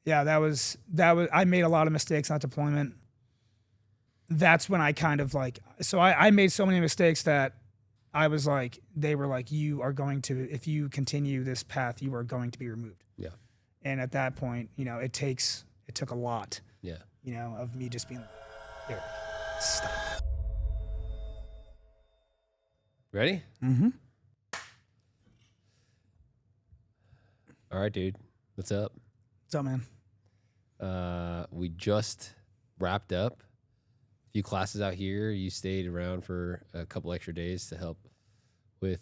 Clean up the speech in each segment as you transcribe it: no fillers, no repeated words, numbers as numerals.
Yeah, that was, I made a lot of mistakes on deployment. That's when I kind of like, so I made so many mistakes that I was like, they were like, you are going to, if you continue this path, you are going to be removed. Yeah. And at that point, it took a lot, Yeah. Of me just being like, Eric, stop. Ready? Mm-hmm. All right, dude. What's up? What's up, man? We just wrapped up a few classes out here. You stayed around for a couple extra days to help with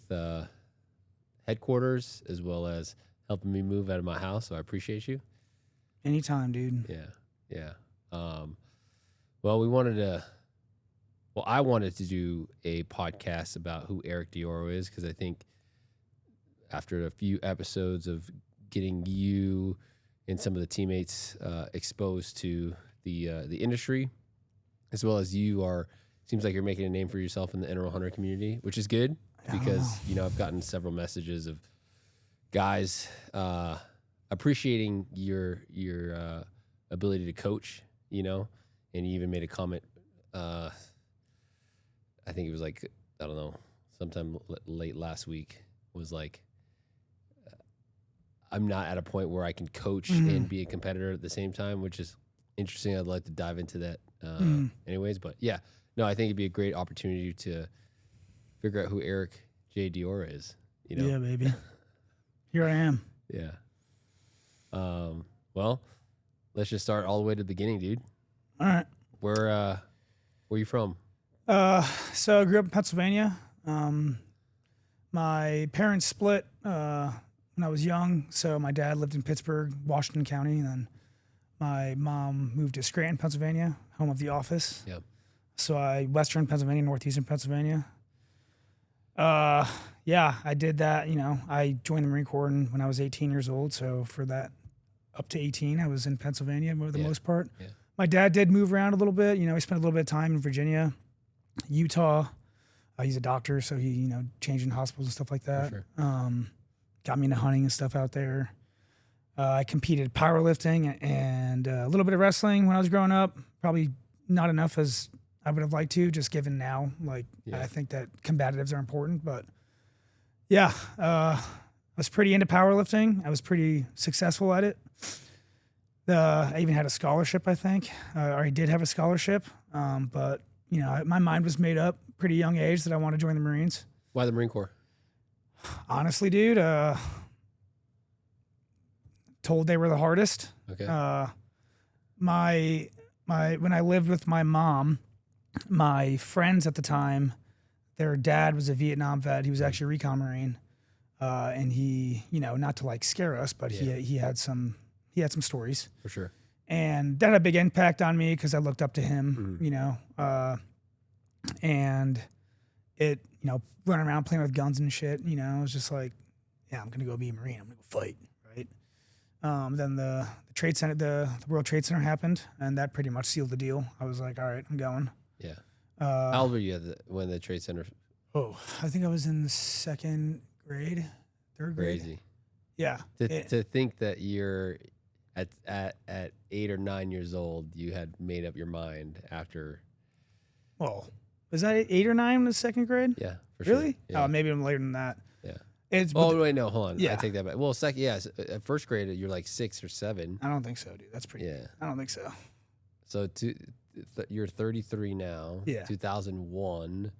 headquarters as well as helping me move out of my house. So I appreciate you. Anytime, dude. Yeah. Well, I wanted to do a podcast about who Eric Dioro is, because I think after a few episodes of getting you and some of the teammates exposed to the industry, as well as seems like you're making a name for yourself in the Integral Hunter community, which is good, because I've gotten several messages of guys appreciating your ability to coach, and you even made a comment. I think it was like, I don't know, sometime late last week, was like, I'm not at a point where I can coach and be a competitor at the same time, which is interesting. I'd like to dive into that anyways. But yeah, no, I think it'd be a great opportunity to figure out who Eric J. Diora is. Yeah, baby. Here I am. Yeah. Well, let's just start all the way to the beginning, dude. All right. Where you from? So I grew up in Pennsylvania. My parents split when I was young. So my dad lived in Pittsburgh, Washington County, and then my mom moved to Scranton, Pennsylvania, home of the office. Yep. So Western Pennsylvania, Northeastern Pennsylvania. Yeah, I did that. I joined the Marine Corps when I was 18 years old. So for that, up to 18, I was in Pennsylvania for the most part. Yeah. My dad did move around a little bit. He spent a little bit of time in Virginia, Utah. He's a doctor, so he, changed in hospitals and stuff like that. For sure. Got me into hunting and stuff out there. I competed powerlifting and a little bit of wrestling when I was growing up. Probably not enough as I would have liked to, just given now. I think that combatives are important. But yeah, I was pretty into powerlifting. I was pretty successful at it. I even had a scholarship, I think. Or I did have a scholarship. But, my mind was made up pretty young age that I want to join the Marines. Why the Marine Corps? Honestly, dude, told they were the hardest. Okay. When I lived with my mom, my friends at the time, their dad was a Vietnam vet. He was actually a Recon Marine. And he, not to scare us, but he had some stories. For sure. And that had a big impact on me because I looked up to him, and it, running around playing with guns and shit, it was just like, yeah, I'm going to go be a Marine. I'm going to go fight. Right. Then the Trade Center, the World Trade Center happened, and that pretty much sealed the deal. I was like, all right, I'm going. Yeah. How old were you when the Trade Center? Oh, I think I was in the third grade. Crazy. Yeah. To think that you're at 8 or 9 years old, you had made up your mind after. Well, was that 8 or 9 in the second grade? Yeah, for sure. Really? Yeah. Oh, maybe I'm later than that. Yeah. Wait, no, hold on. Yeah. I take that back. Well, at first grade, you're like 6 or 7. I don't think so, dude. That's pretty. Yeah. I don't think so. So you're 33 now. Yeah. 2001.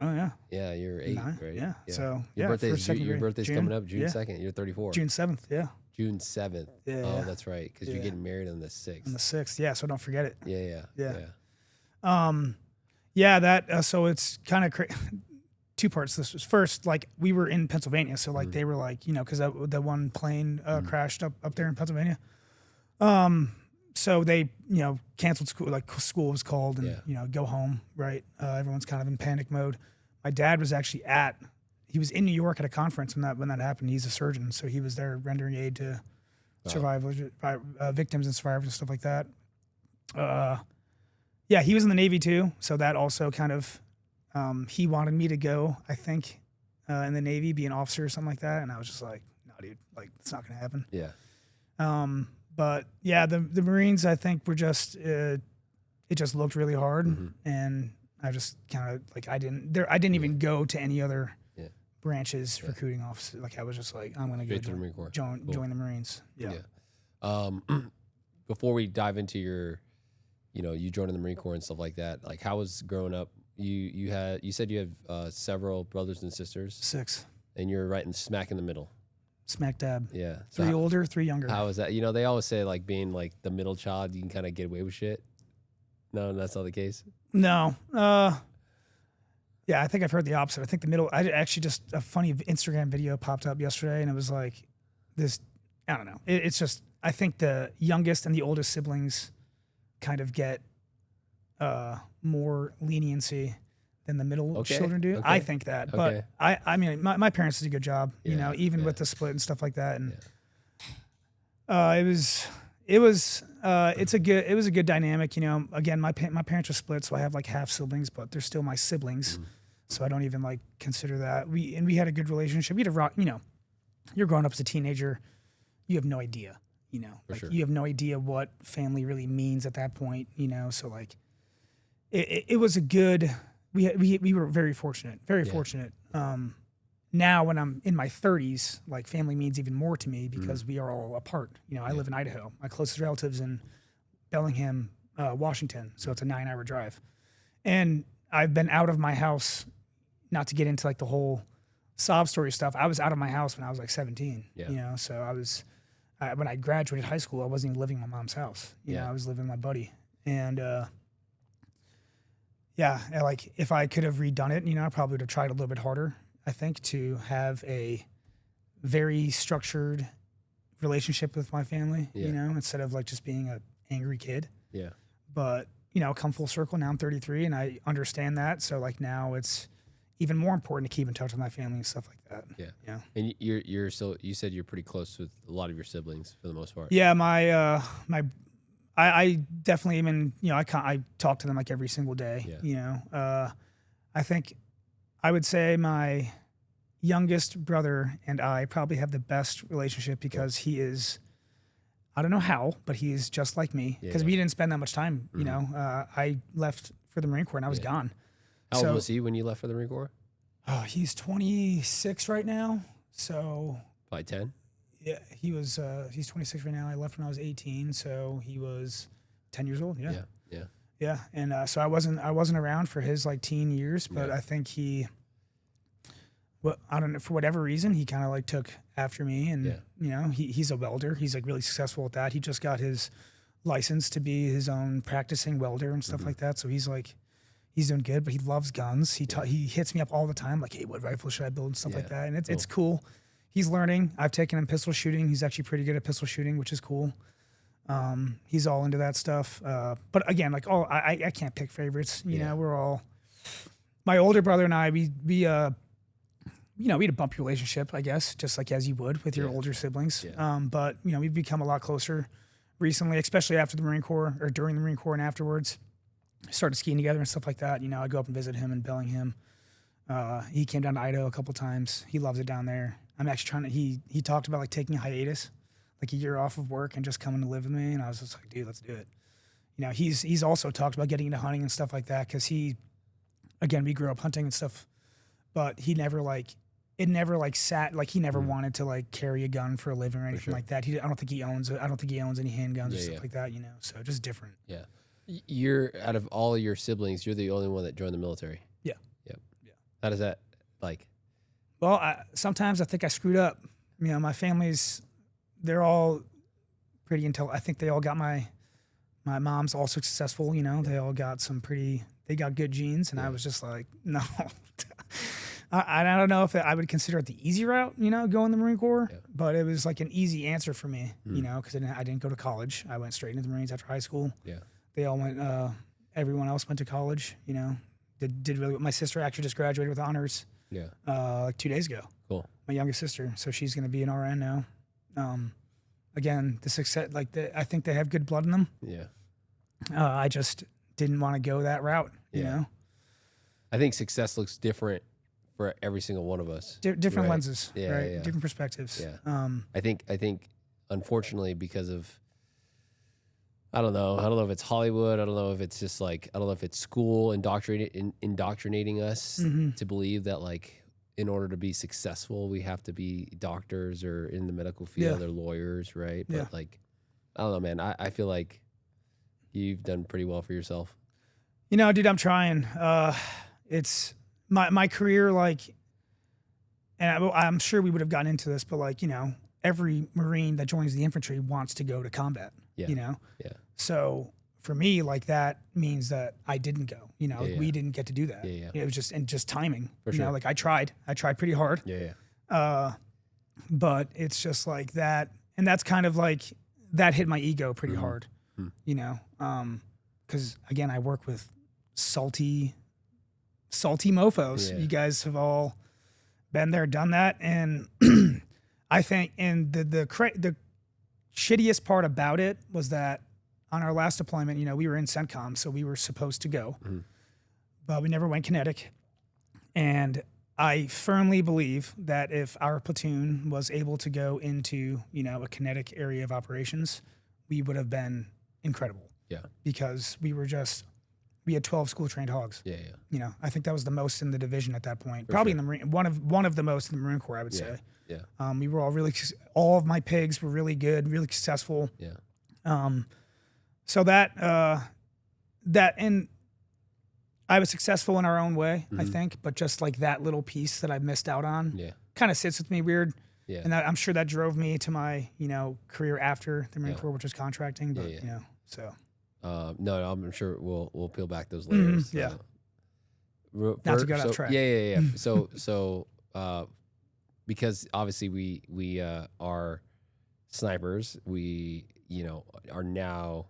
Oh yeah. Yeah, you're 8, 9, right? Yeah. So your birthday's June, coming up June 2nd. You're 34. June 7th. Yeah. June 7th. Yeah. Oh, that's right, because you're getting married on the 6th. On the 6th. Yeah. So don't forget it. Yeah. Yeah. That. So it's kind of two parts. This was first, we were in Pennsylvania, so they were because the one plane crashed up there in Pennsylvania. So they, canceled school, school was called and, go home, right? Everyone's kind of in panic mode. My dad was actually he was in New York at a conference when that happened. He's a surgeon, so he was there rendering aid to victims and survivors and stuff like that. Yeah, he was in the Navy too, so that also kind of, he wanted me to go, I think, in the Navy, be an officer or something like that, and I was just like, no, dude, it's not gonna happen. Yeah. But yeah, the Marines, I think, were just it just looked really hard, and I just kind of like I didn't even go to any other branches recruiting offices. Like I was just like, I'm gonna go join the Marines. Yeah. Before we dive into your, you joining the Marine Corps and stuff like that, like how was growing up? You said you have several brothers and sisters. 6. And you're right in smack in the middle. Smack dab. Yeah. So 3 older, 3 younger. How is that? They always say like being like the middle child, you can kind of get away with shit. No, that's not the case. No. Yeah, I think I've heard the opposite. I think the middle. I actually just a funny Instagram video popped up yesterday, and it was like this. I don't know. It's just I think the youngest and the oldest siblings kind of get more leniency than the middle children do. I think that, but I mean, my parents did a good job. Even with the split and stuff like that, and it was a good dynamic. Again, my parents are split, so I have like half siblings, but they're still my siblings. So I don't even like consider that. We had a good relationship. We had a rock. You're growing up as a teenager, you have no idea. You have no idea what family really means at that point. So like, it was a good. We were very fortunate. Now when I'm in my 30s, like family means even more to me because we are all apart. I live in Idaho. My closest relatives in Bellingham, Washington. So it's a 9-hour drive. And I've been out of my house, not to get into like the whole sob story stuff. I was out of my house when I was like 17, so I was, when I graduated high school, I wasn't even living in my mom's house. I was living with my buddy. And, like if I could have redone it, I probably would have tried a little bit harder. I think to have a very structured relationship with my family, instead of like just being an angry kid. Yeah. But, come full circle. Now I'm 33 and I understand that. So like now it's even more important to keep in touch with my family and stuff like that. Yeah. Yeah. And you're still, you said you're pretty close with a lot of your siblings for the most part. Yeah. I definitely even, I talk to them like every single day, I think I would say my youngest brother and I probably have the best relationship because he is, I don't know how, but he is just like me because we didn't spend that much time. I left for the Marine Corps and I was gone. How old was he when you left for the Marine Corps? Oh, he's 26 right now. So probably 10. Yeah, he's 26 right now. I left when I was 18, so he was 10 years old. Yeah. Yeah, and so I wasn't around for his like teen years, but I think I don't know, for whatever reason, he kind of like took after me, and he's a welder. He's like really successful at that. He just got his license to be his own practicing welder and stuff like that. So he's doing good, but he loves guns. He hits me up all the time, like, hey, what rifle should I build and stuff like that. And it's cool. He's learning. I've taken him pistol shooting. He's actually pretty good at pistol shooting, which is cool. He's all into that stuff. But again, like I can't pick favorites. We're all, my older brother and I, we had a bumpy relationship, I guess, just like as you would with your older siblings. But we've become a lot closer recently, especially after the Marine Corps or during the Marine Corps and afterwards. Started skiing together and stuff like that. I go up and visit him in Bellingham. He came down to Idaho a couple times. He loves it down there. I'm actually he talked about like taking a hiatus, like a year off of work and just coming to live with me. And I was just like, dude, let's do it. He's also talked about getting into hunting and stuff like that. Cause we grew up hunting and stuff, but he never sat, like he never wanted to like carry a gun for a living or anything like that. I don't think he owns any handguns or stuff like that, so just different. Yeah. You're, out of all your siblings, you're the only one that joined the military. Yeah. Yep. Yeah. How does that like? Well, sometimes I think I screwed up. My family's, they're all pretty intelligent. I think they all got my mom's also successful. They all got they got good genes, and I was just like, no. I don't know if I would consider it the easy route, going the Marine Corps, but it was like an easy answer for me, because I didn't go to college. I went straight into the Marines after high school. Yeah. They all went, everyone else went to college, did really, my sister actually just graduated with honors. Yeah. Like 2 days ago. Cool. My youngest sister. So she's going to be an RN now. Again, the success, I think they have good blood in them. Yeah. I just didn't want to go that route, you know? I think success looks different for every single one of us. Different lenses, right? Yeah. Different perspectives. Yeah. I think unfortunately, because of I don't know. I don't know if it's Hollywood. I don't know if it's just like, I don't know if it's school indoctrinating us to believe that like in order to be successful, we have to be doctors or in the medical field or lawyers, right? But like, I don't know, man. I feel like you've done pretty well for yourself. You know, dude, I'm trying. It's my career, like, and I'm sure we would have gotten into this, but like, you know, every Marine that joins the infantry wants to go to combat, you know? Yeah. So for me, like that means that I didn't go, you know, we didn't get to do that. It was just timing, you know, like I tried pretty hard. But it's just like that. And that's kind of like, that hit my ego pretty hard, you know? 'Cause again, I work with salty mofos. You guys have all been there, done that. And I think, and the shittiest part about it was that on our last deployment, you know, we were in CENTCOM, so we were supposed to go, but we never went kinetic. And I firmly believe that if our platoon was able to go into, you know, a kinetic area of operations, we would have been incredible. Yeah. Because we had 12 school trained hogs. Yeah. You know, I think that was the most in the division at that point. Probably in the Marine, one of the most in the Marine Corps, I would say. Yeah. We were all of my pigs were really good, really successful. Yeah. So that and I was successful in our own way, I think, but just like that little piece that I missed out on kind of sits with me weird. Yeah. And I'm sure that drove me to my, you know, career after the Marine Corps, which was contracting, but you know, so. No, I'm sure we'll peel back those layers. Not to go off track. Yeah. So, because obviously we are snipers, we, you know, are now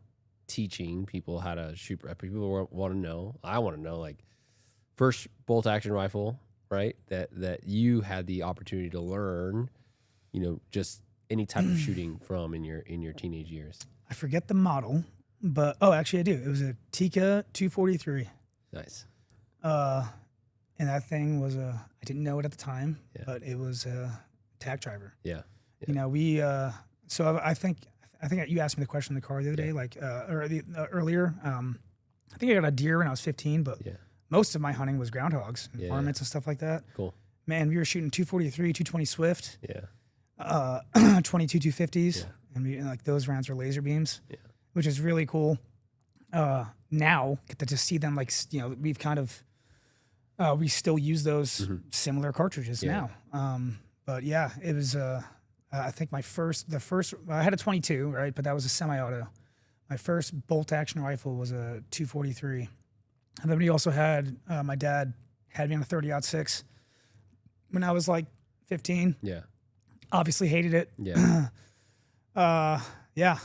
teaching people how to shoot. People want to know. I want to know, like, first bolt action rifle, right? That you had the opportunity to learn, you know, just any type of shooting from in your teenage years. I forget the model, but actually I do. It was a Tika 243. Nice. And that thing was I didn't know it at the time, but it was a tack driver. Yeah. You know, so I think you asked me the question in the car the other day, like, earlier. I think I got a deer when I was 15, but most of my hunting was groundhogs and varmints and stuff like that. Cool. Man, we were shooting 243, 220 Swift. 22 250s. And like those rounds were laser beams, which is really cool. Now get to just see them, like, you know, we've kind of, we still use those similar cartridges now. But yeah, it was, I think the first, I had a 22, right? But that was a semi-auto. My first bolt action rifle was a 243. And then we also had, my dad had me on a 30-06 when I was like 15. Yeah. Obviously hated it. Yeah. Yeah.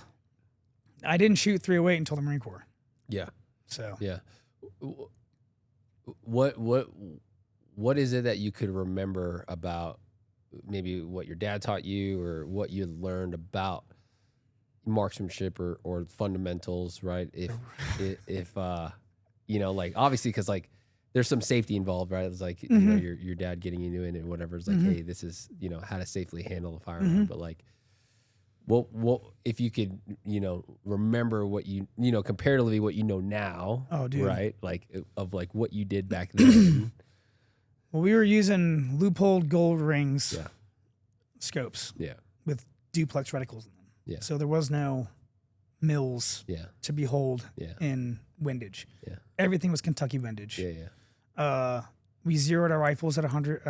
I didn't shoot 308 until the Marine Corps. Yeah. So. Yeah. What is it that you could remember about maybe what your dad taught you or what you learned about marksmanship or fundamentals, right? If you know, like, obviously, because like there's some safety involved, right? It's like, you know, your dad getting you into it and whatever. It's like, hey, this is, you know, how to safely handle a firearm. But like, what if you could, you know, remember what you know, comparatively what you know now, right? Like, of like what you did back then. Well, we were using loophole gold rings, scopes, with duplex reticles in them. Yeah. So there was no mills to behold in windage. Yeah. Everything was Kentucky windage. Yeah. We zeroed our rifles at 100.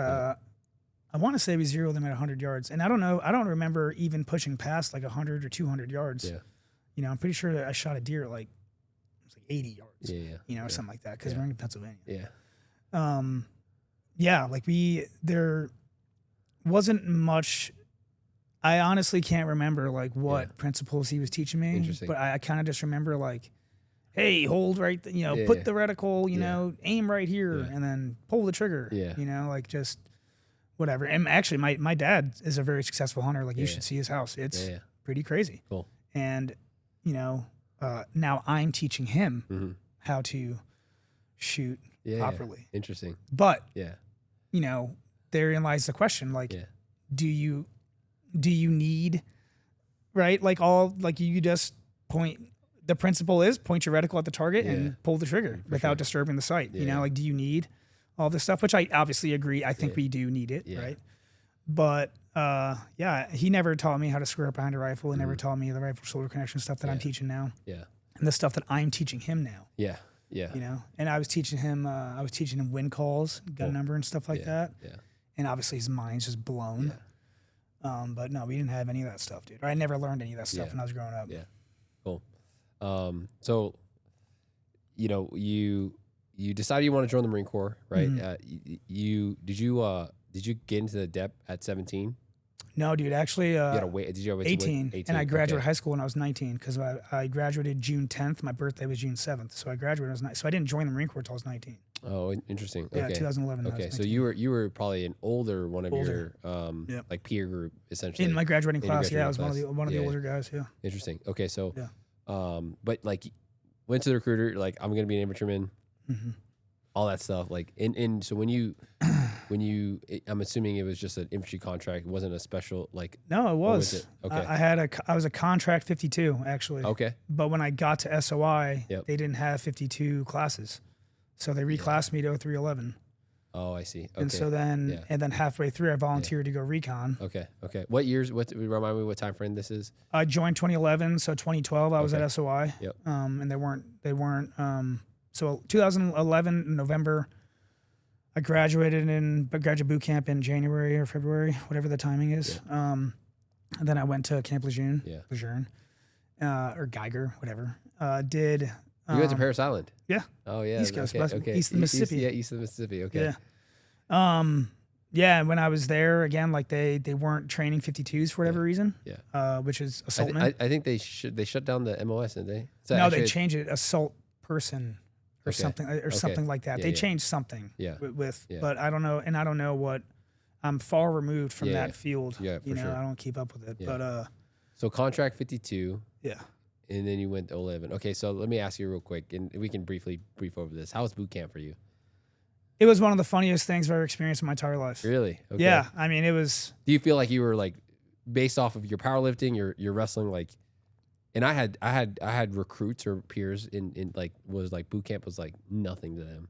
I want to say we zeroed them at 100 yards. And I don't know. I don't remember even pushing past like 100 or 200 yards. Yeah. You know, I'm pretty sure that I shot a deer at like, it was like 80 yards. Yeah. You know, or something like that, because we're in Pennsylvania. Yeah. Yeah, like there wasn't much. I honestly can't remember like what principles he was teaching me, but I kind of just remember like, hey, hold right, you know, put the reticle, you know, aim right here, and then pull the trigger. Yeah. You know, like just whatever. And actually, my dad is a very successful hunter. Like you should see his house. It's pretty crazy. Cool. And you know, now I'm teaching him how to shoot properly. Interesting. But you know, therein lies the question, like, do you need, right? Like you just point the principle is point your reticle at the target Yeah. and pull the trigger without disturbing the sight. You Yeah. know, like, do you need all this stuff? Which I obviously agree. I think we do need it, right? But yeah, he never taught me how to square up behind a rifle. He never taught me the rifle shoulder connection stuff that I'm teaching now. Yeah. And the stuff that I'm teaching him now. Yeah. Yeah. You know, and I was teaching him wind calls, gun number, and stuff like that. Yeah. And obviously his mind's just blown. Yeah. But no, we didn't have any of that stuff, dude. I never learned any of that stuff when I was growing up. Yeah. Cool. So, you know, you decided you want to join the Marine Corps, right? Did you get into the DEP at 17? No, dude. Actually, You gotta wait. Did you wait 18, and I graduated Okay. high school when I was 19 because I graduated June 10th. My birthday was June 7th, so I graduated when I was 19. So I didn't join the Marine Corps until I was 19. Oh, interesting. Yeah, Okay. 2011. I Okay, was so 19. you were probably an older one of your Yep. like peer group essentially. In my graduating In your class. Yeah, I was graduating one of the class. older guys. Yeah. Interesting. Okay, so Yeah. but like went to the recruiter, like I'm gonna be an infantryman, all that stuff. Like so when you I'm assuming it was just an infantry contract. It wasn't a special like. No, it was. it? Okay. I was a contract 52 actually. Okay. But when I got to SOI, Yep. they didn't have 52 classes, so they reclassed me to 0311. Oh, I see. Okay. And so then, and then halfway through, I volunteered to go recon. Okay. What years? Remind me what time frame this is? I joined 2011, so 2012 I was at SOI. Yep. And they weren't. So 2011 in November, I graduated boot camp in January or February, whatever the timing is. And then I went to Camp Lejeune, or Geiger, whatever. You went to Paris Island. Yeah. Oh yeah. East Coast, okay. east of the Mississippi. East of the Mississippi. Okay. Yeah. Yeah, when I was there, again, like they weren't training 52s for whatever reason. Yeah. Which is assaultmen. I think they shut down the MOS, didn't they? So no, actually they changed it, assault person or something like that. Yeah, They changed something with but I don't know, and I don't know what. I'm far removed from that field. Yeah, for sure. I don't keep up with it. Yeah. But so contract 52. yeah. And then you went to 11. Okay, so let me ask you real quick, and we can brief over this. How was boot camp for you? It was one of the funniest things I've ever experienced in my entire life. Really? Okay. Yeah. I mean, it was. Do you feel like you were like, based off of your powerlifting, your wrestling, like, and I had recruits or peers in like was like boot camp was like nothing to them.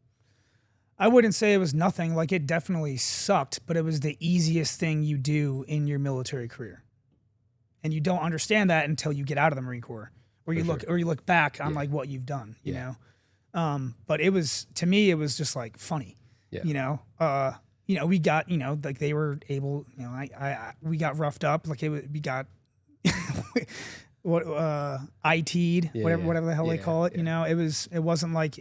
I wouldn't say it was nothing. Like, it definitely sucked, but it was the easiest thing you do in your military career, and you don't understand that until you get out of the Marine Corps. Or you look back on like what you've done, you know. But it was, to me, it was just like funny. Yeah. You know, we got, like they were able, we got roughed up, like we got IT'd, whatever the hell they call it. You know, it wasn't like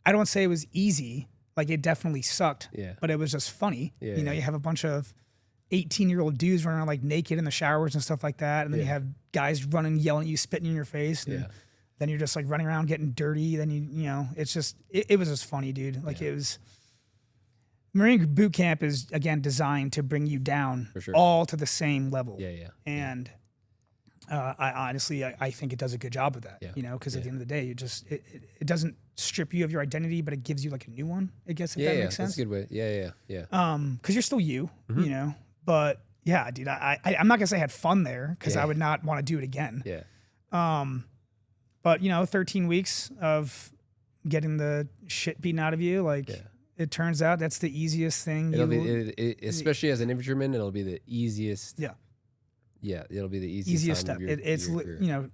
I don't say it was easy, like it definitely sucked. Yeah. But it was just funny. Yeah, you know, you have a bunch of 18-year-old dudes running around like naked in the showers and stuff like that. And then you have guys running, yelling at you, spitting in your face. And then you're just like running around getting dirty. Then you know, it's just, it was just funny, dude. Like it was, Marine boot camp is again designed to bring you down all to the same level. And I honestly, I think it does a good job of that, you know, because at the end of the day, it doesn't strip you of your identity, but it gives you like a new one, I guess, if that makes sense. That's a good way. Yeah. Because you're still you know. But yeah, dude, I'm not gonna say I had fun there because I would not want to do it again. Yeah. But 13 weeks of getting the shit beaten out of you, like it turns out that's the easiest thing. Especially as an infantryman, it'll be the easiest. Yeah. Yeah, it'll be the easiest step. Your career.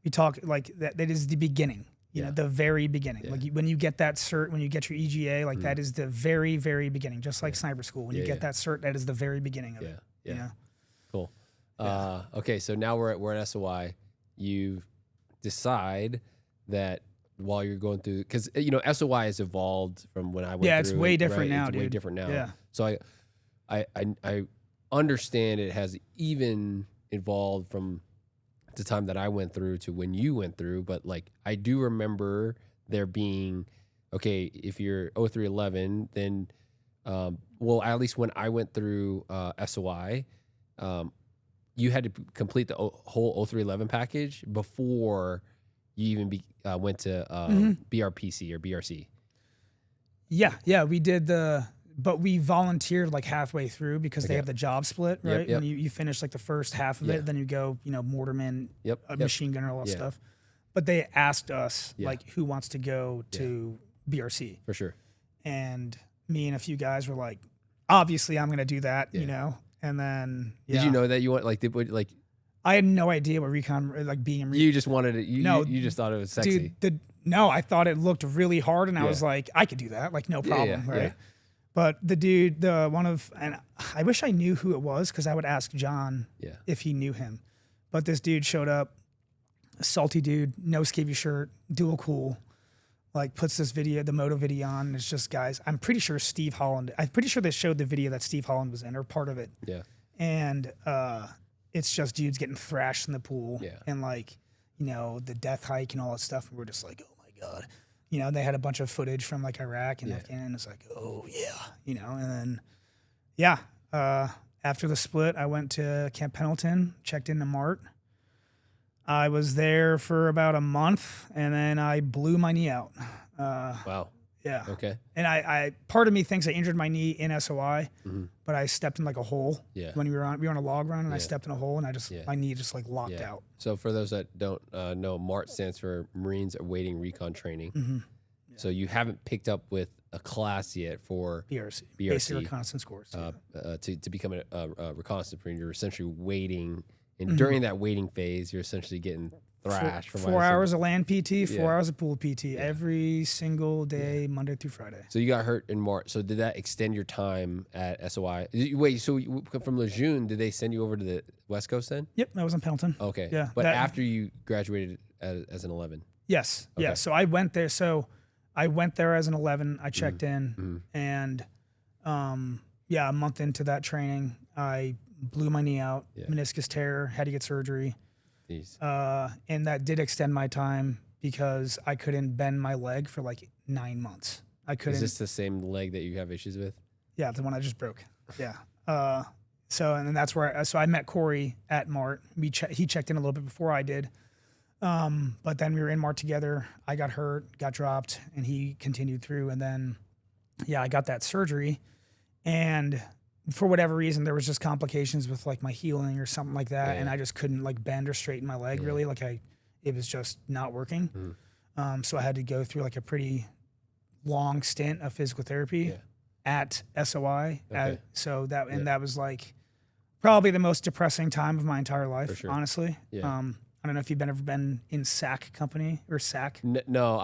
You talk like that. That is the beginning. You know, the very beginning. Like when you get that cert, when you get your EGA, like that is the very, very beginning. Just like sniper school, when you get that cert, that is the very beginning of it. Yeah. You know? Cool. Okay, so now we're at SOI. You decide that while you're going through, because SOI has evolved from when I went. Yeah, through it's way different now, it's dude. Way different now. Yeah. So I understand it has even evolved from the time that I went through to when you went through, but like I do remember there being, okay, if you're 0311, then well, at least when I went through SOI, you had to complete the whole 0311 package before you even went to BRPC or BRC. Yeah, we did the but we volunteered like halfway through because they Okay. have the job split, right? Yep. When you finish like the first half of Yeah. it, then you go, mortarman, Yep. a machine gunner, all that Yeah. stuff. But they asked us Yeah. like who wants to go to BRC, For sure. and me and a few guys were like, obviously I'm going to do that, Yeah. And then Did you know that you want like I had no idea what recon like being in recon. you just wanted it? You just thought it was sexy. Dude, no, I thought it looked really hard, and I Yeah. was like, I could do that, like no problem, yeah, right? yeah. But the dude, and I wish I knew who it was because I would ask John Yeah. if he knew him. But this dude showed up, a salty dude, no skivvy shirt, dual cool, like puts this video, the moto video on, and it's just guys. I'm pretty sure Steve Holland. I'm pretty sure they showed the video that Steve Holland was in or part of it. Yeah. And it's just dudes getting thrashed in the pool, Yeah. and like the death hike and all that stuff. And we're just like, oh my god, they had a bunch of footage from like Iraq and Afghanistan. And it's like, oh yeah, and then after the split, I went to Camp Pendleton, checked into Mart. I was there for about a month, and then I blew my knee out. Wow. Yeah. Okay. And I part of me thinks I injured my knee in SOI, Mm-hmm. but I stepped in like a hole. Yeah. When we were on a log run, and I Yeah. stepped in a hole, and Yeah. my knee just like locked Yeah. out. So for those that don't know, MART stands for Marines Awaiting Recon Training. Mm-hmm. So you haven't picked up with a class yet for BRC. BRC. Basic reconnaissance course. to become a reconnaissance Marine. You're essentially waiting, and during that waiting phase, you're essentially getting thrashed. from 4 hours of land PT, 4 Yeah. hours of pool PT every single day, Monday through Friday. So you got hurt in March. So did that extend your time at SOI? Wait, so from Lejeune, did they send you over to the West Coast then? Yep, I was in Pendleton. Okay. Yeah, But that- after you graduated as an 11. Yes. Okay. Yeah. So I went there. I went there as an 11. I checked in, and a month into that training, I blew my knee out, meniscus tear, had to get surgery. Jeez. And that did extend my time because I couldn't bend my leg for like 9 months. I couldn't. Is this the same leg that you have issues with? Yeah, the one I just broke. Yeah. And then that's where I met Corey at Mart. He checked in a little bit before I did. But then we were in Mart together. I got hurt, got dropped, and he continued through. And then, I got that surgery. And for whatever reason, there was just complications with like my healing or something like that. Yeah. And I just couldn't like bend or straighten my leg really. Like it was just not working. So I had to go through like a pretty long stint of physical therapy at SOI. Okay. That was like probably the most depressing time of my entire life, sure. honestly. Yeah. I don't know if you've ever been in SAC company or SAC. No,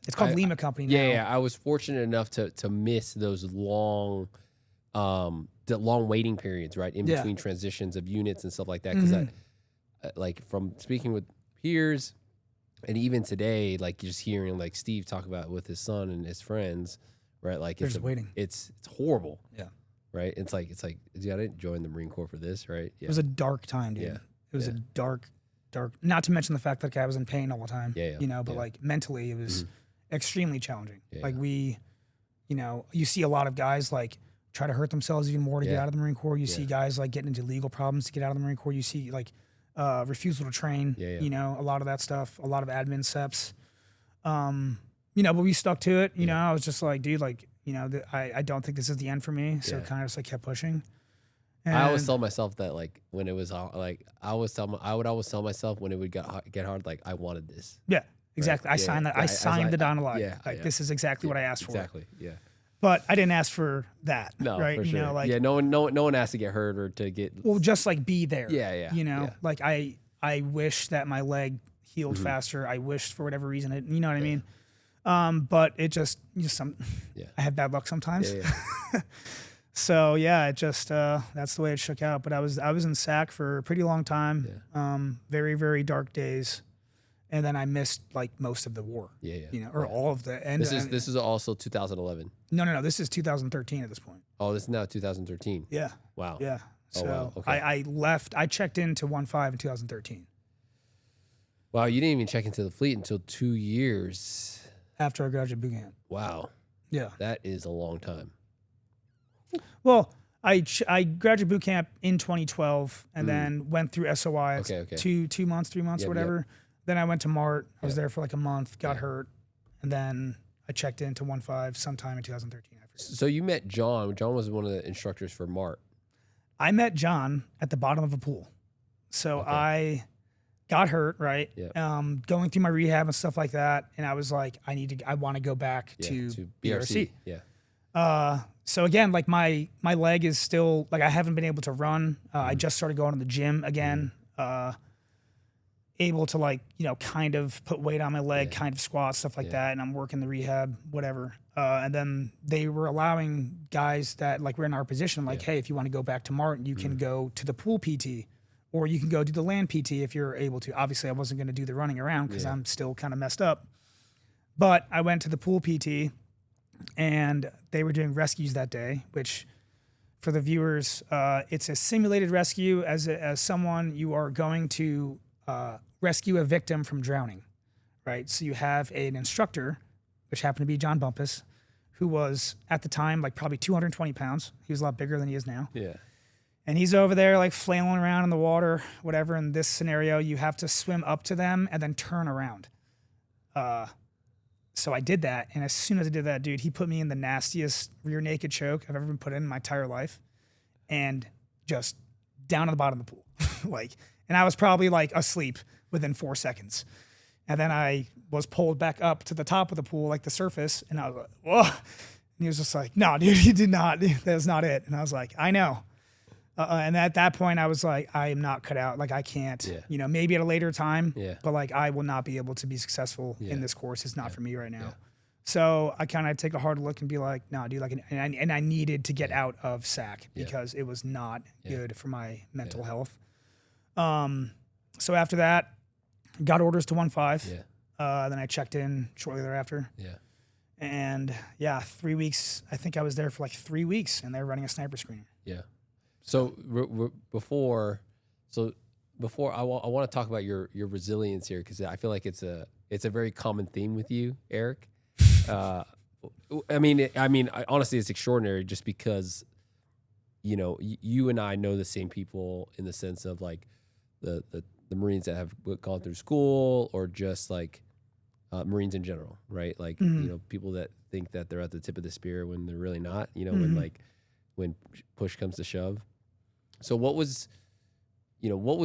It's called Lima Company now. Yeah, I was fortunate enough to miss those long waiting periods, right, in between transitions of units and stuff like that. Because like from speaking with peers, and even today, like just hearing like Steve talk about with his son and his friends, right? Like They're just waiting. It's horrible. Yeah. Right. It's like dude, I didn't join the Marine Corps for this, right? Yeah. It was a dark time, dude. Yeah. It was a dark. Not to mention the fact that I was in pain all the time. But like mentally, it was extremely challenging. Yeah. Like you see a lot of guys like try to hurt themselves even more to get out of the Marine Corps. You see guys like getting into legal problems to get out of the Marine Corps. You see like refusal to train. A lot of that stuff. A lot of admin steps. But we stuck to it. I was just like, dude, like I don't think this is the end for me. So kind of just like kept pushing. And I always tell myself that like when it was like I would always tell myself when it would get hard, like I wanted this. Yeah, exactly. Right? I signed that. I signed the dotted line. Like this is exactly what I asked for. Exactly. Yeah. But I didn't ask for that. No, right? for sure. No one has to get hurt or to get. Well, just like be there. Yeah. Like I wish that my leg healed faster. I wished for whatever reason it. You know what I mean? But it just I have bad luck sometimes. Yeah. So it just that's the way it shook out. But I was in SAC for a pretty long time. Very, very dark days. And then I missed like most of the war. Or all of the. And this is also 2011. No. This is 2013 at this point. Oh, this is now 2013. Yeah. Wow. Yeah. So wow. Okay. I left. I checked into 1.5 in 2013. Wow, you didn't even check into the fleet until 2 years after I graduated boot camp. Wow. Yeah. That is a long time. Well, I graduated boot camp in 2012 and then went through SOI. Okay. 2 months, 3 months, or whatever. Then I went to Mart. I was there for like a month, got hurt, and then I checked into 1.5 sometime in 2013. I forget. So you met John. John was one of the instructors for Mart. I met John at the bottom of a pool. So Okay. I got hurt, right? Yeah. Going through my rehab and stuff like that. And I was like, I want to go back Yeah, to BRC. Yeah. So again, like my leg is still like, I haven't been able to run. I just started going to the gym again. Able to like, kind of put weight on my leg, kind of squat, stuff like that. And I'm working the rehab, whatever. And then they were allowing guys that like were in our position, like, hey, if you want to go back to Martin, you can go to the pool PT, or you can go do the land PT if you're able to. Obviously, I wasn't going to do the running around because I'm still kind of messed up. But I went to the pool PT, and they were doing rescues that day, which for the viewers, it's a simulated rescue. As someone, you are going to rescue a victim from drowning, right? So you have an instructor, which happened to be John Bumpus, who was at the time like probably 220 pounds. He was a lot bigger than he is now. Yeah. And he's over there like flailing around in the water, whatever. In this scenario, you have to swim up to them and then turn around. So I did that. And as soon as I did that, dude, he put me in the nastiest rear naked choke I've ever been put in my entire life. And just down at the bottom of the pool. And I was probably like asleep within 4 seconds. And then I was pulled back up to the top of the pool, like the surface. And I was like, whoa. And he was just like, no, dude, you did not. That's not it. And I was like, I know. And at that point, I was like, I am not cut out. Like, I can't, maybe at a later time, but like, I will not be able to be successful in this course. It's not for me right now. Yeah. So I kind of take a hard look and be like, no, dude, like, and I needed to get out of SAC because it was not good for my mental health. So after that, got orders to 1-5. Then I checked in shortly thereafter. And 3 weeks, I think I was there for like 3 weeks, and they were running a sniper screening. So before I want to talk about your resilience here, because I feel like it's a very common theme with you, Eric. I mean, honestly, it's extraordinary just because, you and I know the same people in the sense of like the Marines that have gone through school, or just like Marines in general, right? Like, people that think that they're at the tip of the spear when they're really not, when push comes to shove. So what was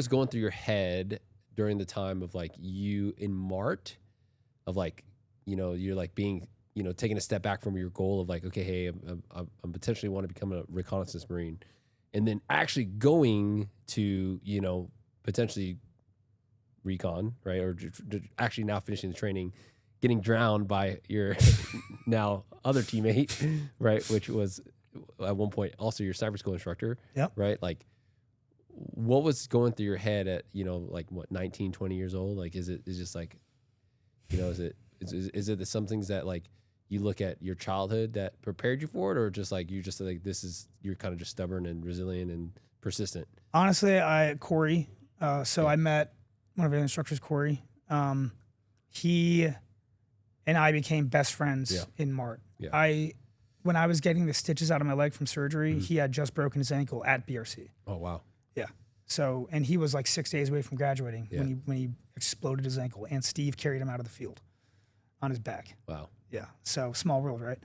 going through your head during the time of like you in Mart, of like, you're like being, taking a step back from your goal of like, okay, hey, I'm potentially want to become a reconnaissance Marine, and then actually going to, potentially recon, right? Or actually now finishing the training, getting drowned by your now other teammate, right? Which was at one point also your cyber school instructor, right? Like, what was going through your head at, like what, 19, 20 years old? Like, is just like, is it some things that like you look at your childhood that prepared you for it, or just like, you're kind of just stubborn and resilient and persistent? Honestly, Corey, I met one of the instructors, Corey. He and I became best friends in Mart. When I was getting the stitches out of my leg from surgery, he had just broken his ankle at BRC. Oh, wow. Yeah. So, and he was like 6 days away from graduating when he exploded his ankle, and Steve carried him out of the field on his back. Wow. Yeah. So small world, right?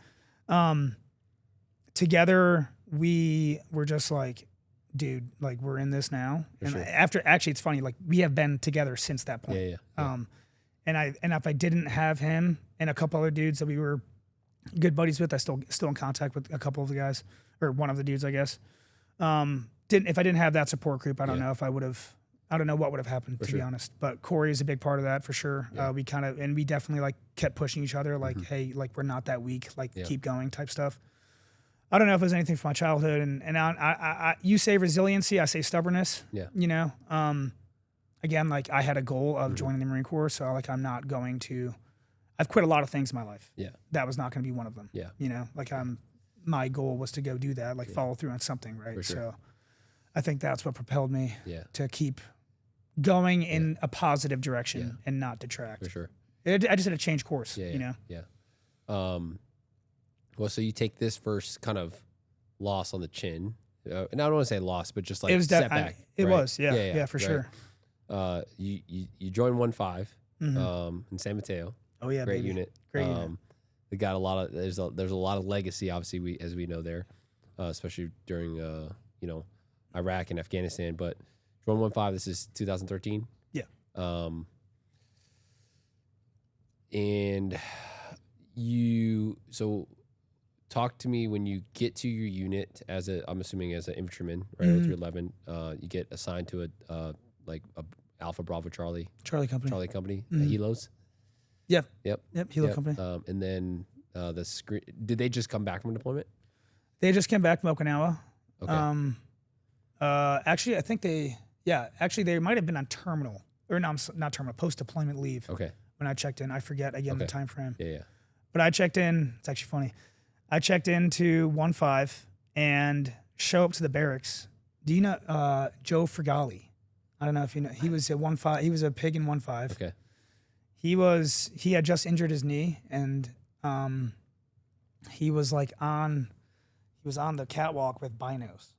Together, we were just like, dude, like, we're in this now. Actually, it's funny, like, we have been together since that point. And if I didn't have him and a couple other dudes that we were good buddies with, I still in contact with a couple of the guys, or one of the dudes, I guess. If I didn't have that support group, I don't know if I would have. I don't know what would have happened, to be honest. But Corey is a big part of that for sure. We definitely like kept pushing each other, like, hey, like, we're not that weak, like, keep going type stuff. I don't know if it was anything from my childhood, and I you say resiliency, I say stubbornness. Again, like, I had a goal of joining the Marine Corps, so like, I'm not going to. I've quit a lot of things in my life. That was not going to be one of them. Like, my goal was to go do that, like, follow through on something, right? So I think that's what propelled me to keep going in a positive direction and not detract. For sure. I just had to change course, Well, so you take this first kind of loss on the chin, and I don't want to say loss, but just like it was setback. It was, for sure. You joined 1-5 in San Mateo. Oh yeah, great baby. unit. Great unit. They got a lot of there's a lot of legacy, obviously, as we know there, especially during Iraq and Afghanistan. But 115, this is 2013. Yeah. And talk to me when you get to your unit I'm assuming as an infantryman, right? 311, you get assigned to a Alpha Bravo Charlie company, Helos. Yeah. Yep. Helo company. And then did they just come back from deployment? They just came back from Okinawa. Okay. Actually, I think they might have been on terminal, or no, not terminal, post-deployment leave. Okay. When I checked in, I forget again the time frame. Yeah. But I checked in. It's actually funny. I checked into 1-5 and show up to the barracks. Do you know Joe Frigali? I don't know if you know. He was a 1-5. He was a pig in 1-5. Okay. He had just injured his knee, and he was on the catwalk with binos,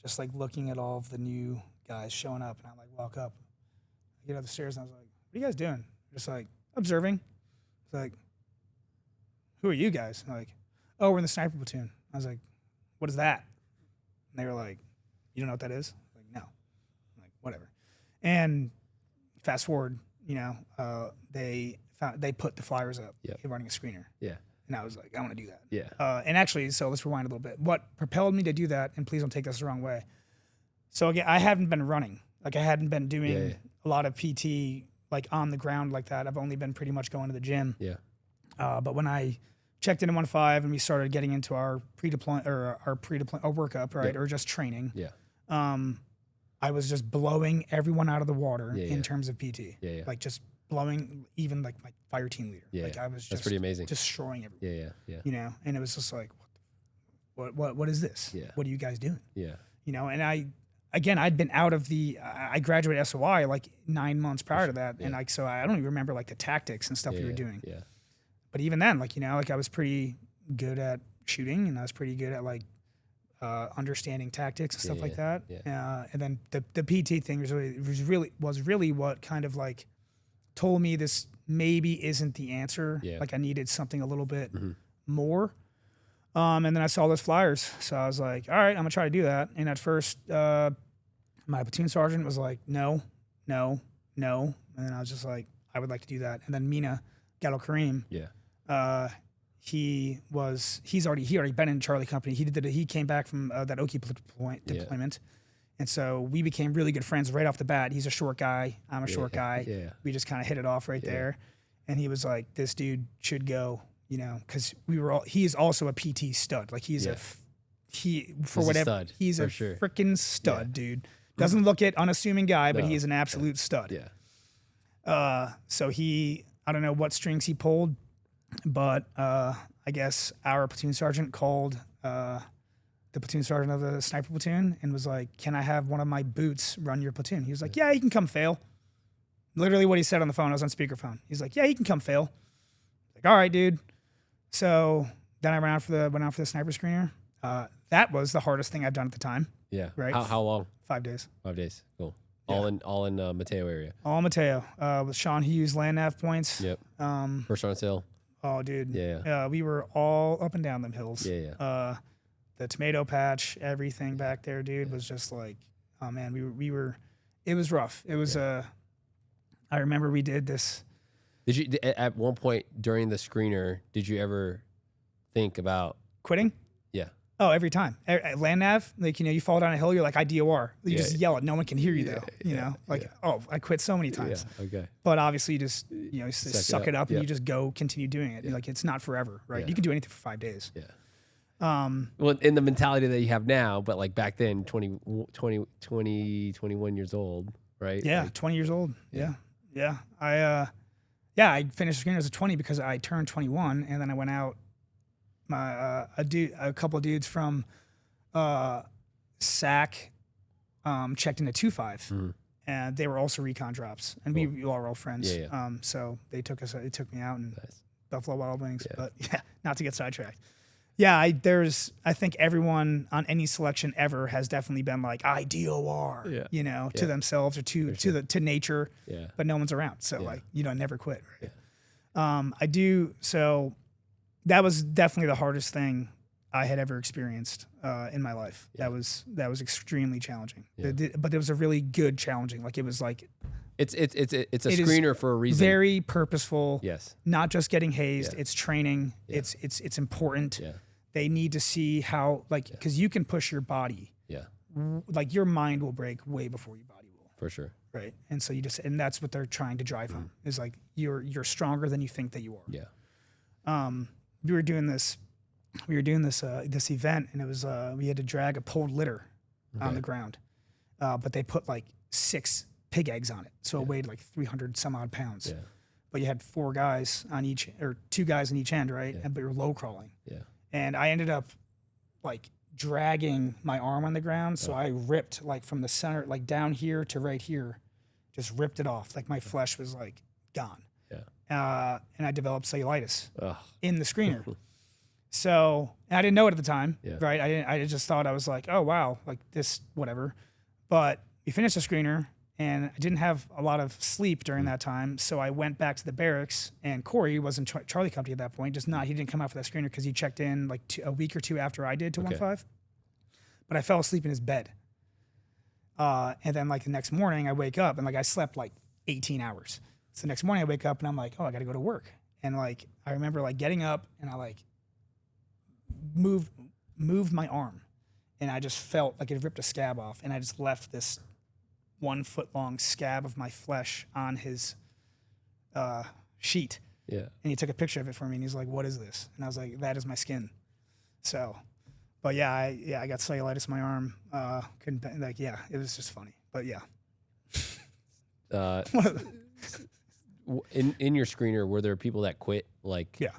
just like looking at all of the new guys showing up. And I walk up, I get up the stairs, and I was like, "What are you guys doing?" Just observing. It's like, "Who are you guys?" I'm like, "Oh, we're in the sniper platoon." I was like, "What is that?" And they were like, "You don't know what that is?" I'm like, "No." I'm like, "Whatever." And fast forward, they put the flyers up. Yep. Running a screener. Yeah. And I was like, I want to do that. Yeah. And actually, so let's rewind a little bit. What propelled me to do that, and please don't take this the wrong way. So again, I hadn't been running. I hadn't been doing a lot of PT on the ground like that. I've only been pretty much going to the gym. Yeah. But when I checked into 1-5 and we started getting into our pre-deployment or our workup, right, or just training. Yeah. I was just blowing everyone out of the water in terms of PT. Yeah. Just blowing even my fire team leader. Yeah. I was just That's pretty amazing. Destroying everyone. Yeah. And it was just like, what is this? Yeah. What are you guys doing? Yeah. And I'd been out of I graduated SOI 9 months prior to that. And so I don't even remember the tactics and stuff we were doing. Yeah. But even then, I was pretty good at shooting, and I was pretty good at understanding tactics and stuff like that. Yeah. And then the PT thing was really what kind of told me this maybe isn't the answer. Yeah. I needed something a little bit more. And then I saw those flyers, so I was like, all right, I'm gonna try to do that. And at first, my platoon sergeant was like, no. And then I was just like, I would like to do that. And then Mina Gallo Kareem. Yeah. He's already been in Charlie Company. He came back from that Oki deployment, and so we became really good friends right off the bat. He's a short guy. I'm a short guy. Yeah. We just kind of hit it off right there, and he was like, "This dude should go," because he's also a PT stud. He's a freaking stud, dude. Doesn't look it, unassuming guy, but he is an absolute stud. Yeah. So I don't know what strings he pulled, but I guess our platoon sergeant called the platoon sergeant of the sniper platoon and was like, "Can I have one of my boots run your platoon?" He was like, "Yeah, you can come fail." Literally what he said on the phone. I was on speakerphone. He's like, "Yeah, you can come fail." Like, all right, dude. So then I went out for the sniper screener. That was the hardest thing I've done at the time. Yeah. Right. How long? 5 days. 5 days. Cool. Yeah. All in Mateo area. All Mateo. With Sean Hughes, land nav points. Yep. First on sale. Oh, dude. Yeah. We were all up and down them hills. Yeah. The tomato patch, everything back there, dude, was just like, oh man, we were. It was rough. It was I remember we did this. Did you at one point during the screener? Did you ever think about quitting? Yeah. Oh, every time. Land nav, you fall down a hill, you're like, I DOR. You just yell it. No one can hear you though. Oh, I quit so many times. Yeah. Okay. But obviously, you just suck it up and you just go continue doing it. Yeah. it's not forever, right? Yeah. You can do anything for 5 days. Yeah. Well, in the mentality that you have now, but back then, 21 years old, right? Yeah, 20 years old. Yeah. I finished screening as a 20 because I turned 21, and then I went out. A couple of dudes from SAC checked into 2.5, and they were also recon drops, and we all were all friends. Yeah. So they took me out and Buffalo Wild Wings, Yeah. but not to get sidetracked. Yeah, I think everyone on any selection ever has definitely been like, I DOR, to themselves or to nature, Yeah. but no one's around, so Yeah. never quit. Right? Yeah. I do. So that was definitely the hardest thing I had ever experienced in my life. Yeah. That was extremely challenging. Yeah. But it was a really good challenging. Like it was like It's a It is screener for a reason. very purposeful. Yes. Not just getting hazed. Yeah. It's training. Yeah. It's important. Yeah. They need to see how because you can push your body. Yeah. Like your mind will break way before your body will. For sure. Right. And so and that's what they're trying to drive home is like you're stronger than you think that you are. Yeah. We were doing this this event, and it was we had to drag a pulled litter on the ground, but they put like 6 pig eggs on it, so it weighed like 300 some odd pounds. Yeah. But you had 4 guys on each, or 2 guys on each end, right? Yeah. But you're low crawling. Yeah. And I ended up like dragging my arm on the ground, so I ripped like from the center, like down here to right here, just ripped it off. Like my flesh was like gone. Yeah. And I developed cellulitis Ugh. in the screener. So and I didn't know it at the time, Yeah. right? I just thought, I was like, oh wow, like this, whatever. But we finished the screener, and I didn't have a lot of sleep during that time, so I went back to the barracks. And Corey was in Charlie Company at that point, he didn't come out for that screener because he checked in like a week or 2 after I did to 1-5. But I fell asleep in his bed, and then like the next morning I wake up and like I slept like 18 hours. So the next morning I wake up and I'm like, oh, I got to go to work. And like I remember like getting up and I like moved my arm, and I just felt like it ripped a scab off, and I just left this 1 foot long scab of my flesh on his sheet. Yeah. And he took a picture of it for me, and he's like, what is this? And I was like, that is my skin. So, but yeah, I got cellulitis in my arm. It was just funny, but yeah. In your screener, were there people that quit? Like, Yeah.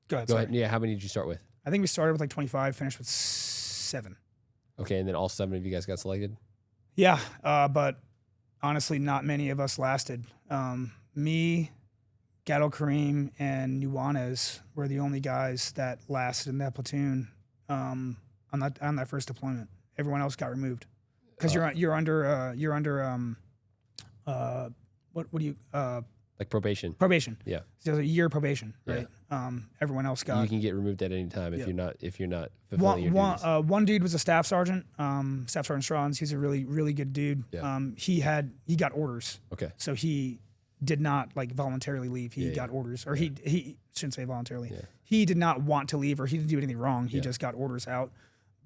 Go ahead. Go Sorry. ahead. Yeah. How many did you start with? I think we started with like 25, finished with 7. Okay. And then all 7 of you guys got selected? Yeah, but honestly, not many of us lasted. Me, Gato Kareem, and Nuanez were the only guys that lasted in that platoon on that first deployment. Everyone else got removed because you're under what do you Like probation. probation? Yeah. So there's a year probation, Yeah. right? Everyone else got. You can get removed at any time if Yeah. you're not fulfilling your duties. One dude was a staff sergeant, Staff Sergeant Strauns. He's a really, really good dude. Yeah. He got orders, Okay. so he did not like voluntarily leave. He got orders, or he shouldn't say voluntarily. Yeah. He did not want to leave, or he didn't do anything wrong. He Yeah. just got orders out.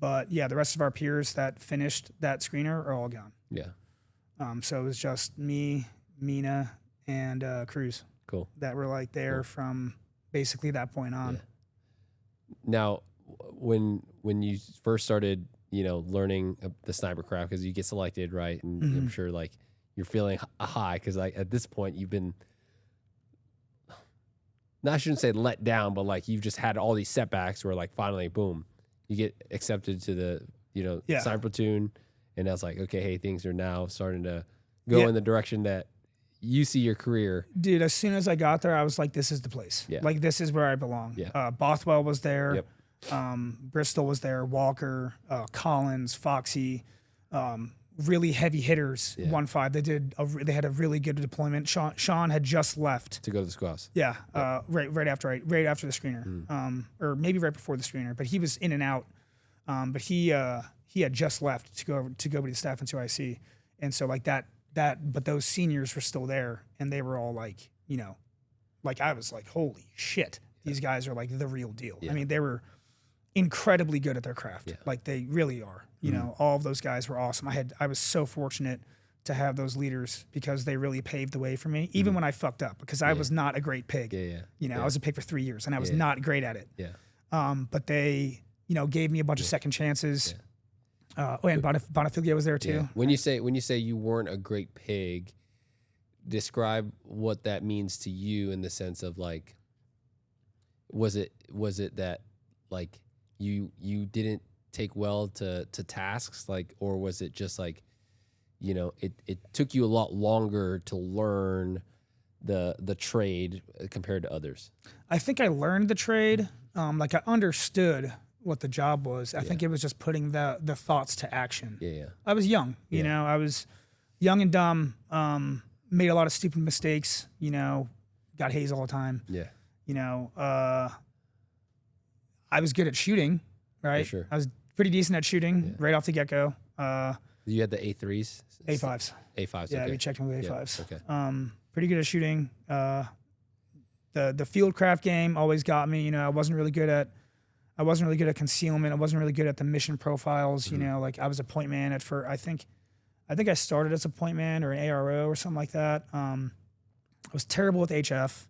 But yeah, the rest of our peers that finished that screener are all gone. Yeah. So it was just me, Mina, and Cruz Cool. that were like there from basically that point on. Yeah. Now, when you first started, learning the sniper craft, because you get selected, right? And I'm sure like you're feeling a high because like at this point you've been, I shouldn't say let down, but like you've just had all these setbacks where like finally, boom, you get accepted to the sniper platoon, and I was like, okay, hey, things are now starting to go in the direction that you see your career. Dude, as soon as I got there, I was like, this is the place. Yeah. Like, this is where I belong. Yeah. Bothwell was there. Yep. Bristol was there. Walker, Collins, Foxy, really heavy hitters. Yeah. 1-5. They had a really good deployment. Sean had just left. To go to the squads. Yeah. Right after the screener. Or maybe right before the screener. But he was in and out. But he had just left to go to the staff into IC. And so like but those seniors were still there, and they were all like, like I was like, holy shit, these guys are like the real deal. Yeah. I mean, they were incredibly good at their craft. Yeah. Like they really are. All of those guys were awesome. I was so fortunate to have those leaders because they really paved the way for me, even when I fucked up, because I was not a great pig. Yeah. I was a pig for 3 years, and I was not great at it. Yeah. But they, gave me a bunch of second chances. And Bonifilia was there too. Yeah. When you say you weren't a great pig, describe what that means to you in the sense of like, was it that like you didn't take well to tasks, like, or was it just like, it took you a lot longer to learn the trade compared to others? I think I learned the trade. Like I understood what the job was. I think it was just putting the thoughts to action. Yeah. I was young, I was young and dumb, made a lot of stupid mistakes, got hazed all the time. Yeah. You know, I was good at shooting, right? For sure. I was pretty decent at shooting right off the get go. You had the A3s? A5s. A5s, Yeah, okay. we checked in with A5s. Yeah, okay. Pretty good at shooting. The field craft game always got me. You know, I wasn't really good at concealment. I wasn't really good at the mission profiles. You know, like I was a point man at first. I think I started as a point man or an ARO or something like that. I was terrible with HF.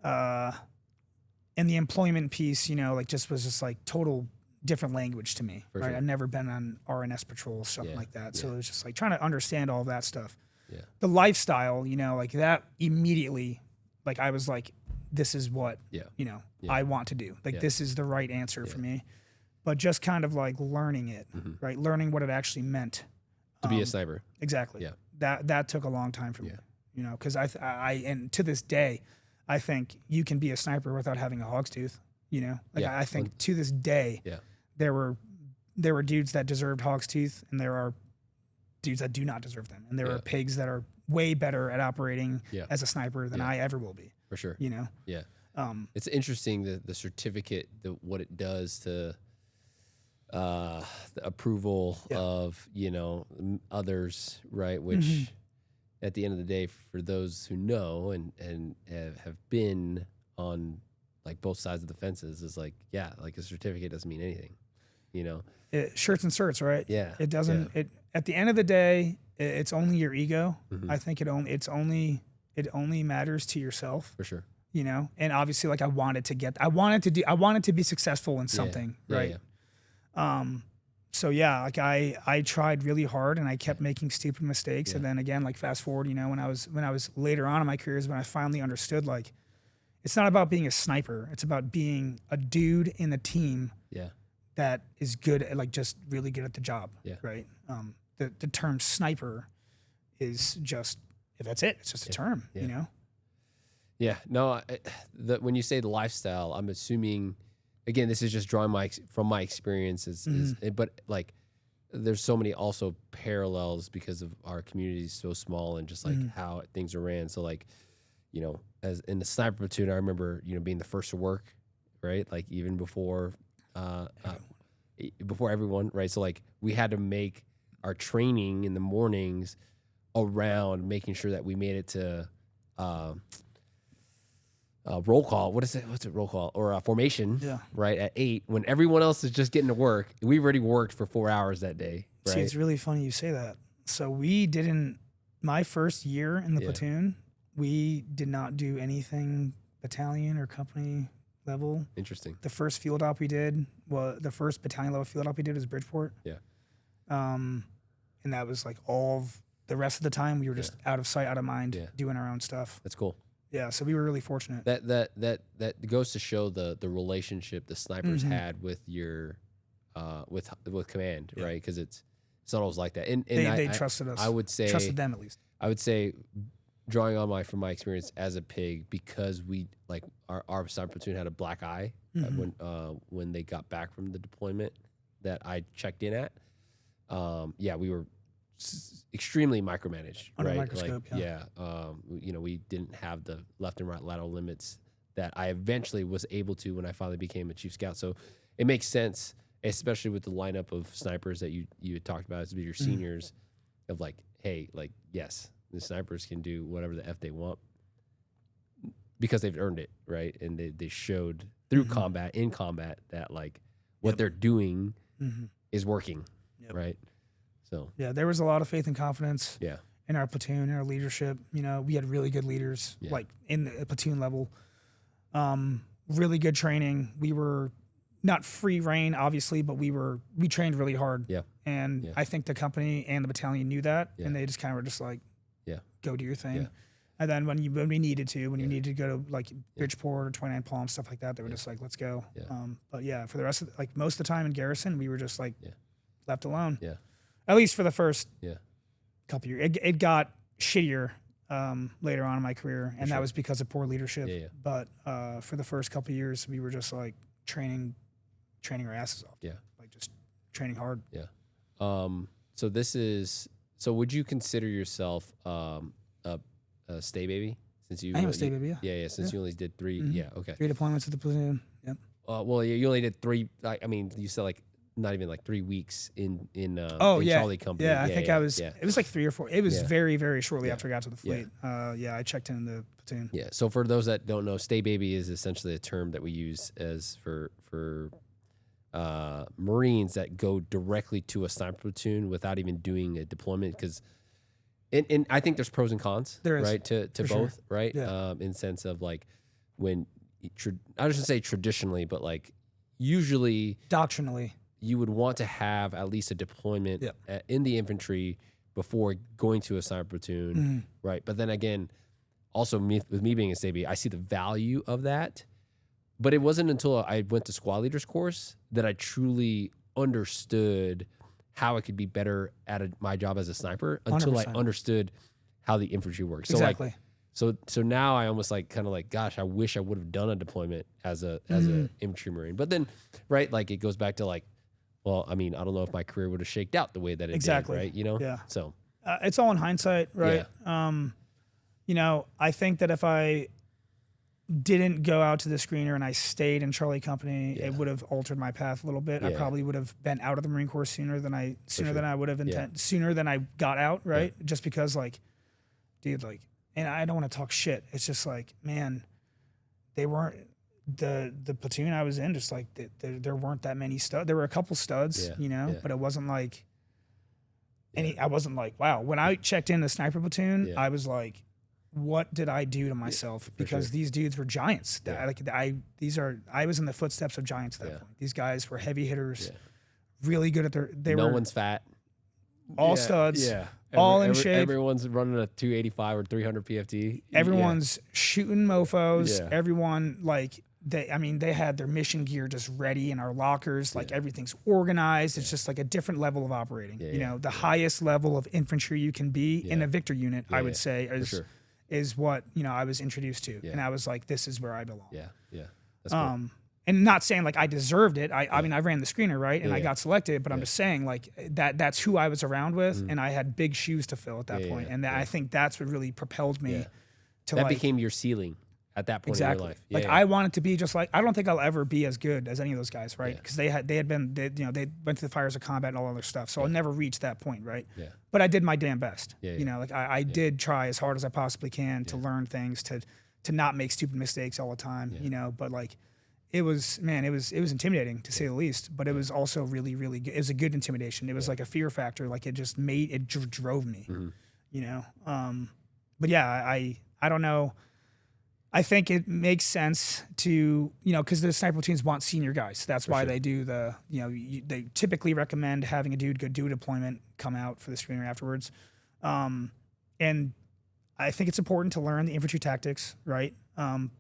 And the employment piece, you know, like was just like total different language to me, right? Sure. I've never been on RNS patrol, something like that. So Yeah. it was just like trying to understand all of that stuff. Yeah. The lifestyle, you know, like that immediately, like I was like, this is what, you know, I want to do. Like this is the right answer for me. But just kind of like learning it, right? Learning what it actually meant. To be a sniper. Exactly. Yeah. That took a long time for me, you know, because I and to this day, I think you can be a sniper without having a hog's tooth, you know? Like I think to this day, there were dudes that deserved hog's teeth and there are dudes that do not deserve them. And there are pigs that are way better at operating as a sniper than I ever will be. For sure. You know? Yeah. It's interesting the certificate, what it does to the approval of, you know, others, right? Which at the end of the day, for those who know and have been on like both sides of the fences, is like, like a certificate doesn't mean anything, you know? Shirts and certs, right? Yeah. It doesn't, at the end of the day, it's only your ego. I think it only matters to yourself. For sure. You know? And obviously like I wanted to be successful in something, right? So yeah, like I tried really hard and I kept making stupid mistakes. And then again, like fast forward, you know, when I was later on in my career is when I finally understood, like, it's not about being a sniper. It's about being a dude in the team that is good at, like, just really good at the job. Right. The term sniper is just, that's it. It's just a term, you know? Yeah. No, when you say the lifestyle, I'm assuming, again, this is just drawing from my experiences, but like there's so many also parallels because of our community is so small and just like how things are ran. So like, you know, as in the sniper platoon, I remember, you know, being the first to work, right? Like even before everyone, right? So like we had to make our training in the mornings around making sure that we made it to roll call. What's it? Roll call or formation? Right at 8 when everyone else is just getting to work. We've already worked for 4 hours that day. Right? See, it's really funny you say that. So we didn't. My first year in the platoon, we did not do anything battalion or company level. Interesting. The first field op we did, the first battalion level field op we did was Bridgeport. And that was like all of the rest of the time we were just out of sight, out of mind, doing our own stuff. That's cool. Yeah, so we were really fortunate. That goes to show the relationship the snipers had with your with command, right? Because it's not always like that. And they trusted us. I would say trusted them at least. I would say, drawing on from my experience as a pig, because we like our sniper platoon had a black eye when they got back from the deployment that I checked in at. We were extremely micromanaged, Under right? microscope, you know, we didn't have the left and right lateral limits that I eventually was able to when I finally became a chief scout. So it makes sense, especially with the lineup of snipers that you had talked about as your seniors, of like, hey, like, yes, the snipers can do whatever the F they want because they've earned it, right? And they showed through in combat that like what they're doing is working, right? So yeah, there was a lot of faith and confidence in our platoon, in our leadership. You know, we had really good leaders, like in the platoon level. Really good training. We were not free reign, obviously, but we trained really hard. And I think the company and the battalion knew that, and they just kind of were just like, go do your thing. And then when we needed to, when you needed to go to like Bridgeport or 29 Palms, stuff like that, they were just like, let's go. But yeah, for the rest of like most of the time in garrison, we were just like left alone. At least for the first couple years. It got shittier later on in my career, and that was because of poor leadership. But for the first couple years, we were just like training our asses off. Like just training hard. So would you consider yourself a stay baby? since you I am a state baby. yeah since you only did 3 yeah okay 3 deployments with the platoon. Yep. Well you only did 3. I mean you said like not even like 3 weeks in Oh in yeah, Charlie Company. yeah. I think I was. Yeah. It was like 3 or 4. It was Yeah. very very shortly Yeah. after I got to the fleet. Yeah, I checked in the platoon. Yeah. So for those that don't know, stay baby is essentially a term that we use as for Marines that go directly to a sniper platoon without even doing a deployment. Because, and I think there's pros and cons, There is, right? To both, sure. right? Yeah. In sense of like when I shouldn't say traditionally, but like usually Doctrinally, you would want to have at least a deployment in the infantry before going to a sniper platoon, right? But then again, also with me being a Stay, I see the value of that. But it wasn't until I went to squad leaders course that I truly understood how I could be better at my job as a sniper until 100%. I understood how the infantry works. So exactly. like, so now I almost like kind of like, gosh, I wish I would have done a deployment as a infantry Marine. But then, right, like it goes back to like, well, I mean, I don't know if my career would have shaked out the way that it did, right? You know? Yeah. So it's all in hindsight, right? Yeah. You know, I think that if I didn't go out to the screener and I stayed in Charlie Company, it would have altered my path a little bit. I probably would have been out of the Marine Corps sooner than I would have sooner than I got out, right? Just because like, dude, like, and I don't want to talk shit. It's just like, man, they weren't the platoon I was in. Just like there weren't that many studs. There were a couple studs, you know, but it wasn't like any. I wasn't like, wow. When I checked in the sniper platoon, I was like, what did I do to myself? Because these dudes were giants. I was in the footsteps of giants at that point. These guys were heavy hitters, really good at no one's fat. All studs. All in shape. Everyone's running a 285 or 300 PFT. Everyone's shooting mofos. Everyone like they had their mission gear just ready in our lockers. Like everything's organized. It's just like a different level of operating. You know, the highest level of infantry you can be in a Victor unit, I would say, is what, you know, I was introduced to. And I was like, this is where I belong. Yeah. That's cool. And not saying like I deserved it. I mean, I ran the screener, right? And I got selected, but I'm just saying like that's who I was around with. And I had big shoes to fill at that point. And I think that's what really propelled me to that like, became your ceiling at that point in your life. Like I wanted to be just like, I don't think I'll ever be as good as any of those guys, right? Because they went to the fires of combat and all other stuff. So I'll never reach that point, right? But I did my damn best. You know, like I did try as hard as I possibly can to learn things, to not make stupid mistakes all the time, you know, but like it was intimidating to say the least, but it was also really, really good. It was a good intimidation. It was like a fear factor. Like it just drove me, you know? But yeah, I don't know. I think it makes sense to, you know, because the sniper platoons want senior guys. That's why they do they typically recommend having a dude go do a deployment, come out for the screener afterwards. And I think it's important to learn the infantry tactics, right?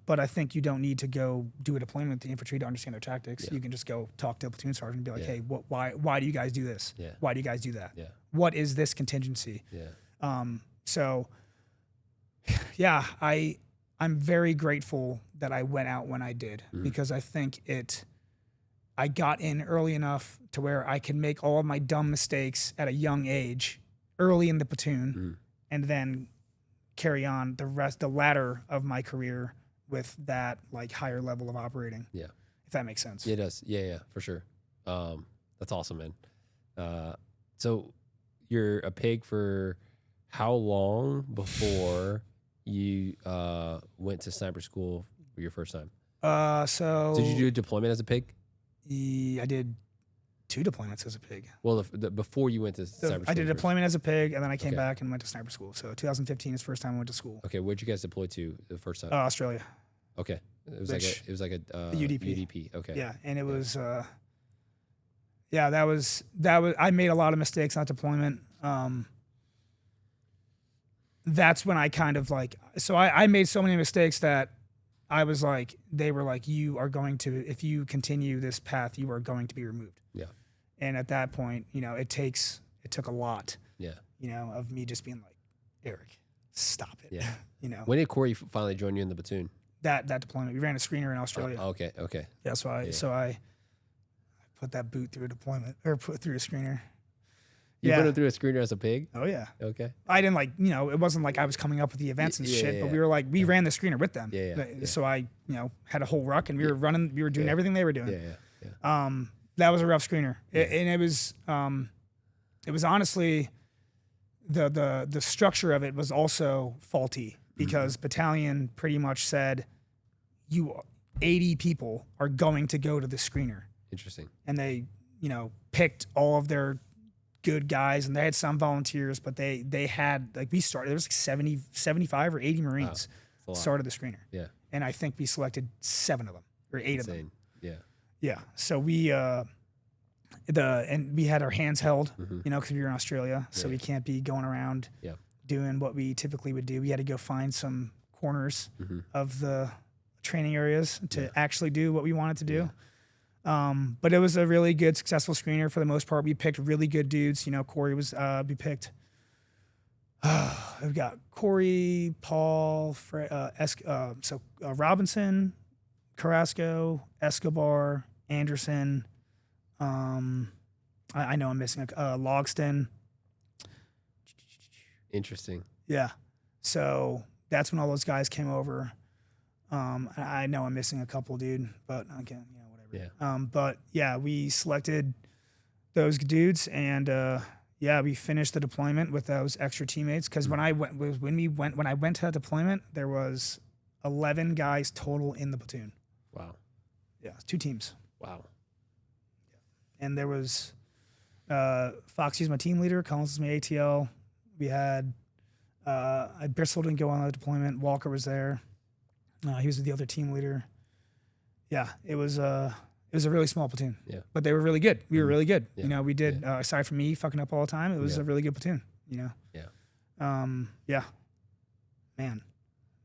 But I think you don't need to go do a deployment with the infantry to understand their tactics. You can just go talk to a platoon sergeant and be like, hey, why do you guys do this? Why do you guys do that? What is this contingency? So, yeah, I'm very grateful that I went out when I did, because I think I got in early enough to where I could make all of my dumb mistakes at a young age early in the platoon and then carry on the ladder of my career with that like higher level of operating. Yeah. If that makes sense. Yeah, it does. Yeah, for sure. That's awesome, man. So you're a pig for how long before you went to sniper school for your first time? So did you do a deployment as a pig? I did 2 deployments as a pig. Well, before you went to sniper school, I did a deployment as a pig, and then I came back and went to sniper school. So 2015 is the first time I went to school. Okay, where'd you guys deploy to the first time? Australia. Okay, it was like a UDP. Okay. Yeah, and it was that was I made a lot of mistakes on that deployment. That's when I kind of like, so I made so many mistakes that I was like, they were like, you are going to, if you continue this path, you are going to be removed. Yeah. And at that point, you know, it took a lot, you know, of me just being like, Eric, stop it. Yeah. You know, when did Corey finally join you in the platoon? That deployment, we ran a screener in Australia. Okay. Yeah. So I put that boot through a deployment or put through a screener. You Yeah. put him through a screener as a pig? Oh yeah. Okay. I didn't like, it wasn't like I was coming up with the events and Yeah, shit, yeah, but yeah. we were like, we ran the screener with them. Yeah, yeah. So I, had a whole ruck and we were doing Yeah. everything they were doing. Yeah. That was a rough screener. And it was honestly, the structure of it was also faulty because battalion pretty much said, 80 people are going to go to the screener. Interesting. And they, picked all of their good guys and they had some volunteers, but they had, like, we started, there was like 70, 75 or 80 Marines started the screener. Yeah. And I think we selected 7 of them or 8 of them. Yeah. Yeah. So we, and we had our hands held, because we were in Australia, so we can't be going around doing what we typically would do. We had to go find some corners of the training areas to actually do what we wanted to do. But it was a really good, successful screener for the most part. We picked really good dudes. Corey was, we picked, we've got Corey, Paul, Robinson, Carrasco, Escobar, Anderson. I know I'm missing Logston. Interesting. Yeah. So that's when all those guys came over. I know I'm missing a couple, dude, but again, whatever. Yeah. But yeah, we selected those dudes and, we finished the deployment with those extra teammates. Cause when I went to that deployment, there was 11 guys total in the platoon. Wow. Yeah. 2 teams. Wow. And there was, Foxy was my team leader. Collins was my ATL. We had, Bristol didn't go on the deployment. Walker was there. He was the other team leader. Yeah, it was a really small platoon. Yeah, but they were really good. We were really good. Yeah. We did aside from me fucking up all the time. It was a really good platoon. Yeah. Yeah. Man,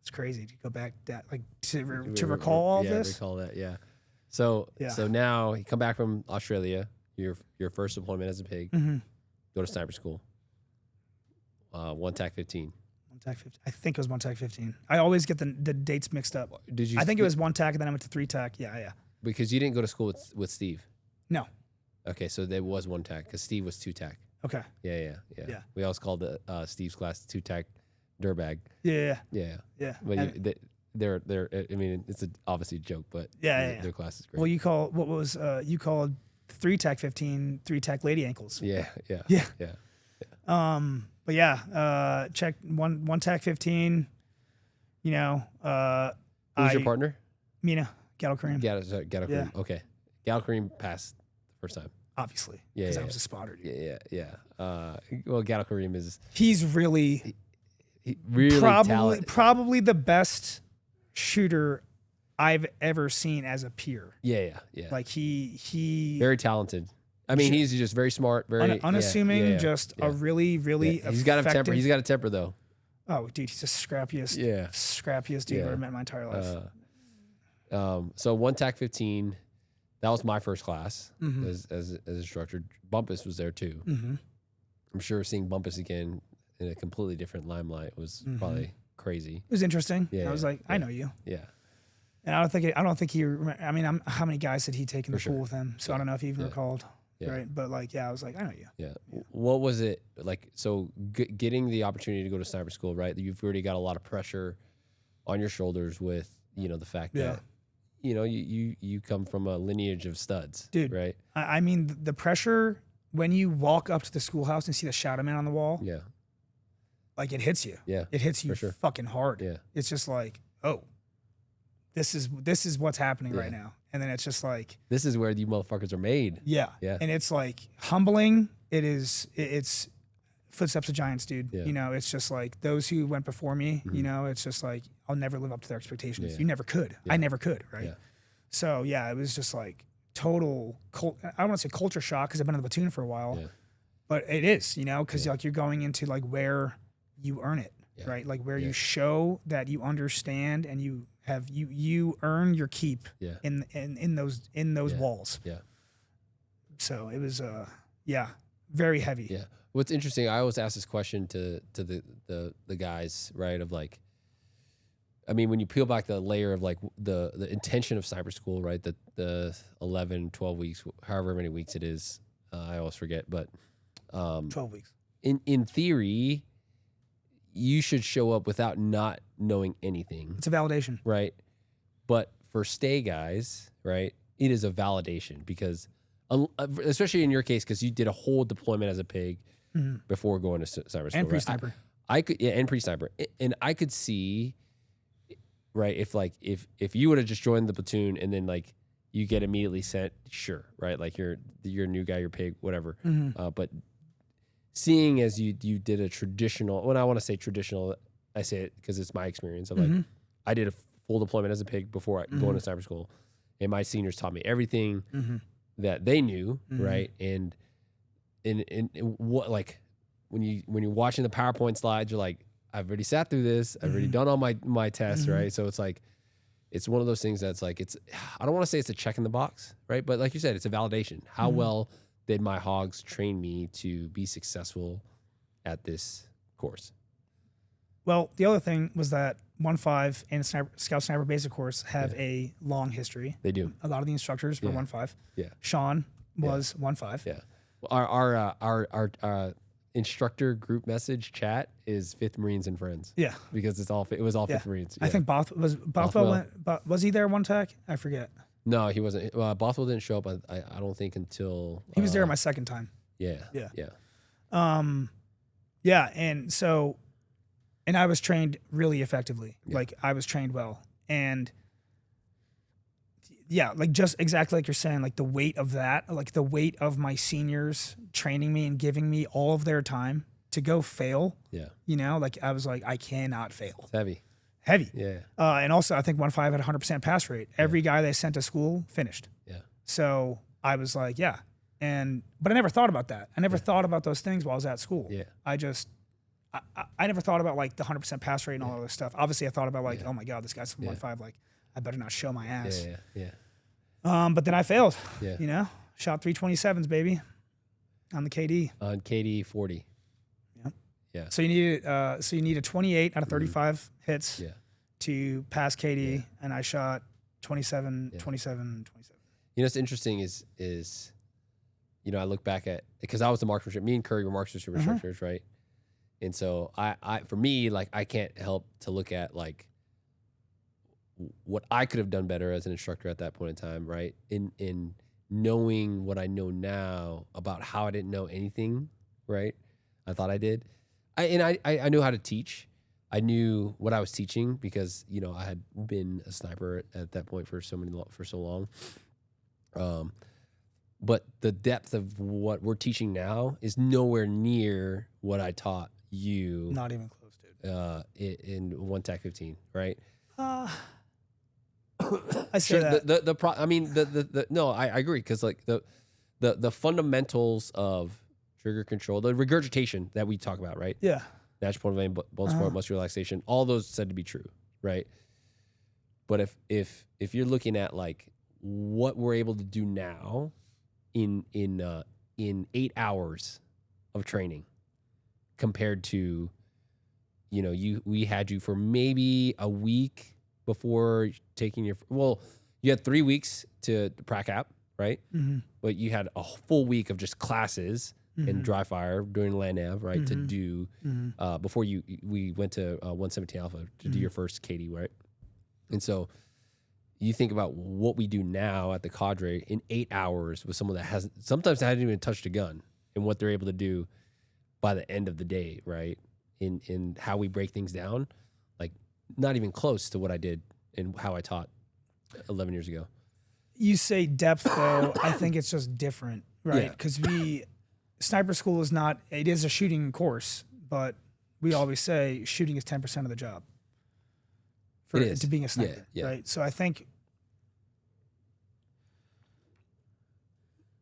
it's crazy to go back that to recall all this. Yeah, recall that. Yeah. So now you come back from Australia. Your first deployment as a pig. Go to sniper school. 1 TAC 15. I think it was 1 TAC 15. I always get the dates mixed up. Did you? I think it was 1 TAC and then I went to 3 TAC. Yeah. Because you didn't go to school with Steve. No. Okay, so there was 1 TAC because Steve was 2 TAC. Okay. Yeah. We always called Steve's class 2 TAC dirtbag. Yeah. But they're I mean, it's obviously a joke, but their class is great. Well, you called 3 TAC 15 3 TAC lady ankles. Yeah. But yeah, check 1 TAC 15. Who's your partner? Mina Gatto Kareem. Gatto Kareem. Yeah. Okay, Gatto Kareem passed the first time. Obviously, because I was a spotter. Dude. Yeah. Well, Gatto Kareem is. He's really talented. Probably the best shooter I've ever seen as a peer. Yeah. Like he very talented. I mean, he's just very smart, very unassuming. Just a really He's got a temper. He's got a temper though. Oh, dude, he's the scrappiest dude I've ever met in my entire life. So 1 TAC 15, that was my first class as instructor. Bumpus was there too. I'm sure seeing Bumpus again in a completely different limelight was probably crazy. It was interesting. Yeah, I was like, I know you. Yeah. And I don't think he. I mean, how many guys did he take in the pool with him? So I don't know if he even recalled. Yeah. Right, but I was like, I know you. Yeah. What was it like? So getting the opportunity to go to sniper school, right? You've already got a lot of pressure on your shoulders with the fact that you come from a lineage of studs, dude. Right? I mean, the pressure when you walk up to the schoolhouse and see the shadow man on the wall. Yeah. It hits you. Yeah. It hits you fucking hard. Yeah. It's just like, oh, this is what's happening right now. And then it's just like, this is where you motherfuckers are made. Yeah. Yeah. And it's humbling. It's footsteps of giants, dude. Yeah. It's just like those who went before me, it's just like, I'll never live up to their expectations. Yeah. You never could. Yeah. I never could. Right. Yeah. So it was just like total, I don't want to say culture shock because I've been in the platoon for a while, but it is, because you're going into where you earn it, right? Where you show that you understand and you earn your keep in those walls. Yeah. So it was very heavy. Yeah. What's interesting, I always ask this question to the guys, right? Of I mean, when you peel back the layer of the intention of sniper school, right? The 11, 12 weeks, however many weeks it is, I always forget, but 12 weeks. In theory, you should show up without not knowing anything. It's a validation. Right. But for stay guys, right, it is a validation because, especially in your case, because you did a whole deployment as a pig before going to cyber school. And pre-sniper. I could, and pre-sniper. And I could see, right, if you would have just joined the platoon and then like you get immediately sent, sure, right? Like you're a new guy, you're pig, whatever. But seeing as you did a traditional, when I want to say traditional, I say it because it's my experience of like, I did a full deployment as a pig before going to cyber school, and my seniors taught me everything that they knew, right? And what, like when you're watching the PowerPoint slides, you're like, I've already sat through this, I've already done all my tests, right? So it's like, it's one of those things that's like, I don't want to say it's a check in the box, right? But like you said, it's a validation. How well did my hogs train me to be successful at this course? Well, the other thing was that 1.5 and Scout Sniper Basic course have a long history. They do. A lot of the instructors were 1.5. Yeah. Sean was 1.5. Yeah. Our instructor group message chat is 5th Marines and Friends. Yeah. Because it was all 5th Marines. Yeah. I think Bothwell was he there one tech? I forget. No, he wasn't. Bothwell didn't show up. I don't think until he was there my second time. Yeah. Yeah, and I was trained really effectively. Yeah. Like I was trained well, and yeah, like just exactly like you're saying, like the weight of that, like the weight of my seniors training me and giving me all of their time to go fail. Yeah. You know, like I was like, I cannot fail. It's heavy. Yeah. And also I think 1.5 had a 100% pass rate. Every guy they sent to school finished. Yeah. So I was like, yeah. But I never thought about that. I never thought about those things while I was at school. Yeah. I never thought about like the 100% pass rate and all of this stuff. Obviously I thought about like, oh my God, this guy's from 1.5. Like I better not show my ass. Yeah. But then I failed, Yeah. you know, shot 327s, baby, on the KD. On KD 40. Yeah. So you need a 28 out of 35 hits to pass KD, and I shot 27. You know what's interesting is you know, I look back at, because I was the marksmanship, me and Curry were marksmanship instructors, right? And so I for me, like I can't help to look at like what I could have done better as an instructor at that point in time, right? In knowing what I know now about how I didn't know anything, right? I thought I did. I knew how to teach. I knew what I was teaching because, you know, I had been a sniper at that point for so long. But the depth of what we're teaching now is nowhere near what I taught you. Not even close, dude. In 1 TAC 15, right? I say that. No, I agree because like the fundamentals of trigger control, the regurgitation that we talk about, right? Yeah. Natural point of aim, bone support, muscle relaxation, all those said to be true, right? But if you're looking at like what we're able to do now in 8 hours of training compared to, you know, we had you for maybe a week before taking you had 3 weeks to prac app, right? But you had a full week of just classes and dry fire during land nav, right? To do before we went to 117 Alpha to do your first KD, right? And so you think about what we do now at the Cadre in 8 hours with someone that sometimes hasn't even touched a gun, and what they're able to do by the end of the day, right? In how we break things down, like not even close to what I did and how I taught 11 years ago. You say depth though, I think it's just different, right? Because sniper school it is a shooting course, but we always say shooting is 10% of the job to being a sniper, right? So I think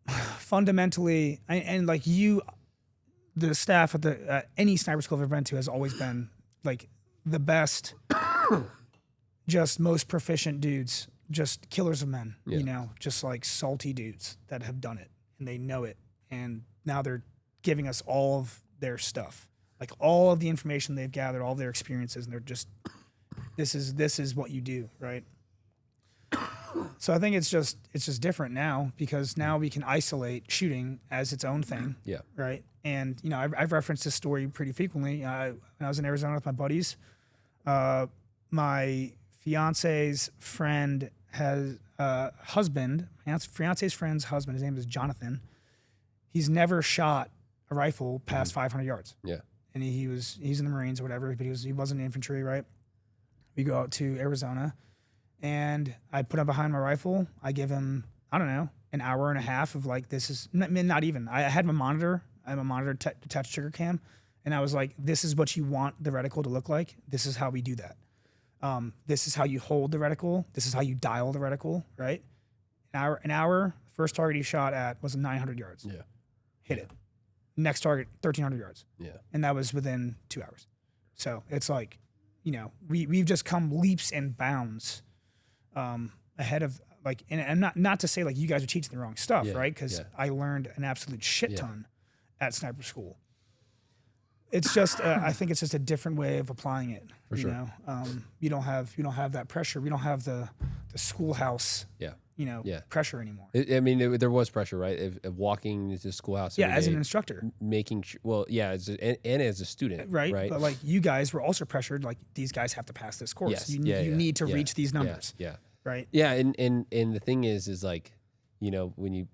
fundamentally, and like the staff at any sniper school I've ever been to has always been like the best, just most proficient dudes, just killers of men, you know, just like salty dudes that have done it and they know it. And now they're giving us all of their stuff, like all of the information they've gathered, all of their experiences. And they're just, this is what you do. Right. So I think it's just different now because now we can isolate shooting as its own thing. Yeah. Right. And, you know, I've referenced this story pretty frequently. When I was in Arizona with my buddies, my fiance's friend has fiance's friend's husband, his name is Jonathan. He's never shot a rifle past 500 yards. Yeah. And he's in the Marines or whatever, but he wasn't in infantry, right? We go out to Arizona and I put him behind my rifle. I give him, I don't know, an hour and a half of like, this is not even, I had my monitor. I have a monitor attached trigger cam. And I was like, this is what you want the reticle to look like. This is how we do that. This is how you hold the reticle. This is how you dial the reticle, right? An hour, first target he shot at was 900 yards. Yeah. Hit it. Next target, 1,300 yards. Yeah. And that was within 2 hours. So it's like, you know, we've just come leaps and bounds ahead of like, and not to say like you guys are teaching the wrong stuff, right? Because I learned an absolute shit ton at sniper school. It's just, I think it's just a different way of applying it. For sure. You know, you don't have that pressure. We don't have the schoolhouse. Yeah. You know, pressure anymore. There was pressure, right? Of walking to the schoolhouse. Yeah, as day, an instructor. Making and as a student, right? But like you guys were also pressured. Like these guys have to pass this course. Yes. You need to reach these numbers. Yeah. Right. Yeah, and the thing is like, you know, when you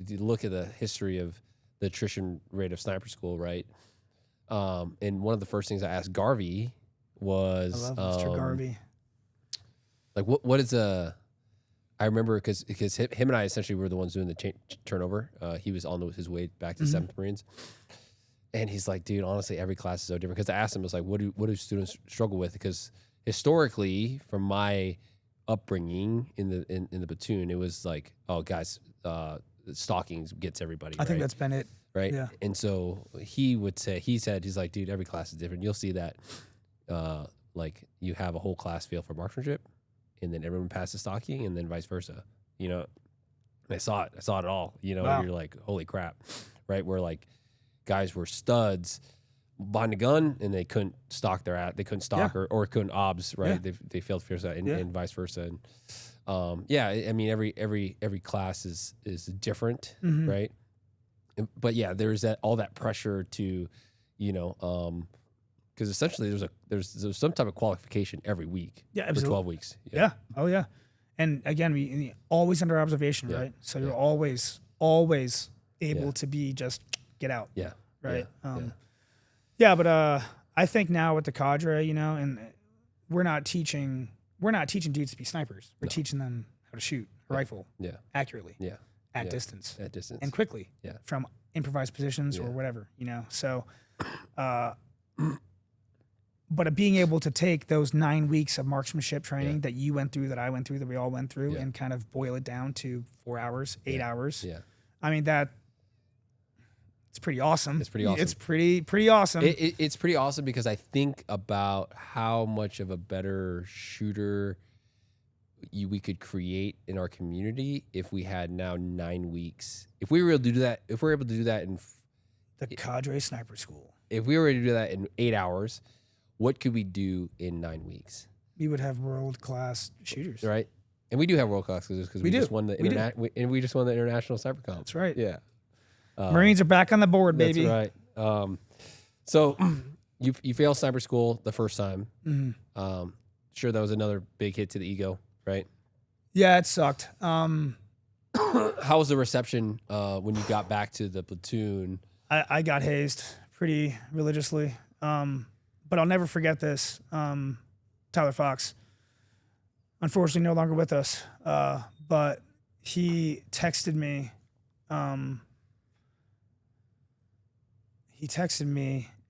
look at the history of the attrition rate of sniper school, right? And one of the first things I asked Garvey was, I love Mr. Garvey. Like what is I remember because him and I essentially were the ones doing the turnover. He was on his way back to 7th Marines, and he's like, dude, honestly, every class is so different. Because I asked him, I was like, what do students struggle with? Because historically, from my upbringing in the platoon, it was like, oh, guys, stalking gets everybody. I think that's been it. Right. Yeah. And so he's like, dude, every class is different. You'll see that, like you have a whole class feel for marksmanship, and then everyone passes stalking, and then vice versa. You know, and I saw it all. You know, Wow. You're like, holy crap, right? Where like guys were studs behind a gun, and they couldn't stalk they couldn't stalk or couldn't obs, right? Yeah. They failed to figure that, and vice versa. And I mean, every class is different, right? But yeah, there's all that pressure to, you know, because essentially there's some type of qualification every week. Yeah, for absolutely. 12 weeks. Yeah. Oh yeah. And again, we always under observation, right? So you're always able to be just get out. Yeah. Right. But I think now with the cadre, you know, and we're not teaching dudes to be snipers. We're teaching them how to shoot a rifle accurately. Yeah. At distance and quickly from improvised positions or whatever, you know? So, but being able to take those 9 weeks of marksmanship training that you went through, that I went through, that we all went through and kind of boil it down to 4 hours, 8 hours. Yeah. I mean, it's pretty awesome. It's pretty awesome. It's pretty awesome. It's pretty awesome because I think about how much of a better shooter we could create in our community if we had now 9 weeks. If we were able to do that, in the Cadre Sniper School. If we were to do that in 8 hours, what could we do in 9 weeks? We would have world-class shooters. Right? And we do have world-class because we just won the we just won the international sniper comp. That's right. Yeah. Marines are back on the board, baby. That's right. So you failed sniper school the first time. Sure, that was another big hit to the ego, right? Yeah, it sucked. How was the reception when you got back to the platoon? I got hazed pretty religiously. But I'll never forget this. Tyler Fox, unfortunately no longer with us, but he texted me.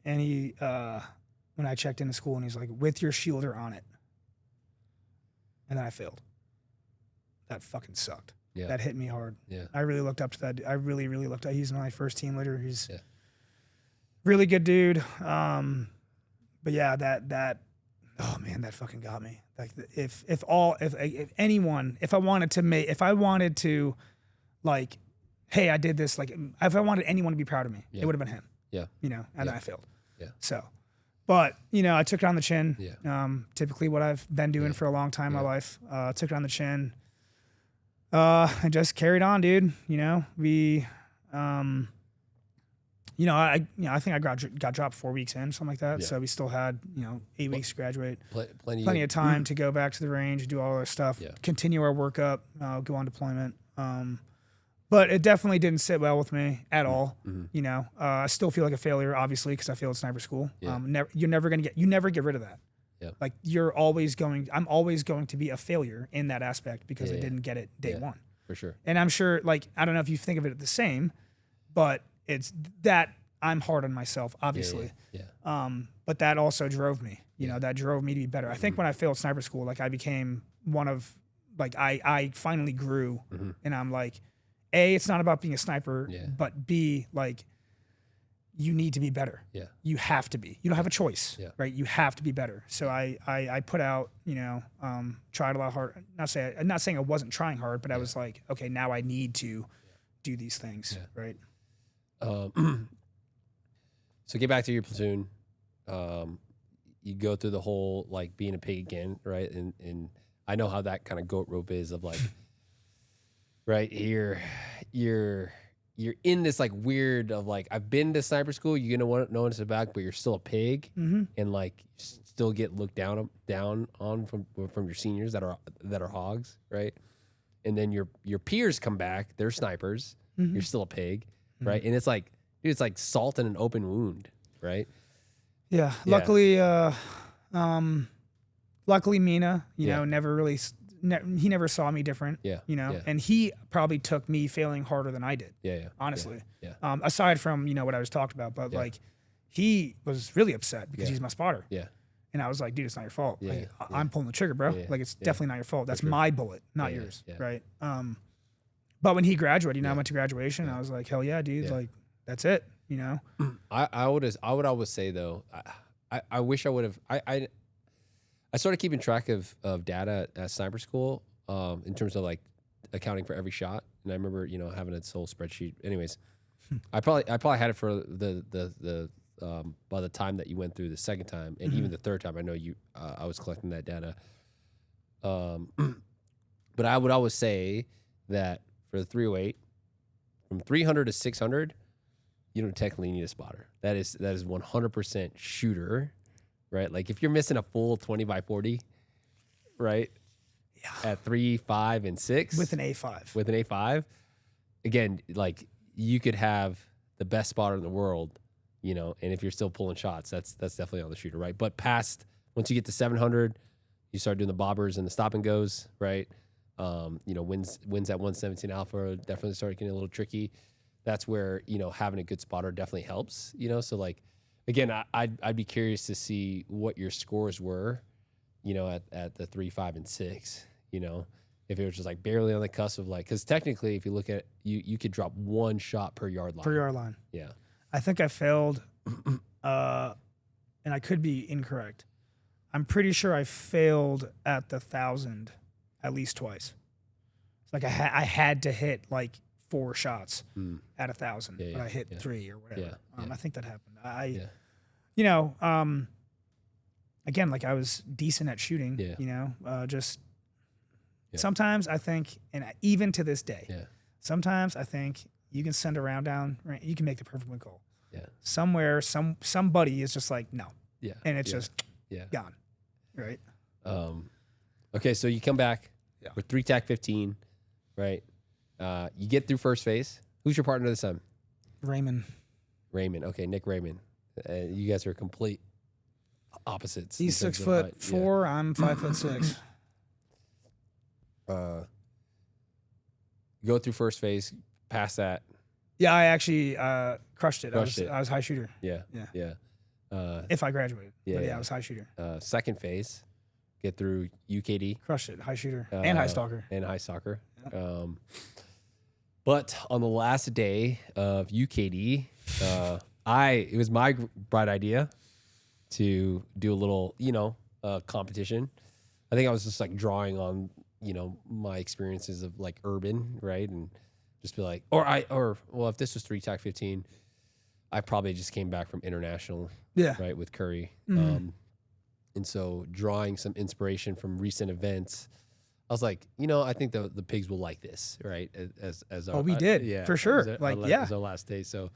And he when I checked into school, and he's like, with your shielder on it. And then I failed. That fucking sucked. Yeah. That hit me hard. Yeah. I really looked up to that. I really, really looked up. He's my first team leader. He's really good dude. But yeah, that oh man, that fucking got me. Like if I wanted to like, hey, I did this, like if I wanted anyone to be proud of me, it would have been him. Yeah. You know, and then I failed. Yeah. So, but you know, I took it on the chin. Yeah. Typically what I've been doing for a long time in my life. Took it on the chin. I just carried on, dude. We, I think I got dropped 4 weeks in, something like that. Yeah. So we still had, 8 weeks to graduate. Plenty Of time to go back to the range, do all our stuff, continue our workup, go on deployment. But it definitely didn't sit well with me at all. I still feel like a failure, obviously, because I failed sniper school. Yeah. You never get rid of that. Yeah. Like I'm always going to be a failure in that aspect because I didn't get it day one. For sure. And I'm sure, like, I don't know if you think of it the same, but it's that I'm hard on myself, obviously. Yeah. But that also drove me, that drove me to be better. I think when I failed sniper school, like I became I finally grew and I'm like, A, it's not about being a sniper, but B, like, you need to be better. Yeah. You have to be. You don't have a choice, Yeah. right? You have to be better. So I put out, tried a lot hard. I'm not saying I wasn't trying hard, but I was like, okay, now I need to do these things, right? So get back to your platoon. You go through the whole like being a pig again, right? And I know how that kind of goat rope is of like, right here, you're in this like weird of like I've been to sniper school. You're gonna know it's back, but you're still a pig, and like still get looked down on from your seniors that are hogs, right? And then your peers come back, they're snipers. You're still a pig, right? And it's like, dude, it's like salt in an open wound, right? Yeah. Luckily, Mina, never really. He never saw me different, and he probably took me failing harder than I did. Honestly. Yeah. Aside from, what I was talked about, but like he was really upset because he's my spotter. Yeah. And I was like, dude, it's not your fault. Yeah, Like, I'm pulling the trigger, bro. Like, it's definitely not your fault. That's my bullet, not yours. Right. But when he graduated, I went to graduation and I was like, hell yeah, dude. Like, that's it, I would always say though, I wish I would have, I started keeping track of data at sniper school in terms of like accounting for every shot. And I remember, having this whole spreadsheet. Anyways, I probably had it for the by the time that you went through the second time and even the third time. I know I was collecting that data. But I would always say that for the 308, from 300 to 600, you don't technically need a spotter. That is 100% shooter. Right, like if you're missing a full 20 by 40, right? Yeah. At 3, 5, and 6 with an A5. With an A5, again, like you could have the best spotter in the world, and if you're still pulling shots, that's definitely on the shooter, right? But once you get to 700, you start doing the bobbers and the stop and goes, right? Wins at 117 alpha definitely start getting a little tricky. That's where having a good spotter definitely helps. So like. Again, I'd be curious to see what your scores were, at the 3, 5, and 6. If it was just like barely on the cusp of like, because technically, if you look at you could drop one shot per yard line. Per yard line. Yeah. I think I failed, and I could be incorrect. I'm pretty sure I failed at the 1,000 at least twice. It's like I had to hit like 4 shots at 1,000, but I hit 3 or whatever. I think that happened. Again, like I was decent at shooting, sometimes I think, and even to this day, sometimes I think you can send a round down, right? You can make the perfect win call. Yeah. Somewhere, somebody is just like, no. Yeah. And it's just gone. Right. Okay. So you come back with 3 TAC 15, right? You get through first phase. Who's your partner this time? Raymond. Okay, Nick Raymond. You guys are complete opposites. He's 6'4". I'm 5'6". Go through first phase, pass that. Yeah, I actually crushed it. I was high shooter. Yeah. If I graduated. I was high shooter. Second phase, get through UKD. Crushed it. High shooter. And high stalker. Yeah. But on the last day of UKD, it was my bright idea to do a little, competition. I think I was just like drawing on, my experiences of like urban, right? And just be like, if this was 3 TAC 15, I probably just came back from international, right, with Curry. And so drawing some inspiration from recent events, I was like, I think the pigs will like this, right? As we did for sure. As our last day. So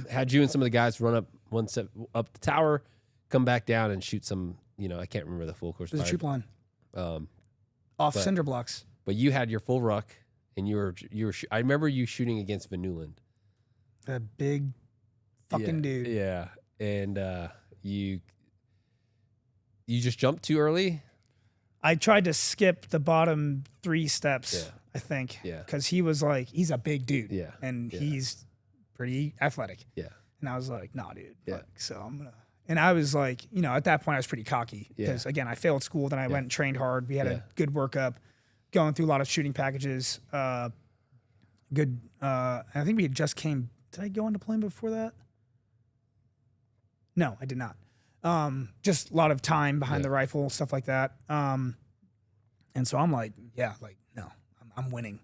had you and some of the guys run up one step up the tower, come back down and shoot some. I can't remember the full course. It was a troop line. Off cinder blocks. But you had your full ruck, and you were. I remember you shooting against Van Newland. A big fucking dude. Yeah, and you just jumped too early. I tried to skip the bottom 3 steps, I think. Yeah. Because he's a big dude. Yeah. And he's pretty athletic. Yeah. And I was like, nah, dude. Yeah. So I'm going to. And I was like, at that point I was pretty cocky. Because, again, I failed school. Then I went and trained hard. We had a good workup, going through a lot of shooting packages. I think we had just came. Did I go on deployment before that? No, I did not. Just a lot of time behind the rifle, stuff like that. And so I'm like, no, I'm winning.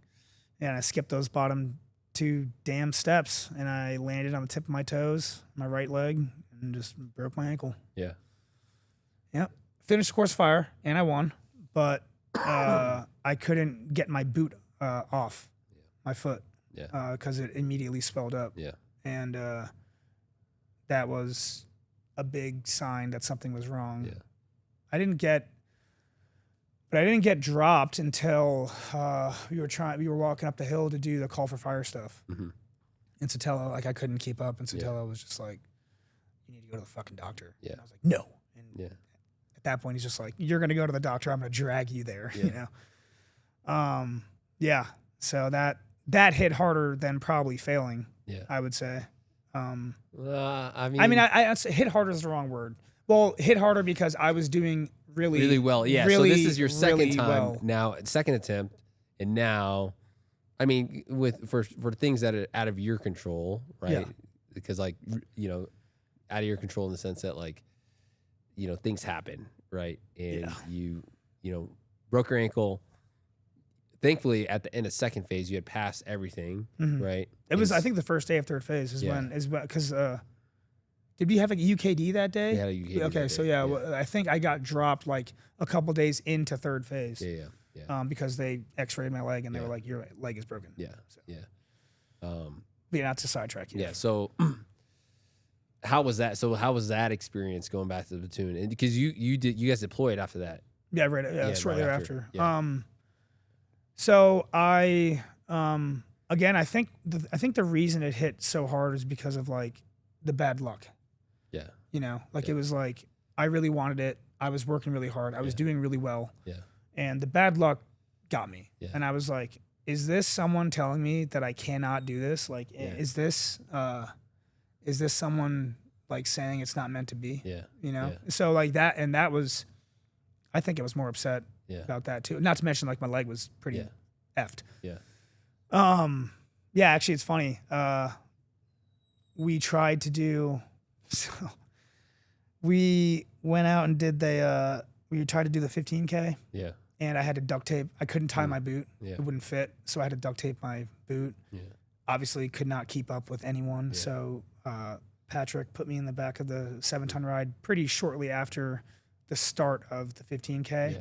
And I skipped those bottom 2 damn steps, and I landed on the tip of my toes, my right leg, and just broke my ankle. Yeah. Yep. Finished the course fire, and I won, but I couldn't get my boot off my foot. Yeah. Because it immediately swelled up. Yeah. And that was a big sign that something was wrong. Yeah. I didn't get dropped until we were walking up the hill to do the call for fire stuff. Mm-hmm. And Satella, I couldn't keep up, and Satella was just like, "You need to go to the fucking doctor." Yeah. And I was like, "No." And at that point, he's just like, "You're gonna go to the doctor. I'm gonna drag you there." Yeah. So that hit harder than probably failing. Yeah. I would say. I hit harder is the wrong word. Well, hit harder because I was doing really well. Yeah. Really, so this is your second really time well. now, second attempt, and now, for things that are out of your control, right? Yeah. Because out of your control in the sense that things happen, right? And you broke your ankle. Thankfully, at the end of second phase, you had passed everything, right? It was, I think, the first day of third phase because did we have a UKD that day? Yeah, UKD. Okay, so well, I think I got dropped like a couple days into third phase. Yeah. Because they X-rayed my leg and they were like, "Your leg is broken." Yeah. So. Yeah. But not to sidetrack you. Yeah. So, how was that? So, how was that experience going back to the platoon? And because you guys deployed after that. Yeah, right. Yeah, shortly right after. Yeah. So I again, I think the reason it hit so hard is because of like the bad luck. Yeah. It was like I really wanted it. I was working really hard. I was doing really well. Yeah. And the bad luck got me. Yeah. And I was like, is this someone telling me that I cannot do this? Like, is this someone like saying it's not meant to be? Yeah. Yeah. So like that, and that was, I think I was more upset about that too. Not to mention like my leg was pretty effed. Yeah. Yeah, actually it's funny. We tried to do, so we went out and did we tried to do the 15K. Yeah. And I had to duct tape. I couldn't tie my boot. Yeah. It wouldn't fit. So I had to duct tape my boot. Yeah. Obviously could not keep up with anyone. Yeah. So Patrick put me in the back of the 7-ton ride pretty shortly after the start of the 15K. Yeah.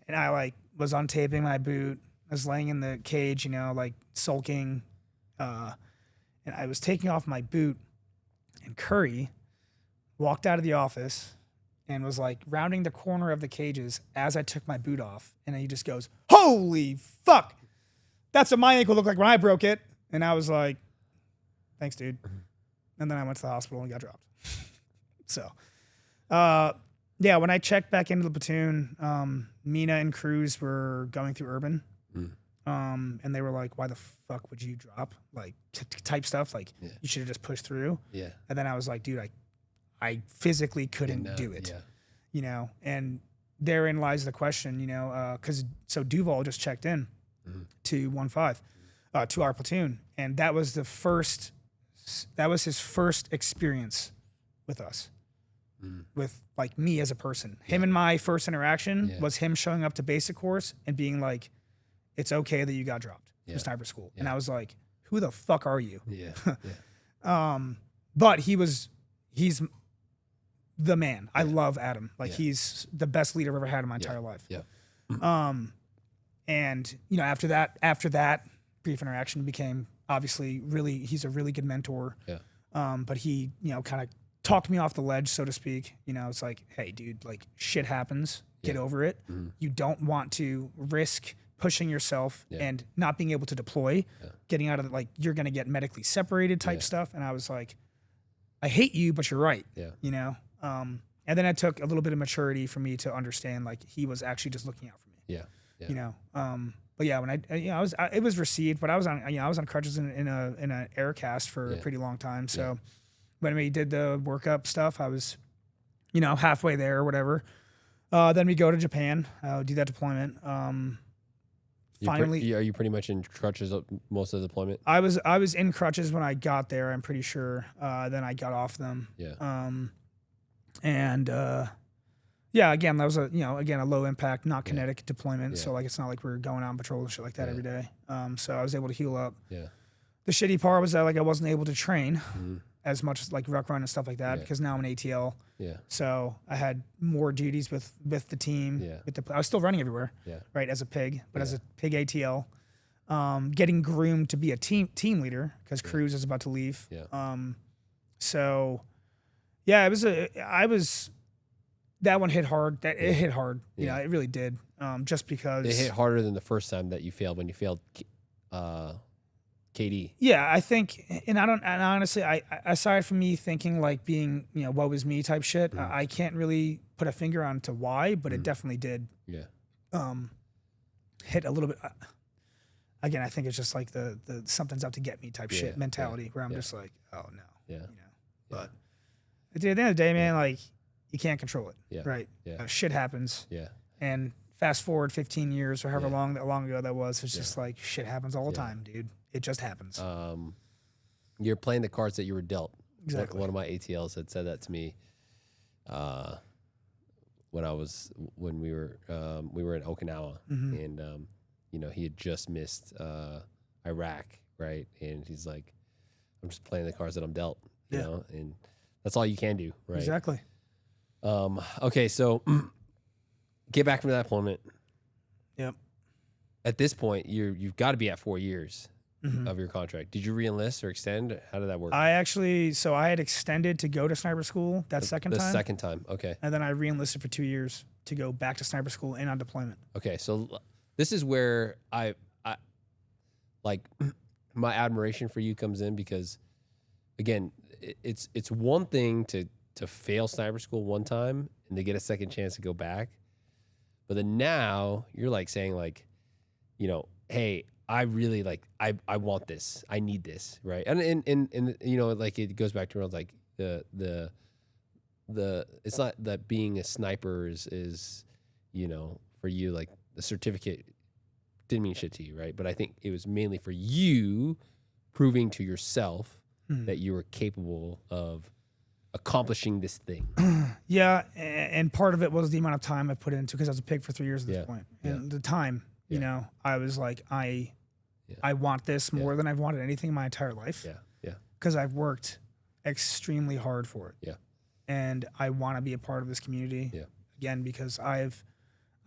And I was untaping my boot. I was laying in the cage, sulking. And I was taking off my boot, and Curry walked out of the office and was like rounding the corner of the cages as I took my boot off. And he just goes, "Holy fuck. That's what my ankle looked like when I broke it." And I was like, "Thanks, dude." And then I went to the hospital and got dropped. So, when I checked back into the platoon, Mina and Cruz were going through urban. And they were like, "Why the fuck would you drop?" Like type stuff. Like you should have just pushed through. Yeah. And then I was like, "Dude, I physically couldn't do it." Yeah. And therein lies the question, because so Duval just checked in to 1-5, to our platoon, and that was his first experience with us, with like me as a person. Him and my first interaction was him showing up to basic course and being like, "It's okay that you got dropped from sniper school." And I was like, "Who the fuck are you?" Yeah. But he's the man. I love Adam. Like he's the best leader I've ever had in my entire life. Yeah. And, you know, after that brief interaction became obviously he's a really good mentor. Yeah. But he, you know, kind of talked me off the ledge, so to speak. You know, it's like, hey, dude, like shit happens. Get over it. Mm-hmm. You don't want to risk pushing yourself and not being able to deploy, getting out of like you're going to get medically separated type stuff. And I was like, I hate you, but you're right. Yeah. You know? And then it took a little bit of maturity for me to understand like he was actually just looking out for me. Yeah. Yeah. You know? But yeah, when it was received, but I was on crutches in an air cast for a pretty long time. So when we did the workup stuff, I was, you know, halfway there or whatever. Then we go to Japan, do that deployment. Finally, are you pretty much in crutches most of the deployment? I was in crutches when I got there. I'm pretty sure. Then I got off them. Yeah. Again, that was a low impact, not kinetic deployment. So like, it's not like we're going out on patrol and shit like that every day. So I was able to heal up. Yeah. The shitty part was that like I wasn't able to train as much as like ruck run and stuff like that because now I'm an ATL. Yeah. So I had more duties with the team. Yeah. I was still running everywhere. Yeah. Right, as a pig, but as a pig ATL, getting groomed to be a team leader because Cruz is about to leave. Yeah. So yeah, that one hit hard. It hit hard. You know, it really did. Just because it hit harder than the first time that you failed when you failed KD. Yeah, I think, and honestly, aside from me thinking like being, you know, woe is me type shit, I can't really put a finger on to why, but it definitely did. Yeah. Hit a little bit. Again, I think it's just like the something's out to get me type shit mentality where I'm just like, oh no. Yeah. You know, but at the end of the day, man, like you can't control it. Yeah. Right. Yeah. Shit happens. Yeah. And fast forward 15 years or however long ago that was, it's just like shit happens all the time, dude. It just happens. You're playing the cards that you were dealt. Exactly. One of my ATLs had said that to me when we were in Okinawa, and you know, he had just missed Iraq, right? And he's like, I'm just playing the cards that I'm dealt, you know, and that's all you can do, right? Exactly. Okay, so get back from that deployment. Yep. At this point, you've got to be at 4 years of your contract. Did you re-enlist or extend? How did that work? I had extended to go to sniper school the second time, okay. And then I re-enlisted for 2 years to go back to sniper school and on deployment. Okay, so this is where I like my admiration for you comes in, because again, it's one thing to fail sniper school one time and to get a second chance to go back, but then now you're like saying like, you know, hey, I really like, I want this, I need this, right? And you know, like it goes back to like the it's not that being a sniper is you know, for you, like the certificate didn't mean shit to you, right? But I think it was mainly for you proving to yourself that you were capable of accomplishing this thing. Yeah, and part of it was the amount of time I put into, because I was a pig for 3 years at this point. And the time, you know, I was like, I want this more than I've wanted anything in my entire life. Yeah, yeah. Because I've worked extremely hard for it. Yeah. And I want to be a part of this community. Yeah. Again, because I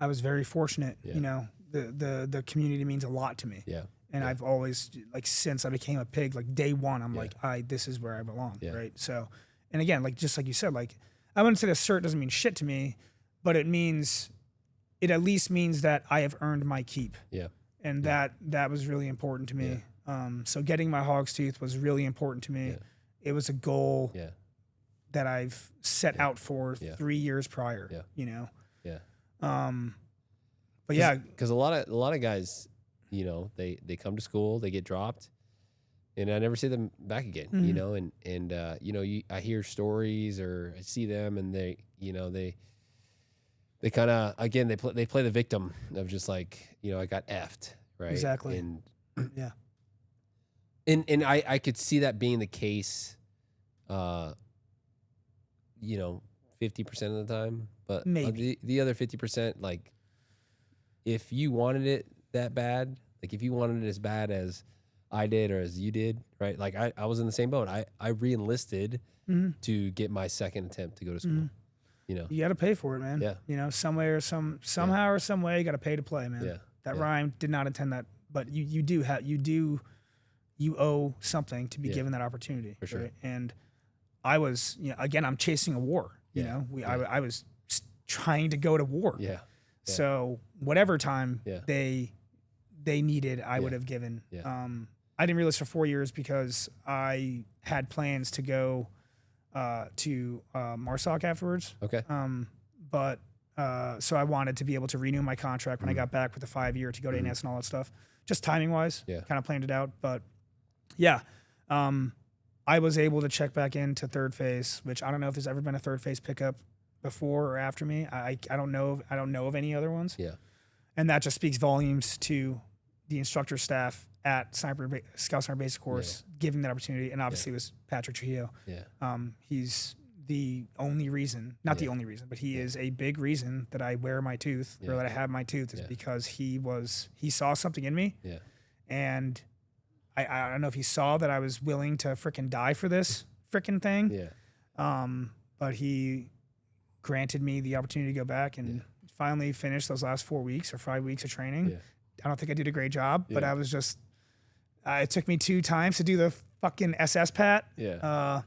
was very fortunate. You know, the community means a lot to me. Yeah. And I've always, like, since I became a pig, like day one, I'm like, this is where I belong, right? So, and again, like, just like you said, like, I wouldn't say the cert doesn't mean shit to me, but it at least means that I have earned my keep. Yeah. And that was really important to me. So getting my hog's tooth was really important to me. It was a goal that I've set out for 3 years prior, you know? Yeah. But yeah. Because a lot of guys, you know, they come to school, they get dropped, and I never see them back again, you know, and you know, I hear stories or I see them, and they, you know, they kind of, again, they play the victim of just like, you know, I got effed, right? Exactly. And yeah. And I could see that being the case, you know, 50% of the time, but maybe the other 50%, like, if you wanted it that bad, like if you wanted it as bad as I did or as you did, right? Like I was in the same boat. I re-enlisted to get my second attempt to go to school. You know, you got to pay for it, man. Yeah. You know, some way or somehow or some way, you got to pay to play, man. Yeah. That rhyme did not intend that, but you owe something to be given that opportunity. For sure. Right? And I was, again, I'm chasing a war. I was trying to go to war. Yeah. So whatever time they needed, I would have given. Yeah. I didn't realize for 4 years because I had plans to go to MARSOC afterwards. Okay. But so I wanted to be able to renew my contract when I got back with the 5 year to go to ANS and all that stuff. Just timing wise, kind of planned it out. But yeah, I was able to check back into third phase, which I don't know if there's ever been a third phase pickup before or after me. I don't know. I don't know of any other ones. Yeah. And that just speaks volumes to the instructor staff at Scout Sniper Basic Course, giving that opportunity. And obviously it was Patrick Trujillo. Yeah. He's the only reason, not the only reason, but he is a big reason that I wear my tooth or that I have my tooth is because he saw something in me. Yeah. And I don't know if he saw that I was willing to frickin' die for this frickin' thing. Yeah. But he granted me the opportunity to go back and finally finish those last 4 weeks or 5 weeks of training. Yeah. I don't think I did a great job, but I was just, it took me 2 times to do the fucking SS pat. Yeah.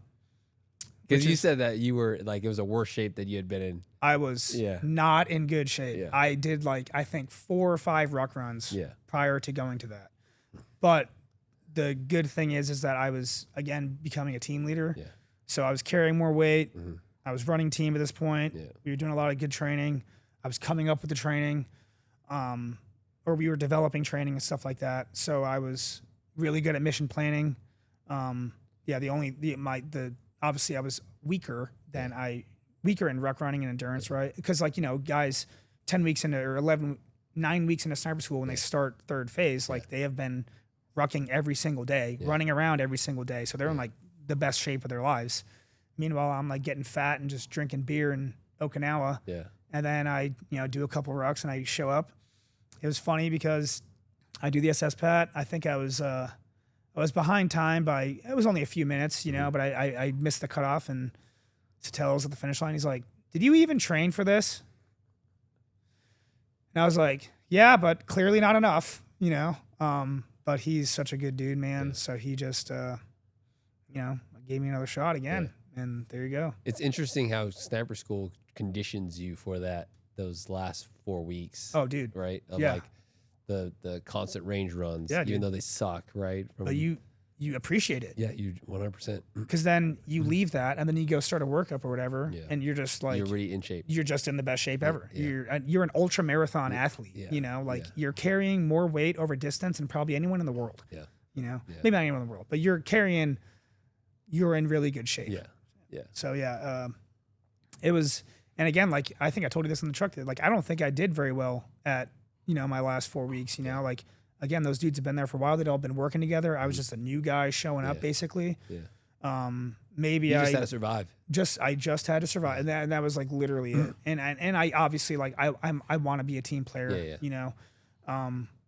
Because you said that you were like, it was a worse shape that you had been in. I was not in good shape. Yeah. I did I think 4 or 5 ruck runs prior to going to that. But the good thing is that I was, again, becoming a team leader. Yeah. So I was carrying more weight. Mm-hmm. I was running team at this point. Yeah. We were doing a lot of good training. I was coming up with the training, or we were developing training and stuff like that. So I was really good at mission planning. Obviously I was weaker in ruck running and endurance, right? Because guys 10 weeks into or 9 weeks into sniper school, when they start third phase, they have been rucking every single day, running around every single day. So they're in the best shape of their lives. Meanwhile, I'm getting fat and just drinking beer in Okinawa. Yeah. And then I, do a couple of rucks and I show up. It was funny because I do the SS pat. I think I was behind time by, it was only a few minutes, but I missed the cutoff, and Sotelo was at the finish line. He's like, "Did you even train for this?" And I was like, "Yeah, but clearly not enough, but he's such a good dude, man. Yeah. So he just, gave me another shot again. Yeah. And there you go. It's interesting how sniper school conditions you for those last 4 weeks. Oh, dude. Right? Of the constant range runs, even though they suck, right? But you appreciate it. Yeah, you 100%. Because then you leave that and then you go start a workup or whatever, and you're just you're really in shape. You're just in the best shape ever. Yeah. You're an ultra marathon athlete. Yeah. You're carrying more weight over distance than probably anyone in the world. Yeah. Maybe not anyone in the world, but you're in really good shape. Yeah. Yeah. So it was, and again, I think I told you this in the truck. I don't think I did very well at my last 4 weeks. Again, those dudes have been there for a while. They'd all been working together. I was just a new guy showing up, basically. Yeah. Maybe I just had to survive. I just had to survive, and that was literally it. And I obviously I want to be a team player. Yeah.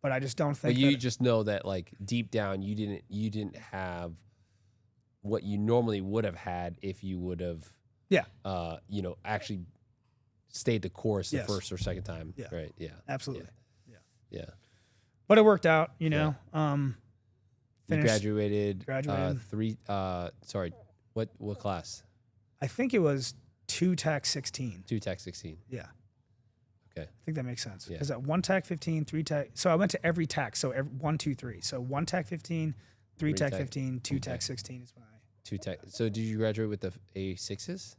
But I just don't think. But you just know that deep down you didn't have what you normally would have had if you would have. Yeah. Actually stayed the course the first or second time. Yeah. Right. Yeah. Absolutely. Yeah. But it worked out, finished, you graduated. What class? I think it was 2 TAC 16. 2 TAC 16. Yeah. Okay. I think that makes sense. Because at 1 TAC 15, 3 TAC. So I went to every TAC. So 1, 2, 3. So 1 TAC 15, 3 TAC 15, 2 TAC 16 is when I. 2 TAC. So did you graduate with the A6s?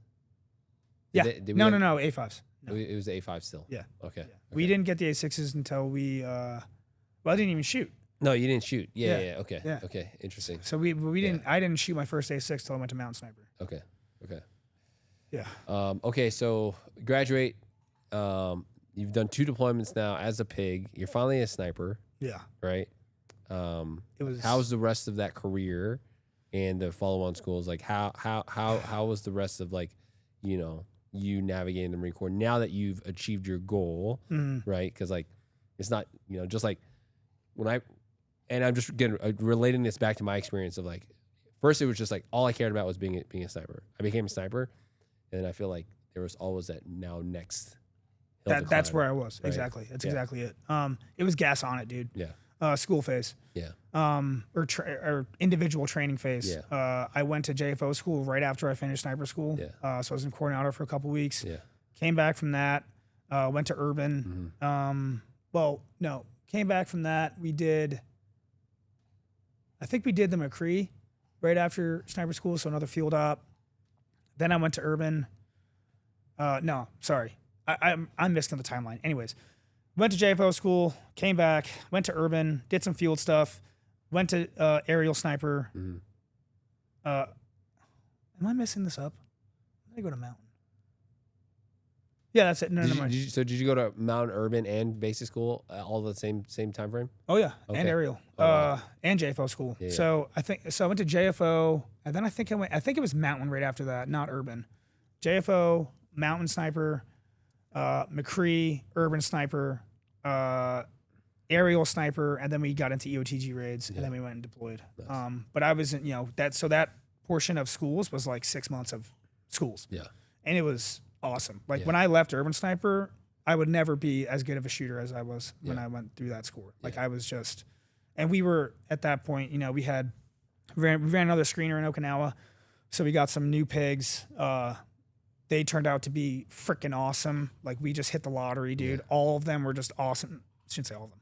Yeah. No, A5s. No. It was the A5 still. Yeah. Okay. We didn't get the A6s until we. I didn't even shoot. No, you didn't shoot. Yeah. Okay. Yeah. Okay. Interesting. So we didn't. I didn't shoot my first A6 till I went to Mountain Sniper. Okay. Yeah. Okay. So graduate. You've done 2 deployments now as a pig. You're finally a sniper. Yeah. Right. How's the rest of that career and the follow-on schools? How was the rest of you navigating the Marine Corps now that you've achieved your goal? Mm-hmm. Right. Because it's not just I'm just relating this back to my experience of first it was just all I cared about was being a sniper. I became a sniper, and I feel like there was always that next That's where I was. Right. Exactly. That's Yeah. exactly it. It was gas on it, dude. Yeah. School phase. Yeah. Or individual training phase. Yeah. I went to JFO school right after I finished sniper school. Yeah. So I was in Coronado for a couple weeks. Yeah. Came back from that. Went to urban. Came back from that. I think we did the McCree right after sniper school. So another field op. Then I went to urban. No, sorry. I'm mixing the timeline. Anyways, went to JFO school, came back, went to urban, did some field stuff, went to aerial sniper. Mm-hmm. Am I messing this up? Did I go to mountain? Yeah, that's it. No. Did you go to Mount Urban and basic school all the same time frame? Oh yeah, Okay. and aerial, Wow. and JFO school. Yeah. So I went to JFO, and then I think it was mountain right after that, not urban. JFO, mountain sniper, McCree, urban sniper, aerial sniper, and then we got into EOTG raids, and then we went and deployed. Nice. But I was in, that portion of schools was like 6 months of schools. Yeah. And it was awesome. Like Yeah. when I left urban sniper, I would never be as good of a shooter as I was when Yeah. I went through that school. Like Yeah. I was just, and we were at that point, we ran another screener in Okinawa. So we got some new pigs. They turned out to be freaking awesome. Like we just hit the lottery, dude. Yeah. All of them were just awesome. I shouldn't say all of them.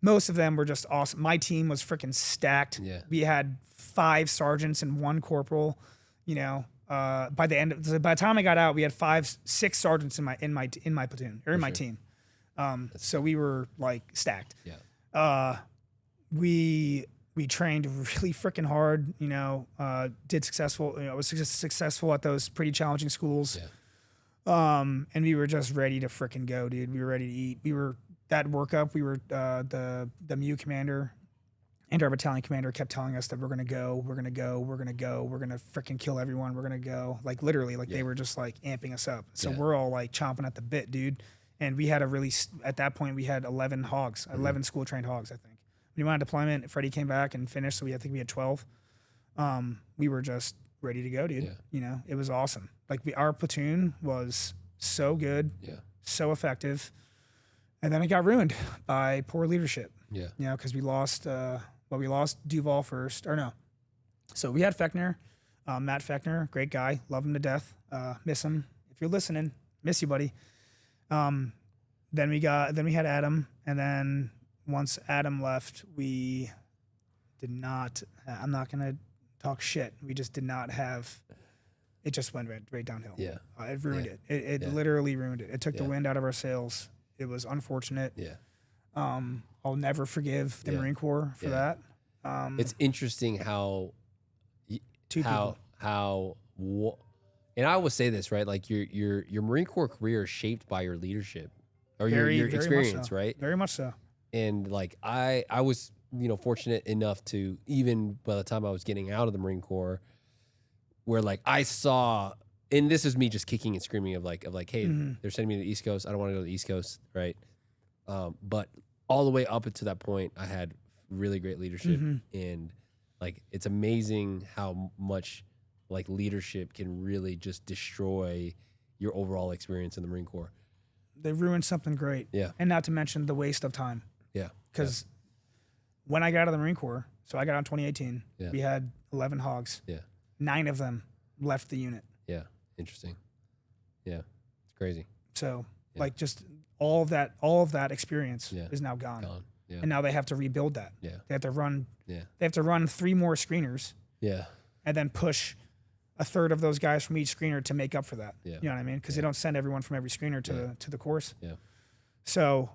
Most of them were just awesome. My team was freaking stacked. Yeah. We had 5 sergeants and 1 corporal. By the time I got out, we had 6 sergeants in my platoon or in my team. So we were like stacked. Yeah. We trained really freaking hard. Did successful. Was successful at those pretty challenging schools. Yeah. And we were just ready to freaking go, dude. We were ready to eat. We were that workup. We were the MU commander and our battalion commander kept telling us that we're gonna go, we're gonna freaking kill everyone, we're gonna go. Like literally, like they were just like amping us up. So we're all like chomping at the bit, dude. And we had at that point we had 11 hogs, 11 school trained hogs, I think. When we went on deployment, Freddie came back and finished, so I think we had 12. We were just ready to go, dude. Yeah. It was awesome. Like our platoon was so good, so effective. And then it got ruined by poor leadership. Yeah. Because we lost Duval first, or no. So we had Fechner, Matt Fechner, great guy, love him to death, miss him. If you're listening, miss you, buddy. Then we had Adam, and then once Adam left, we did not. I'm not gonna talk shit. We just did not have. It just went right downhill. Yeah. It ruined it. It literally ruined it. It took the wind out of our sails. It was unfortunate. Yeah. I'll never forgive the Marine Corps for that. It's interesting how people. And I always say this, right? Like your Marine Corps career is shaped by your leadership or your very experience, much so. right? Very much so. And like I was, fortunate enough to, even by the time I was getting out of the Marine Corps, where like I saw, and this is me just kicking and screaming of like, hey, they're sending me to the East Coast. I don't want to go to the East Coast, right? But all the way up until that point, I had really great leadership, and like it's amazing how much like leadership can really just destroy your overall experience in the Marine Corps. They ruined something great. Yeah. And not to mention the waste of time. Yeah. Because when I got out of the Marine Corps, so I got out in 2018, we had 11 hogs. Yeah. 9 of them left the unit. Yeah. Interesting. Yeah. It's crazy. So like just all of that experience is now gone. Yeah. And now they have to rebuild that. Yeah. They have to run Yeah. They have to run 3 more screeners. Yeah. And then push a third of those guys from each screener to make up for that. Yeah. You know what I mean? Because they don't send everyone from every screener to the course. Yeah. So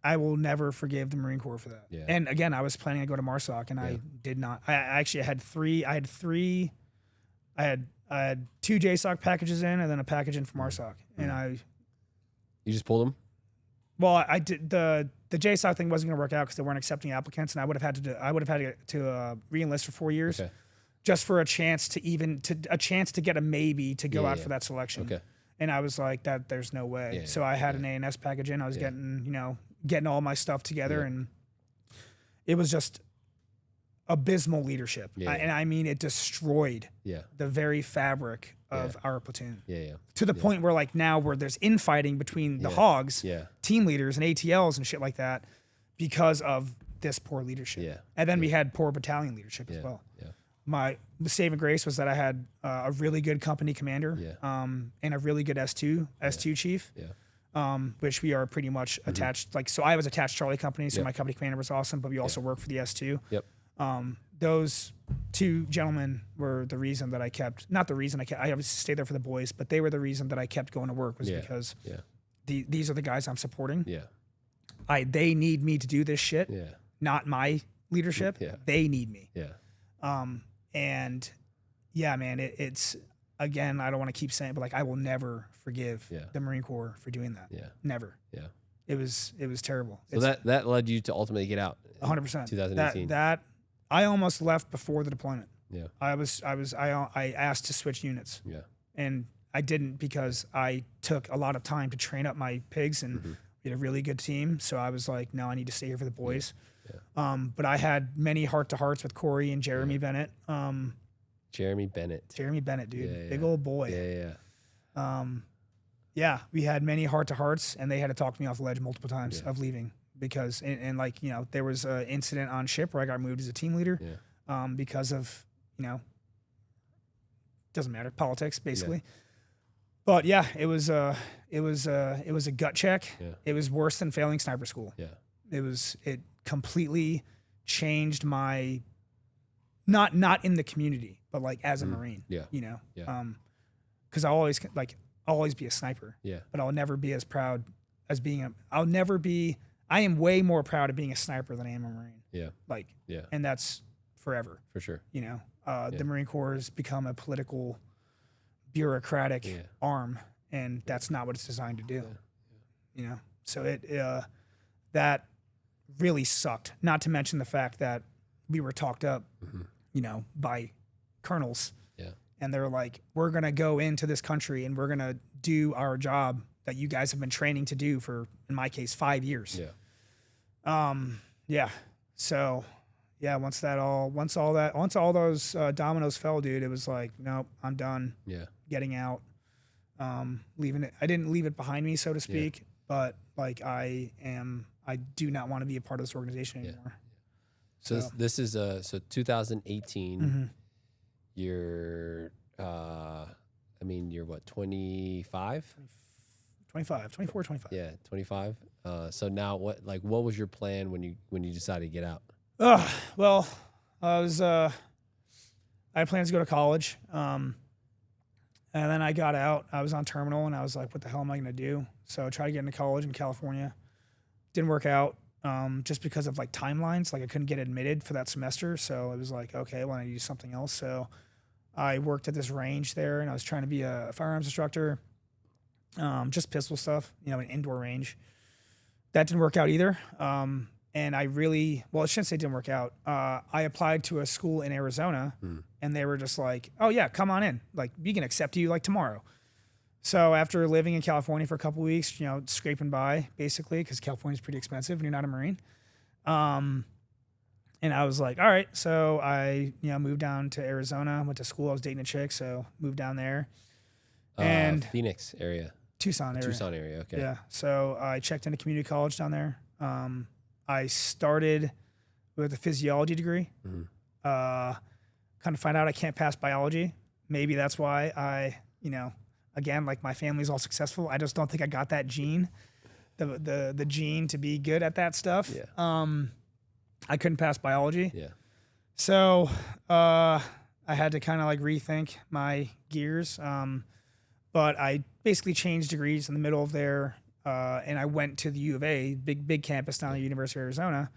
I will never forgive the Marine Corps for that. Yeah. And again, I was planning to go to MARSOC, and I did not. I actually had 3. I had 2 JSOC packages in, and then a package in for MARSOC. And You just pulled them? well, I did the JSOC thing wasn't going to work out because they weren't accepting applicants, and I would have had to re-enlist for 4 years. Okay. Just for a chance to get a maybe to go out for that selection. Okay. And I was like, that there's no way. So I had an ANS package in. I was getting all my stuff together, and it was just abysmal leadership. Yeah. And I mean, it destroyed Yeah. the very fabric of our platoon. Yeah. To the point where like now where there's infighting between the hogs, team leaders and ATLs and shit like that because of this poor leadership. Yeah. And then we had poor battalion leadership as well. Yeah. My saving grace was that I had a really good company commander and a really good S2 chief, which we are pretty much attached. Like, so I was attached to Charlie Company, so my company commander was awesome, but we also worked for the S2. Yep. Those two gentlemen were the reason that I kept, not the reason I obviously stayed there for the boys, but they were the reason that I kept going to work was because these are the guys I'm supporting. Yeah. They need me to do this shit, not my leadership. Yeah. They need me. Yeah. And yeah, man, it's again, I don't want to keep saying it, but like I will never forgive the Marine Corps for doing that. Yeah. Never. Yeah. It was terrible. So that led you to ultimately get out. 100%. 2018. That I almost left before the deployment. Yeah. I asked to switch units. Yeah. And I didn't because I took a lot of time to train up my pigs and we had a really good team. So I was like, no, I need to stay here for the boys. Yeah. But I had many heart-to-hearts with Corey and Jeremy Bennett. Jeremy Bennett, dude. Big old boy. Yeah. We had many heart-to-hearts, and they had to talk me off the ledge multiple times of leaving because, and like, you know, there was an incident on ship where I got moved as a team leader because of, you know, doesn't matter, politics, basically. Yeah. But yeah, it was a gut check. Yeah. It was worse than failing sniper school. Yeah. It completely changed my, not in the community, but like as a Marine. Yeah. You know. Yeah. Because I'll always be a sniper. Yeah. But I'll never be as proud as being I am way more proud of being a sniper than I am a Marine. Yeah. Like. Yeah. And that's forever. For sure. You know. The Marine Corps has become a political, bureaucratic arm, and that's not what it's designed to do. Yeah. You know. So that really sucked. Not to mention the fact that we were talked up, you know, by colonels. Yeah. And they're like, we're going to go into this country and we're going to do our job that you guys have been training to do for, in my case, 5 years. Yeah. Yeah. So, yeah, once all those dominoes fell, dude, it was like, nope, I'm done. Yeah. Getting out. Leaving it. I didn't leave it behind me, so to speak, but like I do not want to be a part of this organization anymore. So this is 2018. You're you're what, 25? 24, 25. Yeah, 25. So now what was your plan when you decided to get out? Well, I had plans to go to college. And then I got out. I was on terminal and I was like, what the hell am I going to do? So I tried to get into college in California. Didn't work out. Just because of like timelines, like I couldn't get admitted for that semester. So it was like, okay, well, I need to do something else. So I worked at this range there and I was trying to be a firearms instructor, just pistol stuff, you know, an indoor range. That didn't work out either. And I shouldn't say it didn't work out. I applied to a school in Arizona and they were just like, oh yeah, come on in. Like we can accept you like tomorrow. So after living in California for a couple of weeks, you know, scraping by basically, because California's pretty expensive and you're not a Marine. And I was like, all right. So I, you know, moved down to Arizona, went to school. I was dating a chick, so moved down there. And Phoenix area. Tucson area. Okay. Yeah. So I checked into community college down there. I started with a physiology degree. Kind of find out I can't pass biology. Maybe that's why I, you know, again, like my family's all successful. I just don't think I got that gene, the gene to be good at that stuff. Yeah. I couldn't pass biology. Yeah. So I had to kind of like rethink my gears. But I basically changed degrees in the middle of there. And I went to the U of A, big campus down at the University of Arizona.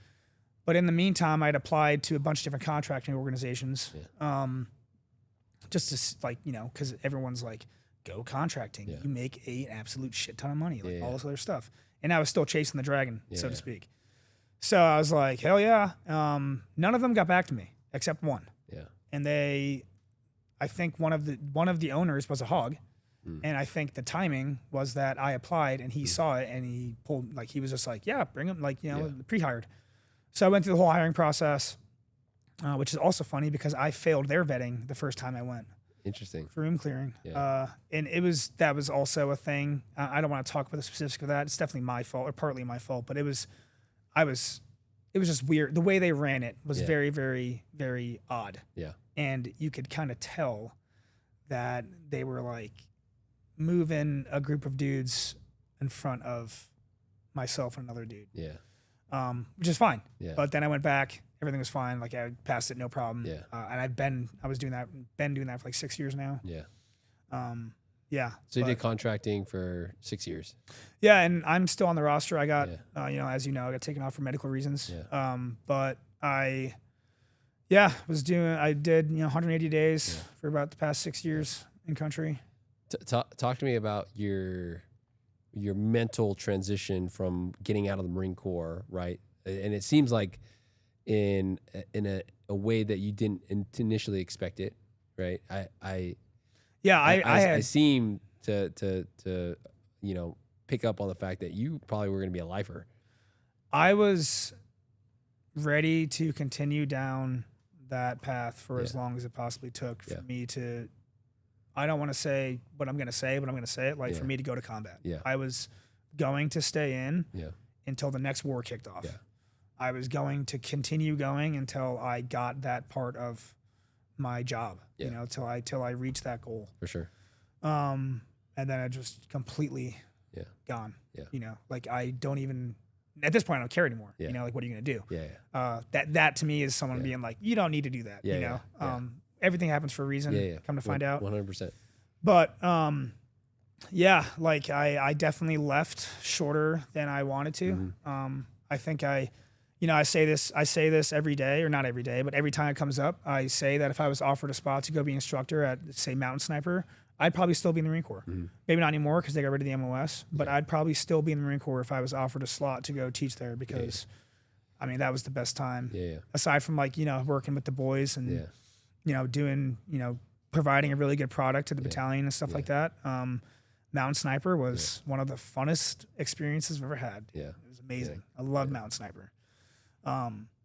But in the meantime, I'd applied to a bunch of different contracting organizations. Yeah. Just to like, you know, because everyone's like, go contracting. Yeah. You make an absolute shit ton of money, like all this other stuff. And I was still chasing the dragon, so to speak. So I was like, hell yeah. None of them got back to me except one. Yeah. And I think one of the owners was a hog. And I think the timing was that I applied and he saw it and he pulled, like, he was just like, yeah, bring him, like, you know, pre-hired. So I went through the whole hiring process. which is also funny because I failed their vetting the first time I went Interesting. for room clearing. Yeah. And that was also a thing. I don't want to talk about the specifics of that. It's definitely my fault or partly my fault, but it was just weird. The way they ran it was very, very, very odd. Yeah. And you could kind of tell that they were like moving a group of dudes in front of myself and another dude. Yeah. Which is fine. Yeah. But then I went back, everything was fine. Like I passed it, no problem. Yeah. And I was doing that for like 6 years now. Yeah. Yeah. So you did contracting for 6 years. Yeah, and I'm still on the roster. I got, as you know, I got taken off for medical reasons. Yeah. But I did 180 days for about the past 6 years in country. Talk to me about your mental transition from getting out of the Marine Corps, right? And it seems like in a way that you didn't initially expect it, right? I seem to pick up on the fact that you probably were going to be a lifer. I was ready to continue down that path for as long as it possibly took for me to. I don't want to say what I'm going to say, but I'm going to say it. Like for me to go to combat. Yeah. I was going to stay in until the next war kicked off. Yeah. I was going to continue going until I got that part of my job. Yeah. Till I reached that goal. For sure. And then I just completely gone. Yeah. Like I don't even at this point I don't care anymore. Yeah. Like what are you gonna do? Yeah. That to me is someone being like, you don't need to do that. Yeah. Everything happens for a reason. Yeah. Come to find out. 100%. But like I definitely left shorter than I wanted to. Mm-hmm. I think I say this every day, or not every day, but every time it comes up, I say that if I was offered a spot to go be an instructor at, say, Mountain Sniper, I'd probably still be in the Marine Corps. Mm-hmm. Maybe not anymore because they got rid of the MOS, but I'd probably still be in the Marine Corps if I was offered a slot to go teach there because, I mean, that was the best time. Yeah. Aside from working with the boys and, doing, providing a really good product to the battalion and stuff like that. Mountain Sniper was one of the funnest experiences I've ever had. Yeah. It was amazing. I loved Mountain Sniper.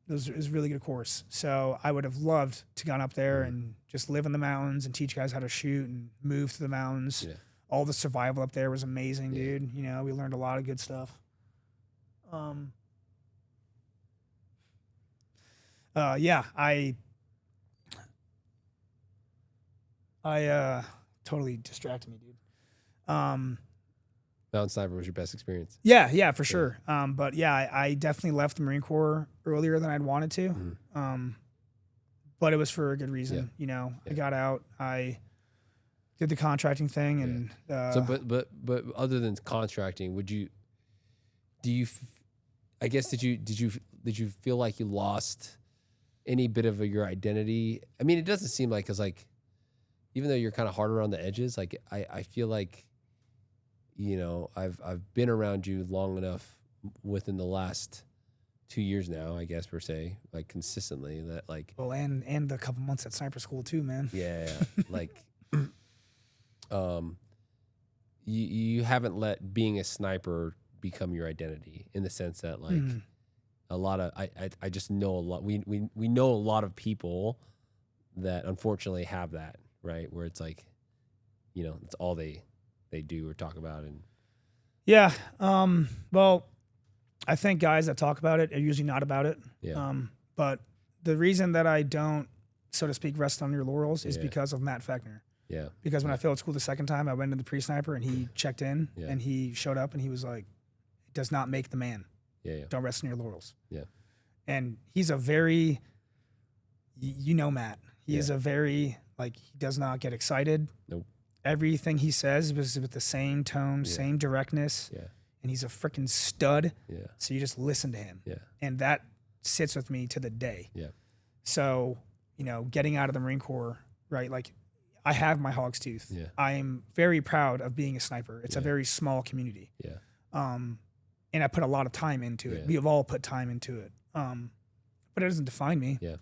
It was a really good course. So I would have loved to gone up there and just live in the mountains and teach guys how to shoot and move to the mountains. Yeah. All the survival up there was amazing, dude. We learned a lot of good stuff. I totally distracted me, dude. Mountain Sniper was your best experience. Yeah, for sure. But I definitely left the Marine Corps earlier than I'd wanted to. Mm-hmm. But it was for a good reason. I got out. I did the contracting thing, and but other than contracting, did you feel like you lost any bit of your identity? I mean, it doesn't seem like, because like, even though you're kind of hard around the edges, like I feel like, I've been around you long enough within the last 2 years now, I guess per se, like consistently, that like, well, and the couple months at sniper school too, man. Yeah. Like, you haven't let being a sniper become your identity, in the sense that like a lot of, I just know a lot. We know a lot of people that unfortunately have that, right? Where it's like, it's all they do or talk about. And yeah. Well, I think guys that talk about it are usually not about it. Yeah. But the reason that I don't, so to speak, rest on your laurels is because of Matt Fechner. Yeah. Because when I failed school the second time, I went into the pre-sniper and he checked in and he showed up and he was like, it does not make the man. Yeah. Don't rest on your laurels. Yeah. And he's a very, Matt, he is a very, like, he does not get excited. Nope. Everything he says was with the same tone, same directness. Yeah. And he's a freaking stud. Yeah. So you just listen to him. Yeah. And that sits with me to the day. Yeah. So, getting out of the Marine Corps, right? Like, I have my hog's tooth. Yeah. I am very proud of being a sniper. It's a very small community. Yeah. And I put a lot of time into it. We have all put time into it. But it doesn't define me. Yeah.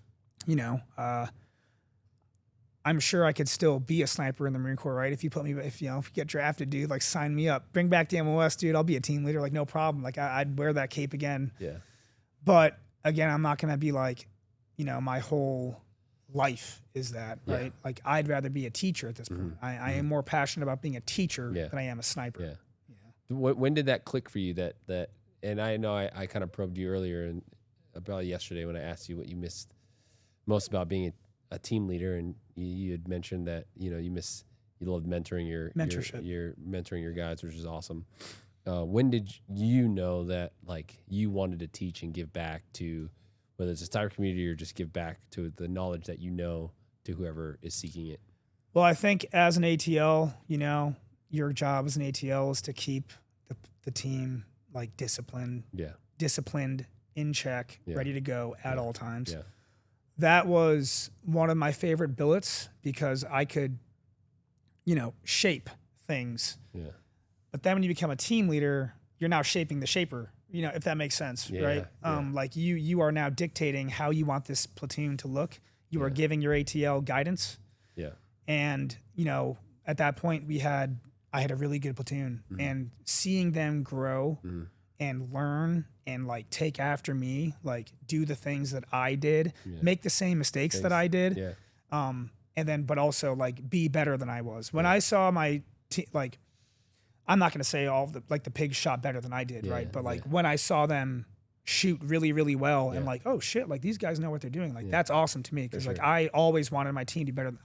I'm sure I could still be a sniper in the Marine Corps, right? If you get drafted, dude, like, sign me up. Bring back the MOS, dude. I'll be a team leader, like, no problem. Like, I'd wear that cape again. Yeah. But again, I'm not gonna be like, my whole life is that, right? Like I'd rather be a teacher at this point. I am more passionate about being a teacher than I am a sniper. Yeah. When did that click for you? That and I know I kind of probed you earlier and about yesterday when I asked you what you missed most about being a team leader, and you had mentioned that you loved mentoring your mentoring your guys, which is awesome. When did you know that like you wanted to teach and give back to, whether it's a sniper community or just give back to the knowledge that to whoever is seeking it? Well, I think as an ATL, your job as an ATL is to keep the team like disciplined, in check, ready to go at all times. Yeah. That was one of my favorite billets because I could, shape things. Yeah. But then when you become a team leader, you're now shaping the shaper, if that makes sense, right? Like you are now dictating how you want this platoon to look. You are giving your ATL guidance. Yeah. And, at that point I had a really good platoon, and seeing them grow and learn and like take after me, like do the things that I did, make the same mistakes that I did. Yeah. And then, but also like be better than I was. When I saw my team, like, I'm not going to say all the pigs shot better than I did. Right. But like when I saw them shoot really, really well and like, oh shit, like these guys know what they're doing. Like that's awesome to me. Cause like I always wanted my team to be better than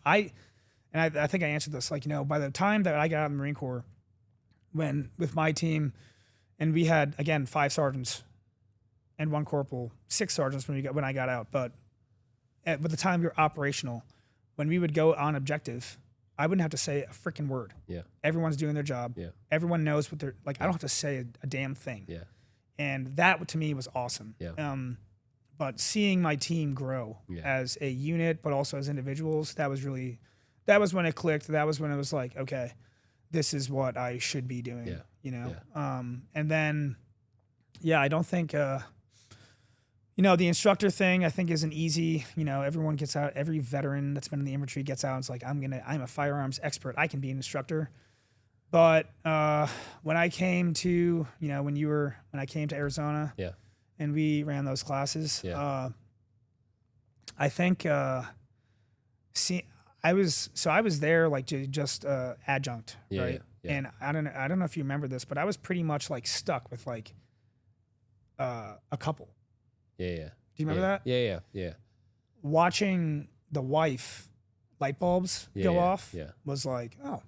I think I answered this, like, by the time that I got out of the Marine Corps, with my team, and we had, again, 5 sergeants and 1 corporal, 6 sergeants when I got out. But by the time we were operational, when we would go on objective, I wouldn't have to say a freaking word. Yeah. Everyone's doing their job. Yeah. Everyone knows what they're, like, I don't have to say a damn thing. Yeah. And that, to me, was awesome. Yeah. But seeing my team grow as a unit, but also as individuals, that was when it clicked. That was when it was like, okay, this is what I should be doing, and then, I don't think, the instructor thing I think isn't easy. Everyone gets out, every veteran that's been in the infantry gets out. It's like, I'm a firearms expert. I can be an instructor. But, when I came to, when I came to Arizona and we ran those classes, I think, I was there like just adjunct, right? Yeah. And I don't know if you remember this, but I was pretty much like stuck with like a couple. Yeah. Do you remember that? Yeah. Watching the wife light bulbs go off was like, oh,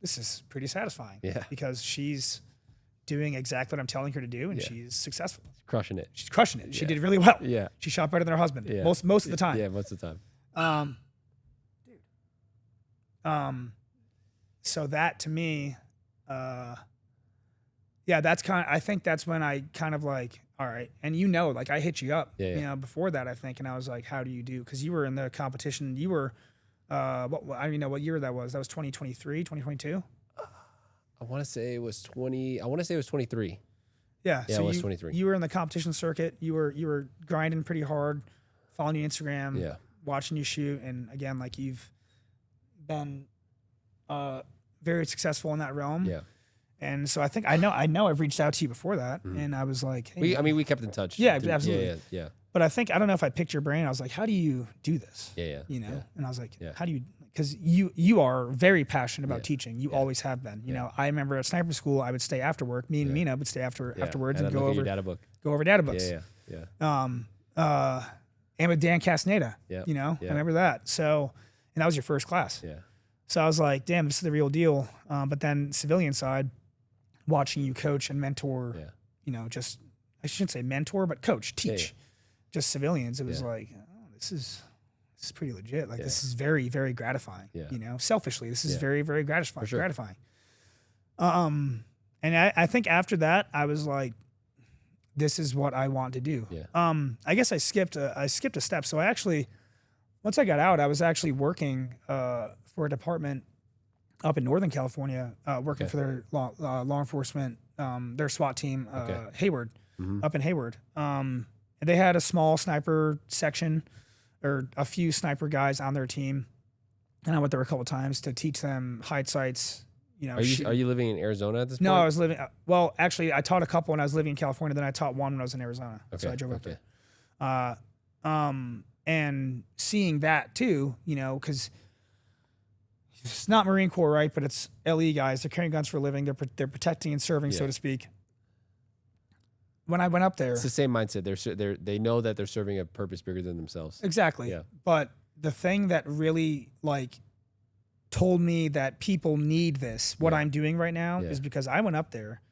this is pretty satisfying. Yeah. Because she's doing exactly what I'm telling her to do, and she's successful. Crushing it. She's crushing it. She did really well. Yeah. She shot better than her husband most of the time. Yeah, most of the time. So that to me, that's I think that's when I kind of like, all right. And like I hit you up, before that, I think. And I was like, how do you do? Cause you were in the competition. You were, I don't even know what year that was. That was 2023, 2022. I want to say it was 23. Yeah. Yeah, so it was 23. You were in the competition circuit. You were grinding pretty hard, following you Instagram, watching you shoot. And again, like you've been, very successful in that realm. Yeah. And so I think I know I've reached out to you before that, and I was like, hey, we kept in touch. Yeah, absolutely. Yeah. But I don't know if I picked your brain. I was like, how do you do this? Yeah. And I was like, how do you, because you are very passionate about teaching. You always have been. I remember at sniper school, I would stay after work. Me and Mina would stay afterwards and go over data books. Yeah. And with Dan Castaneda, I remember that. So, and that was your first class. Yeah. So I was like, damn, this is the real deal. But then civilian side, watching you coach and mentor, just, I shouldn't say mentor, but coach, teach, just civilians. It was like, oh, this is pretty legit. Like, this is very, very gratifying, selfishly, this is very, very gratifying. And I think after that, I was like, this is what I want to do. Yeah. I guess I skipped a step. So I actually, once I got out, I was actually working, for a department up in Northern California, working for their law enforcement, their SWAT team, Hayward, up in Hayward. They had a small sniper section, or a few sniper guys on their team, and I went there a couple of times to teach them hide sites. Are you living in Arizona at this point? No, I was living. Well, actually, I taught a couple when I was living in California. Then I taught one when I was in Arizona. So I drove up there. And seeing that too, you know, because it's not Marine Corps, right? But it's LE guys. They're carrying guns for a living. They're protecting and serving, so to speak. When I went up there, It's the same mindset. They know that they're serving a purpose bigger than themselves. exactly. Yeah. But the thing that really like told me that people need this, what I'm doing right now, is because I went up there,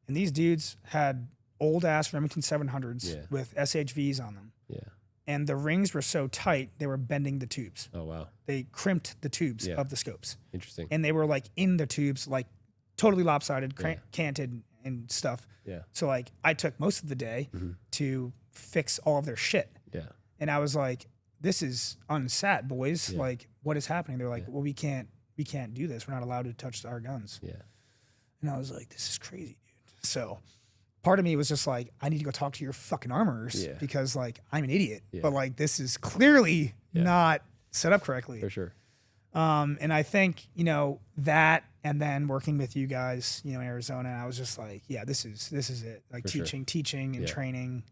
and these dudes had old ass Remington 700s with SHVs on them. Yeah. And the rings were so tight, they were bending the tubes. Oh, wow. They crimped the tubes of the scopes. Interesting. And they were like in the tubes, like totally lopsided, canted and stuff. Yeah. So like I took most of the day to fix all of their shit. Yeah. And I was like, this is unsat, boys. Yeah. Like, what is happening? They're like, well, we can't do this. We're not allowed to touch our guns. Yeah. And I was like, this is crazy, dude. So part of me was just like, I need to go talk to your fucking armorers because like I'm an idiot. But like this is clearly not set up correctly. For sure. And I think, you know, that and then working with you guys, you know, in Arizona, I was just like, yeah, this is it. Like For teaching and training.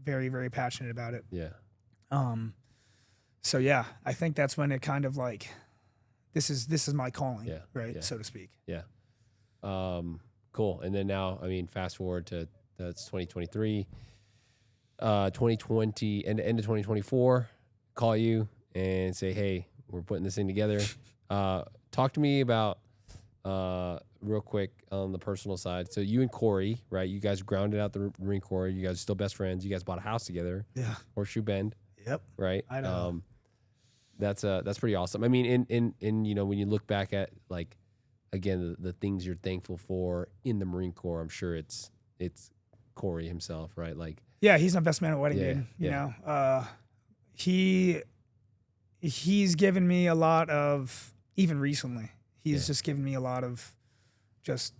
Very, very passionate about it. Yeah. So yeah, I think that's when it kind of like, this is my calling, right? Yeah. So to speak. Yeah. Cool. And then now, I mean, fast forward to that's 2023, 2020, and the end of 2024, call you and say, hey, we're putting this thing together. Talk to me about, real quick on the personal side. So you and Corey, right? You guys grounded out the Marine Corps. You guys are still best friends. You guys bought a house together. Yeah. Horseshoe Bend. Yep. Right. I know. That's pretty awesome. I mean, in you know, when you look back at like, again, the things you're thankful for in the Marine Corps, I'm sure it's Corey himself, right? Like, yeah, he's my best man at wedding, dude. You know, he's given me a lot of, even recently, he's just given me a lot of just,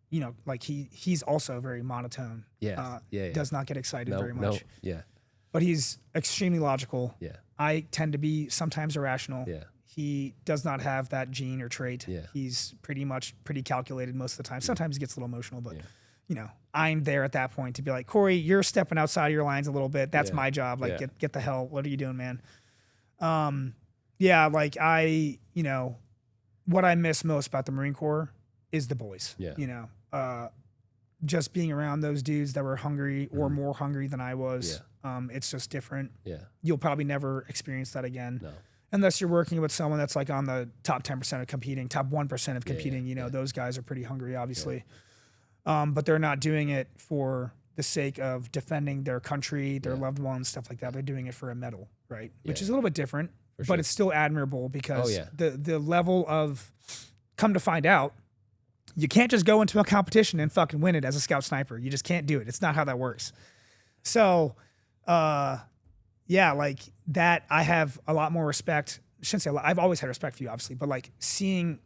you know, like he's also very monotone. Does not get excited very much. But he's extremely logical. Yeah. I tend to be sometimes irrational. Yeah. He does not have that gene or trait. Yeah. He's pretty calculated most of the time. Sometimes he gets a little emotional, but you know, I'm there at that point to be like, Corey, you're stepping outside of your lines a little bit. That's my job. Like, get the hell. What are you doing, man? Like you know, what I miss most about the Marine Corps is the boys. Yeah. You know, just being around those dudes that were hungry or more hungry than I was. It's just different. Yeah. You'll probably never experience that again. No. Unless you're working with someone that's like on the top 10% of competing, top 1% of competing, you know, those guys are pretty hungry, obviously. But they're not doing it for the sake of defending their country, their loved ones, stuff like that. They're doing it for a medal, right? Which is a little bit different, but it's still admirable because the level of, come to find out, you can't just go into a competition and fucking win it as a scout sniper. You just can't do it. It's not how that works. So, like that, I have a lot more respect. I shouldn't say a lot. I've always had respect for you, obviously, but like seeing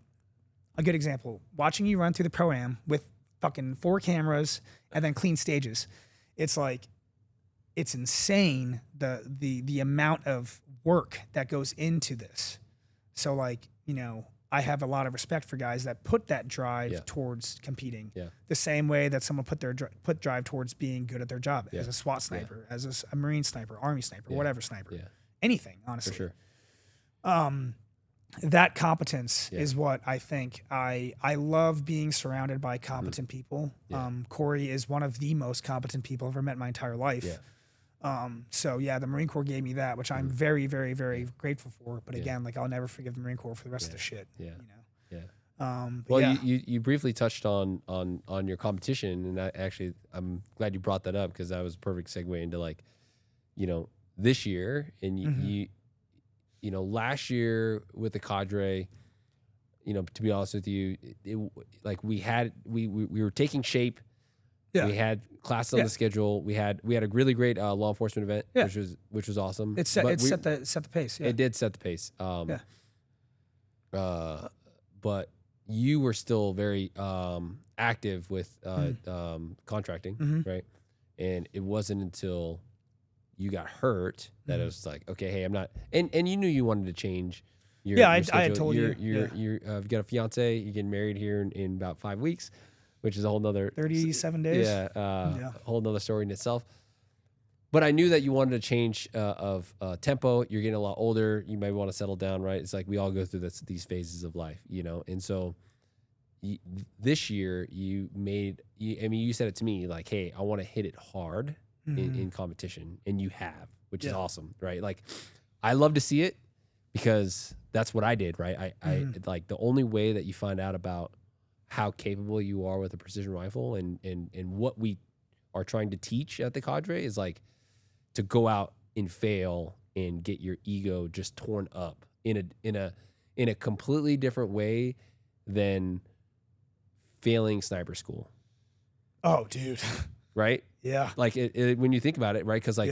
a good example, watching you run through the Pro-Am with fucking 4 cameras and then clean stages. It's like, it's insane the amount of work that goes into this. So like, you know, I have a lot of respect for guys that put that drive towards competing. Yeah. The same way that someone put drive towards being good at their job as a SWAT sniper, as a Marine sniper, Army sniper, whatever sniper, anything, honestly. For sure. That competence is what I think. I love being surrounded by competent people. Corey is one of the most competent people I've ever met in my entire life. Yeah. The Marine Corps gave me that, which I'm very, very, very grateful for. But again, like I'll never forgive the Marine Corps for the rest of the shit. Yeah. You know? Well, you briefly touched on your competition, and I'm glad you brought that up because that was a perfect segue into like, you know, this year and you know, last year with the Cadre, you know, to be honest with you, like we were taking shape. Yeah. We had classes on the schedule. We had a really great law enforcement event, which was awesome. It set the pace. Yeah. It did set the pace. But you were still very active with contracting, right? And it wasn't until you got hurt that it was like, okay, hey, I'm not. And you knew you wanted to change. I had told you. You've got a fiance. You're getting married here in about 5 weeks. Which is a whole nother 37 days. A whole nother story in itself. but I knew that you wanted a change of tempo. You're getting a lot older. You may want to settle down, right? It's like we all go through these phases of life, you know? And so this year you said it to me like, hey, I want to hit it hard in competition. And you have, which is awesome, right? Like, I love to see it because that's what I did, right? I like the only way that you find out about how capable you are with a precision rifle and what we are trying to teach at the Cadre is like to go out and fail and get your ego just torn up in a completely different way than failing sniper school. Oh, dude. Right? Yeah. Like when you think about it, right? Because like,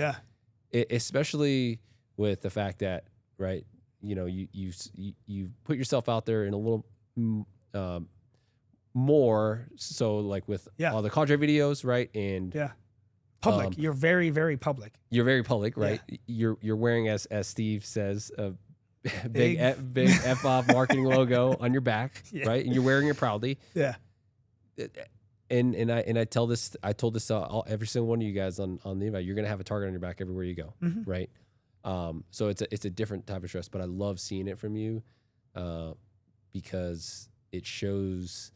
especially with the fact that, right, you know, you put yourself out there in a little more. So like with all the Cadre videos, right? And public. You're very, very public. You're very public, right? Yeah. You're wearing, as Steve says, a big F off marketing logo on your back, right? And you're wearing it proudly. Yeah. And I told this to every single one of you guys on the invite. You're gonna have a target on your back everywhere you go, right? So it's a different type of stress, but I love seeing it from you because it shows.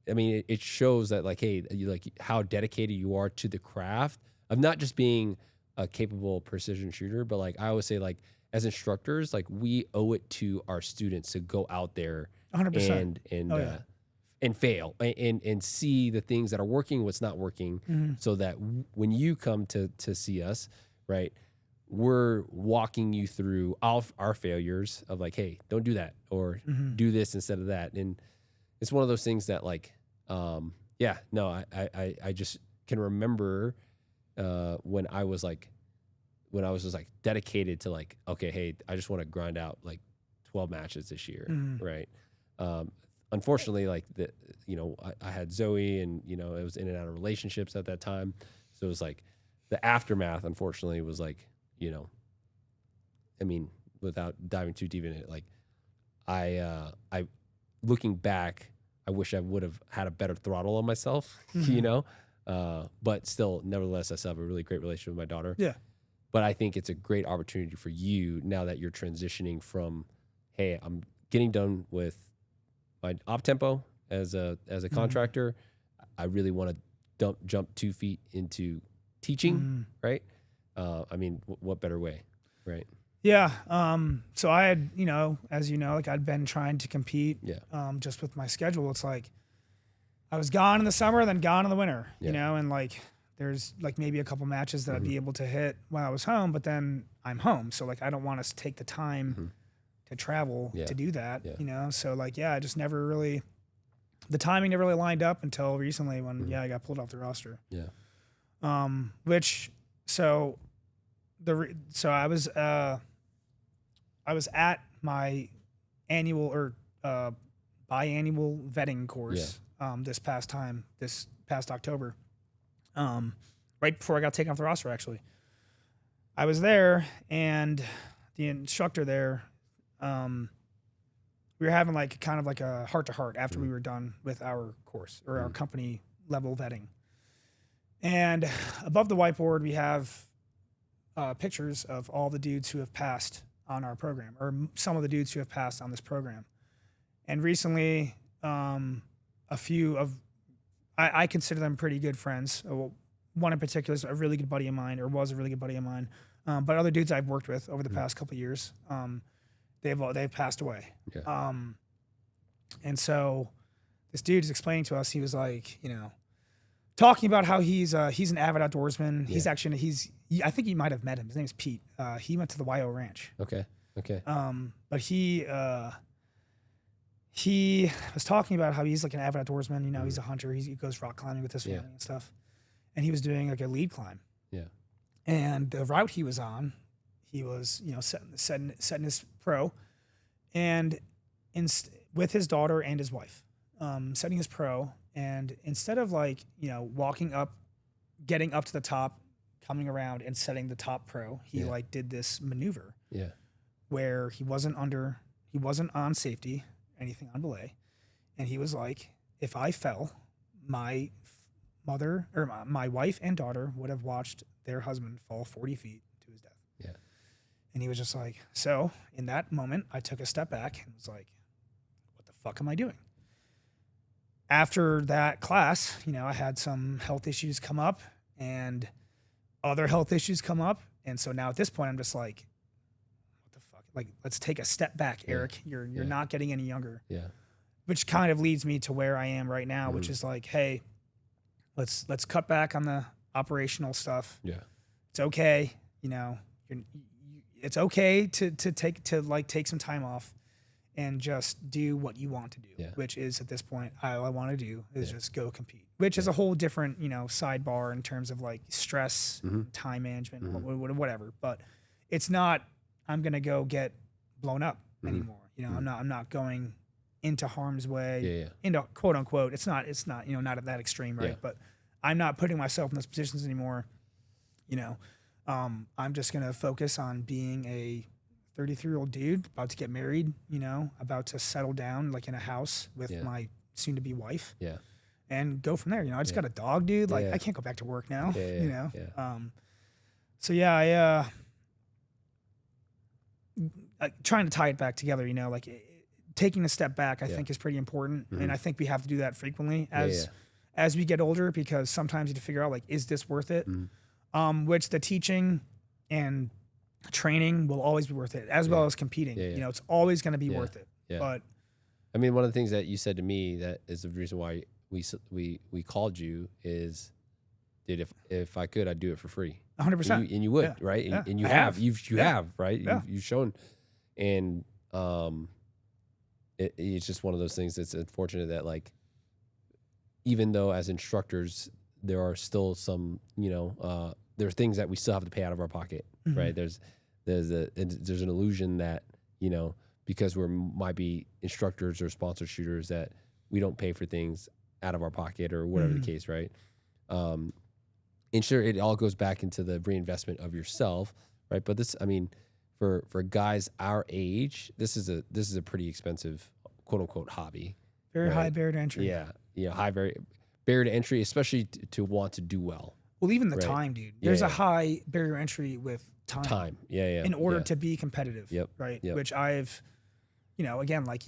It shows that like, hey, you like how dedicated you are to the craft of not just being a capable precision shooter, but like I always say, like as instructors, like we owe it to our students to go out there 100%. and fail and see the things that are working, what's not working, so that when you come to see us, right, we're walking you through our failures of like, hey, don't do that or do this instead of that. And it's one of those things that like, I just can remember when I was just like dedicated to like, okay, hey, I just want to grind out like 12 matches this year, right? Unfortunately, like I had Zoe, and I was in and out of relationships at that time, so it was like the aftermath. Unfortunately, was like, without diving too deep in it, like I looking back, I wish I would have had a better throttle on myself, but still, nevertheless, I still have a really great relationship with my daughter. Yeah. But I think it's a great opportunity for you now that you're transitioning from, hey, I'm getting done with my op tempo as a contractor. I really want to jump 2 feet into teaching, right? What better way, right? Yeah. So I had, as you know, like I'd been trying to compete. Just with my schedule, it's like I was gone in the summer, then gone in the winter. And like there's like maybe a couple matches that I'd be able to hit while I was home, but then I'm home, so like I don't want to take the time to travel to do that. So like I just never really, the timing never really lined up until recently when I got pulled off the roster. I was at my annual or biannual vetting course this past October, right before I got taken off the roster. Actually, I was there, and the instructor there, we were having like kind of like a heart-to-heart after we were done with our course or our company level vetting. And above the whiteboard, we have pictures of all the dudes who have passed on our program, or some of the dudes who have passed on this program. And recently, a few of, I consider them pretty good friends. One in particular is a really good buddy of mine, or was a really good buddy of mine. But other dudes I've worked with over the past couple of years, they've passed away. And so this dude is explaining to us, he was like, talking about how he's an avid outdoorsman. He's actually, I think you might have met him. His name is Pete. He went to the YO Ranch. Okay. But he was talking about how he's like an avid outdoorsman. He's a hunter. He goes rock climbing with his family and stuff. And he was doing like a lead climb. And the route he was on, he was, setting his pro, and with his daughter and his wife, setting his pro. And instead of like, walking up, getting up to the top, coming around and setting the top pro, he like did this maneuver where he wasn't on safety, anything on belay. And he was like, if I fell, my mother or my wife and daughter would have watched their husband fall 40 feet to his death. Yeah. And he was just like, so in that moment, I took a step back and was like, what the fuck am I doing? After that class, you know, I had some health issues come up and other health issues come up. And so now at this point, I'm just like, what the fuck? Like, let's take a step back, Eric. You're not getting any younger. Yeah. Which kind of leads me to where I am right now, which is like, hey, let's cut back on the operational stuff. Yeah. It's okay. You know, it's okay to take some time off and just do what you want to do, which is at this point, all I want to do is just go compete, which is a whole different, you know, sidebar in terms of like stress, time management, whatever. But it's not, I'm going to go get blown up anymore. You know, I'm not going into harm's way, into quote unquote. It's not, you know, not at that extreme, right? But I'm not putting myself in those positions anymore. You know, I'm just going to focus on being a 33-year-old dude about to get married, you know, about to settle down like in a house with my soon to be wife. Yeah. And go from there. You know, I just got a dog, dude. Like I can't go back to work now, you know? So yeah, trying to tie it back together, you know, like taking a step back, I think is pretty important. And I think we have to do that frequently as we get older, because sometimes you have to figure out like, is this worth it? Which the teaching and training will always be worth it, as well as competing. You know, it's always going to be worth it. But I mean, one of the things that you said to me that is the reason why we called you is, dude, if I could, I'd do it for free. 100%. And you would, right? And you have. You have, right? You've shown. And it's just one of those things that's unfortunate that, like, even though as instructors, there are still some, you know, there are things that we still have to pay out of our pocket, right? There's an illusion that, you know, because we might be instructors or sponsor shooters, that we don't pay for things out of our pocket or whatever the case, right? And sure, it all goes back into the reinvestment of yourself, right? But this, I mean, for guys our age, this is a pretty expensive, quote unquote, hobby. Very high barrier to entry. Yeah, high barrier to entry, especially to want to do well. Well, even the time, dude. There's a high barrier entry with time. In order to be competitive, right? Which I've, you know, again, like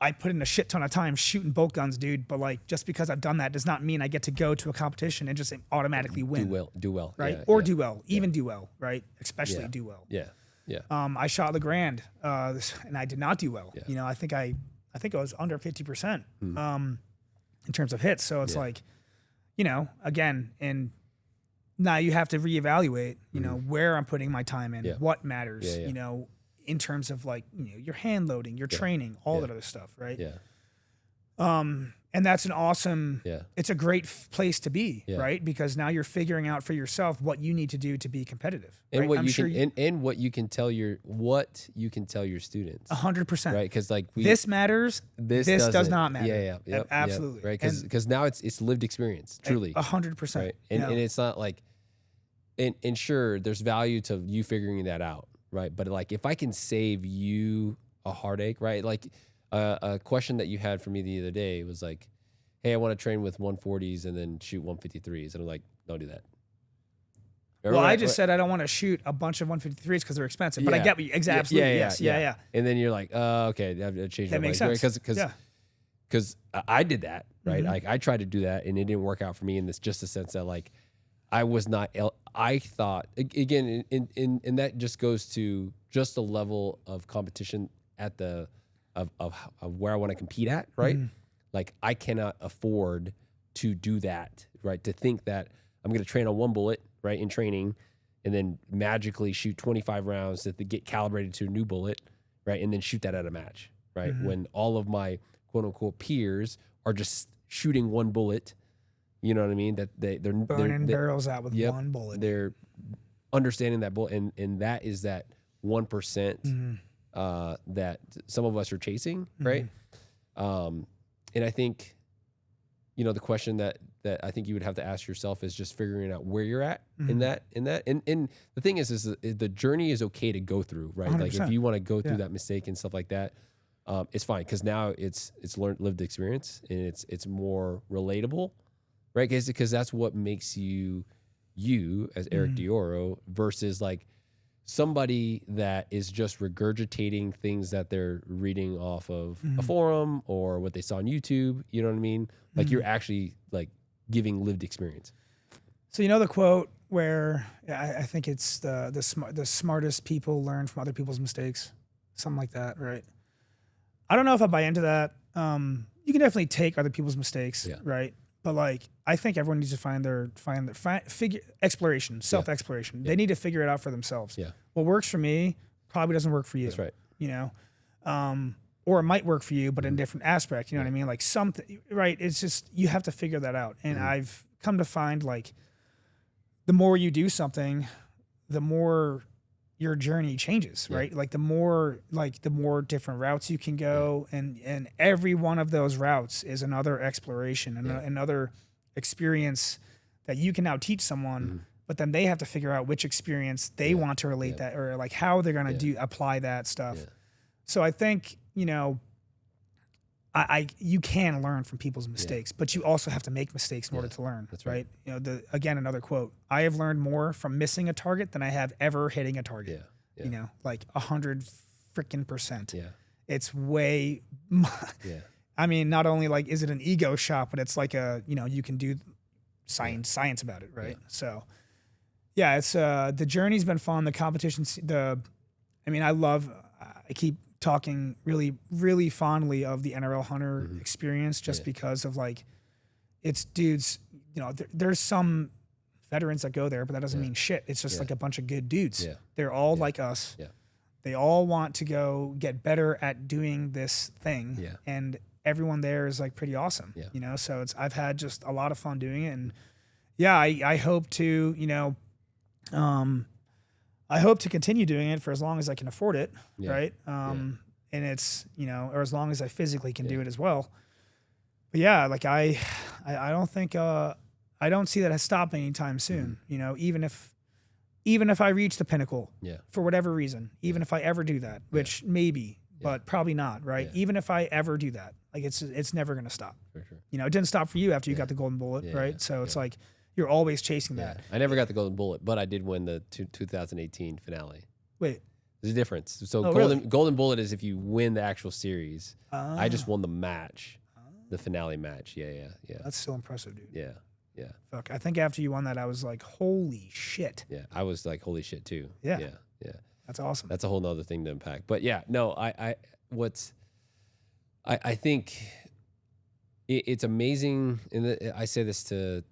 I put in a shit ton of time shooting bolt guns, dude. But like, just because I've done that does not mean I get to go to a competition and just automatically win. Do well, right? Or do well, even do well, right? Especially do well. I shot the Grand, and I did not do well. You know, I think I was under 50% in terms of hits. So it's like, you know, again, and now you have to reevaluate, you know, where I'm putting my time in, what matters, you know, in terms of like, you know, your hand loading, your training, all that other stuff, right? And that's an awesome, it's a great place to be, right? Because now you're figuring out for yourself what you need to do to be competitive. And right? what you can tell your students. 100%. Right? Because like this matters, this does not matter. Absolutely. Right? Because now it's lived experience, truly. 100%. Right? And it's not like, and sure, there's value to you figuring that out, right? But like, if I can save you a heartache, right? Like, a question that you had for me the other day was like, hey, I want to train with 140s and then shoot 153s. And I'm like, don't do that. Well, I just said I don't want to shoot a bunch of 153s because they're expensive. But I get what you, absolutely. Yeah. And then you're like, okay, I've changed my mind. That makes sense. Because I did that, right? Like I tried to do that and it didn't work out for me in this just a sense that like I was not, I thought, again, and that just goes to just the level of competition at the, of where I want to compete at, right? Like I cannot afford to do that, right? To think that I'm going to train on one bullet, right, in training, and then magically shoot 25 rounds that get calibrated to a new bullet, right, and then shoot that at a match, right? When all of my quote unquote peers are just shooting one bullet, you know what I mean? That they're burning barrels out with one bullet. They're understanding that bullet, and that is that 1%. That some of us are chasing, right? And I think, you know, the question that I think you would have to ask yourself is just figuring out where you're at in that. And the thing is the journey is okay to go through, right? 100%. Like if you want to go through that mistake and stuff like that, it's fine because now it's lived experience and it's more relatable, right? Because that's what makes you as Eric Dioro versus like somebody that is just regurgitating things that they're reading off of a forum or what they saw on YouTube. You know what I mean? Like you're actually like giving lived experience. So you know the quote where I think it's the smartest people learn from other people's mistakes, something like that, right? I don't know if I buy into that. You can definitely take other people's mistakes, right? But like, I think everyone needs to find their exploration, self-exploration. They need to figure it out for themselves. Yeah. What works for me probably doesn't work for you. That's right. You know, or it might work for you, but in a different aspect. You know what I mean? Like something, right? It's just you have to figure that out. And I've come to find like the more you do something, the more your journey changes, right? Like the more different routes you can go, and every one of those routes is another exploration and another experience that you can now teach someone, but then they have to figure out which experience they want to relate that, or like how they're going to apply that stuff. So I think, you know, you can learn from people's mistakes, but you also have to make mistakes in order to learn. That's right. You know, again, another quote, I have learned more from missing a target than I have ever hitting a target. You know, like 100% Yeah. It's way, I mean, not only like, is it an ego shot, but it's like you know, you can do science about it. Right. So yeah, it's, the journey's been fun. The competition, I mean, I keep talking really, really fondly of the NRL Hunter experience just because of like, it's dudes, you know, there's some veterans that go there, but that doesn't mean shit. It's just like a bunch of good dudes. They're all like us. They all want to go get better at doing this thing. And everyone there is like pretty awesome, you know? So I've had just a lot of fun doing it. And yeah, I hope to, you know, I hope to continue doing it for as long as I can afford it, right? And it's, you know, or as long as I physically can do it as well. But yeah, like I don't think, I don't see that as stopping anytime soon. You know, even if I reach the pinnacle for whatever reason, even if I ever do that, which maybe, but probably not, right? Even if I ever do that, like it's never going to stop. For sure. You know, it didn't stop for you after you got the golden bullet, right? So it's like, you're always chasing that. I never got the golden bullet, but I did win the 2018 finale. Wait. There's a difference. So really? golden bullet is if you win the actual series. I just won the match, the finale match. Yeah. That's still impressive, dude. Yeah. Fuck, I think after you won that, I was like, holy shit. Yeah, I was like, holy shit too. Yeah. That's awesome. That's a whole nother thing to unpack. But yeah, no, I think it's amazing, and I say this to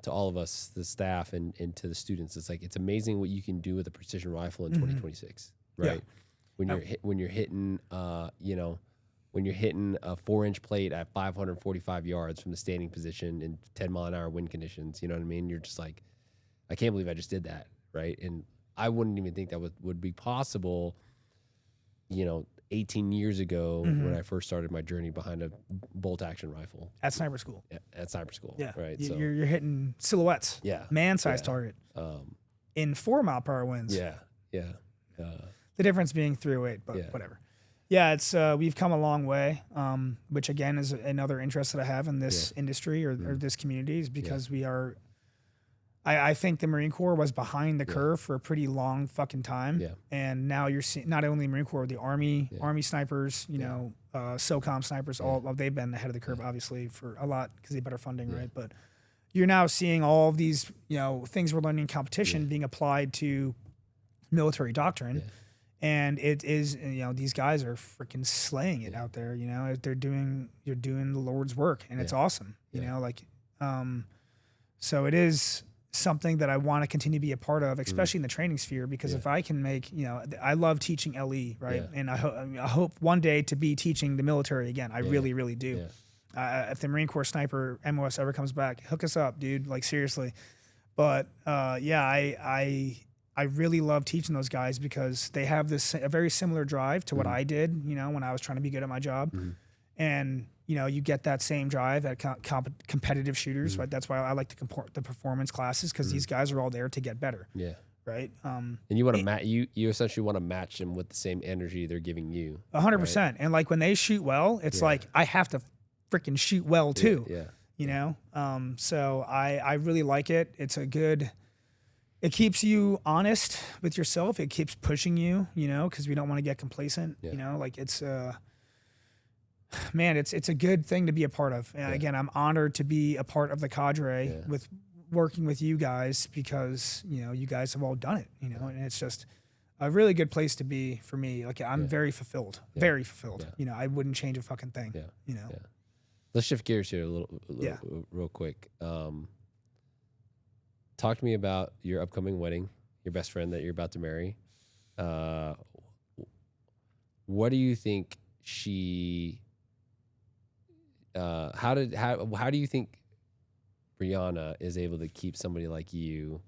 all of us, the staff, and to the students. It's like, it's amazing what you can do with a precision rifle in 2026, right? When you're hitting, you know, when you're hitting a 4-inch plate at 545 yards from the standing position in 10-mile-an-hour wind conditions, you know what I mean? You're just like, I can't believe I just did that, right? And I wouldn't even think that would be possible, you know, 18 years ago when I first started my journey behind a bolt action rifle. At sniper school. At sniper school, right? So you're hitting silhouettes. Man-sized target. In 4-mile-per-hour winds. The difference being 308, but whatever. Yeah, it's we've come a long way, which again is another interest that I have in this industry or this community, is because we are. I think the Marine Corps was behind the curve for a pretty long fucking time, and now you're seeing not only the Marine Corps, the Army snipers, you know, SOCOM snipers, all they've been ahead of the curve obviously for a lot because they have better funding, right? But you're now seeing all of these, you know, things we're learning in competition being applied to military doctrine. And it is, you know, these guys are freaking slaying it out there. You know, you're doing the Lord's work, and it's awesome. You know, like, so it is something that I want to continue to be a part of, especially in the training sphere, because if I can make, you know, I love teaching LE, right? And I hope one day to be teaching the military again. I really, really do. If the Marine Corps sniper MOS ever comes back, hook us up, dude. Like, seriously. But I really love teaching those guys because they have a very similar drive to what I did, you know, when I was trying to be good at my job. And, you know, you get that same drive at competitive shooters, right? That's why I like the performance classes, because these guys are all there to get better. Right. And you want to you essentially want to match them with the same energy they're giving you. 100%. And like when they shoot well, it's like, I have to freaking shoot well too. you know? So I really like it. It keeps you honest with yourself. It keeps pushing you, you know, because we don't want to get complacent, you know, like it's man, it's a good thing to be a part of. And again, I'm honored to be a part of the cadre with working with you guys because, you know, you guys have all done it, you know, and it's just a really good place to be for me. Like I'm very fulfilled, very fulfilled. You know, I wouldn't change a fucking thing, you know. Let's shift gears here a little real quick. Talk to me about your upcoming wedding, your best friend that you're about to marry. What do you think she? How do you think Brianna is able to keep somebody like you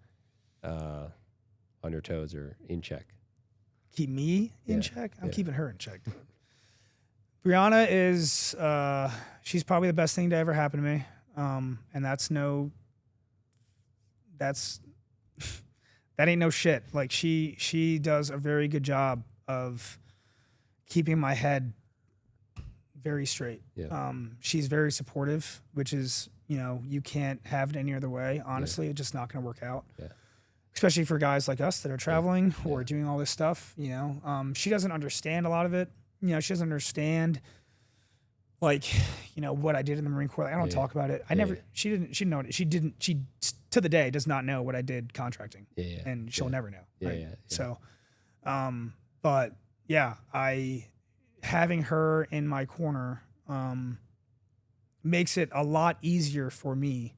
on her toes or in check? Keep me in check? I'm keeping her in check. Brianna is she's probably the best thing to ever happen to me, and that ain't no shit. Like she does a very good job of keeping my head very straight. She's very supportive, which is, you know, you can't have it any other way. Honestly, it's just not going to work out. Especially for guys like us that are traveling or doing all this stuff, you know. She doesn't understand a lot of it. You know, she doesn't understand, like, you know, what I did in the Marine Corps. Like, I don't talk about it. She didn't know it. She to the day does not know what I did contracting. And she'll never know. Right? So, but yeah, having her in my corner, makes it a lot easier for me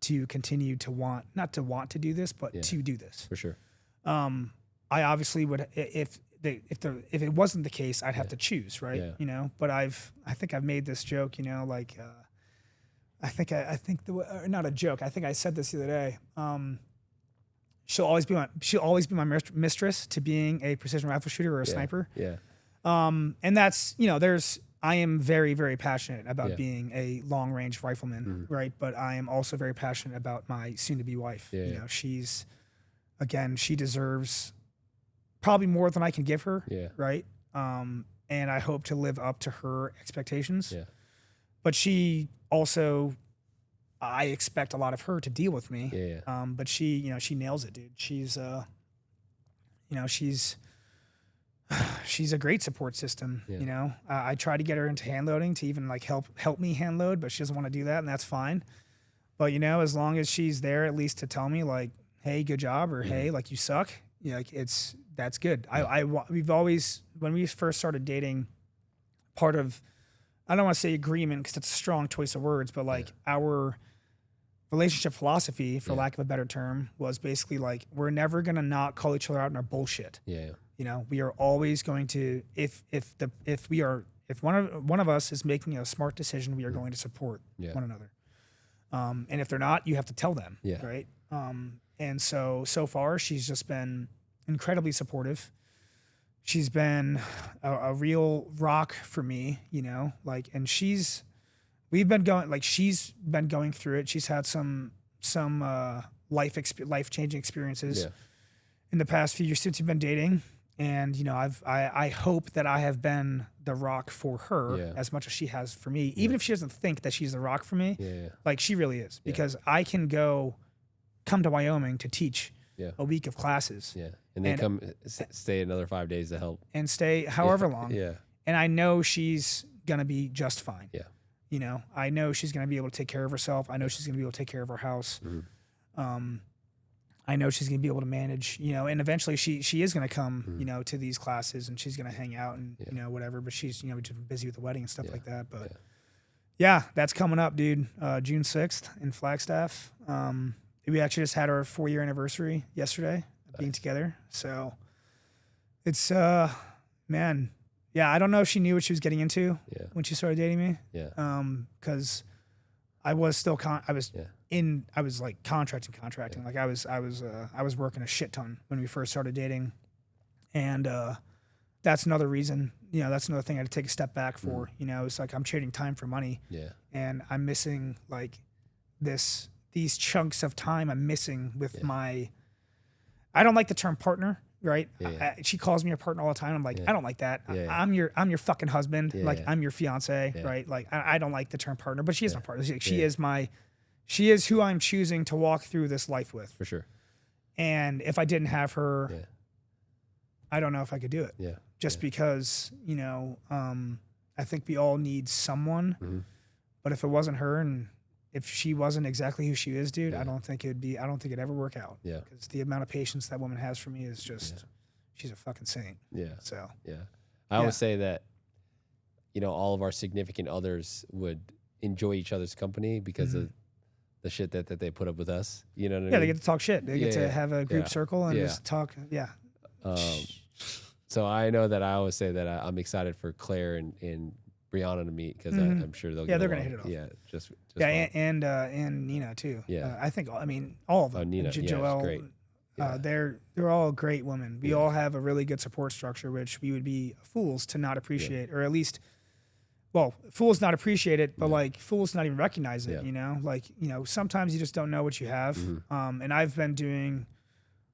to continue to not to want to do this, but to do this. For sure. I obviously would, if it wasn't the case, I'd have to choose, right? You know, but I think I've made this joke, you know, like, not a joke. I think I said this the other day. She'll always be my mistress to being a precision rifle shooter or a sniper. And that's, you know, I am very, very passionate about being a long range rifleman, right? But I am also very passionate about my soon to be wife. You know, she deserves probably more than I can give her, right? And I hope to live up to her expectations. But she also, I expect a lot of her to deal with me. But she, you know, she nails it, dude. She's, you know, she's a great support system. You know, I try to get her into hand loading to even like help me hand load, but she doesn't want to do that, and that's fine. But you know, as long as she's there, at least to tell me like, hey, good job, or hey, like you suck. You know, like that's good. We've always, when we first started dating, part of, I don't want to say agreement because it's a strong choice of words, but like our relationship philosophy, for lack of a better term, was basically like, we're never gonna not call each other out in our bullshit. You know, we are always going to, if one of us is making a smart decision, we are going to support one another. And if they're not, you have to tell them, right? And so far, she's just been incredibly supportive. She's been a real rock for me, you know, like, and she's been going through it. She's had some life-changing experiences in the past few years since we've been dating. And, you know, I hope that I have been the rock for her as much as she has for me, even if she doesn't think that she's the rock for me, like she really is, because I can come to Wyoming to teach a week of classes. And then come stay another 5 days to help. And stay however long. And I know she's going to be just fine. You know, I know she's going to be able to take care of herself. I know she's going to be able to take care of her house. I know she's going to be able to manage, you know, and eventually she is going to come, you know, to these classes, and she's going to hang out and, you know, whatever, but she's, you know, just busy with the wedding and stuff like that. But yeah, that's coming up, dude. June 6th in Flagstaff. We actually just had our 4-year anniversary yesterday of being together. So it's, man, yeah, I don't know if she knew what she was getting into when she started dating me. Cause I was still, I was like contracting. Like I was working a shit ton when we first started dating. And, that's another reason, you know, that's another thing I had to take a step back for, you know, it's like, I'm trading time for money, and I'm missing like these chunks of time I'm missing with I don't like the term partner, right? Yeah. She calls me her partner all the time. I'm like, I don't like that. Yeah. I'm your fucking husband. Yeah, Like yeah. I'm your fiance, Yeah. right? Like I don't like the term partner, but she is my partner. She Yeah. is she is who I'm choosing to walk through this life with. For sure. And if I didn't have her, Yeah. I don't know if I could do it. Yeah. Just because, I think we all need someone, Mhm. but if it wasn't her and if she wasn't exactly who she is, dude, Yeah. I don't think it'd ever work out. Yeah. Because the amount of patience that woman has for me is just, she's a fucking saint. Yeah. So, Yeah. I always say that, all of our significant others would enjoy each other's company because of the shit that they put up with us. You know what I mean? yeah, they get to talk shit. They get to Yeah, have a group yeah, circle and yeah. just talk. Yeah. So I know that I always say that I'm excited for Claire and Brianna to meet because I'm sure they'll get they're gonna along. hit it off. Yeah, just Yeah, fine. and Nina too. Yeah. I think all of them. Oh, Nina, And yeah, Joelle, she's great. Yeah. They're all great women. We all have a really good support structure, which we would be fools to not appreciate, or at least, well, fools not appreciate it, but like fools not even recognize it. Sometimes you just don't know what you have. And I've been doing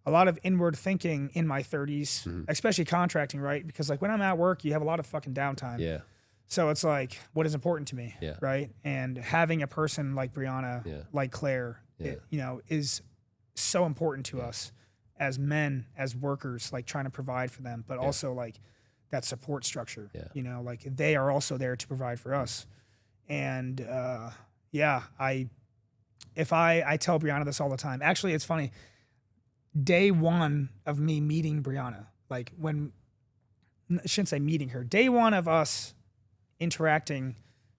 a lot of inward thinking in my 30s, especially contracting, right? Because like when I'm at work, you have a lot of fucking downtime. Yeah. So it's like, what is important to me, Yeah. right? And having a person like Brianna, like Claire, is so important to us as men, as workers, like trying to provide for them, but also like that support structure. Like they are also there to provide for us. And I tell Brianna this all the time. Actually, it's funny. Day one of me meeting Brianna, like I shouldn't say meeting her. Day one of us interacting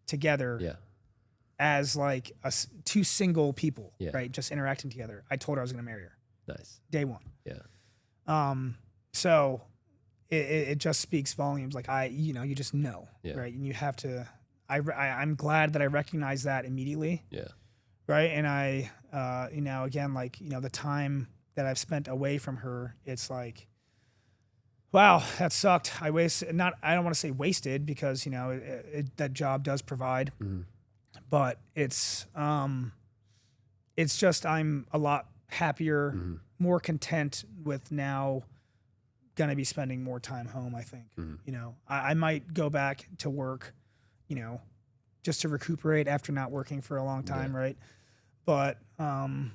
together as like two single people, right? Just interacting together. I told her I was going to marry her. Nice. Day one. Yeah. So it just speaks volumes. Like you just know, right? And you have to, I'm glad that I recognize that immediately. Yeah. Right. And again, like, the time that I've spent away from her, it's like, wow, that sucked. I don't want to say wasted because, that job does provide, but it's just, I'm a lot happier, more content with now going to be spending more time home. I think, I might go back to work, just to recuperate after not working for a long time. Right. But,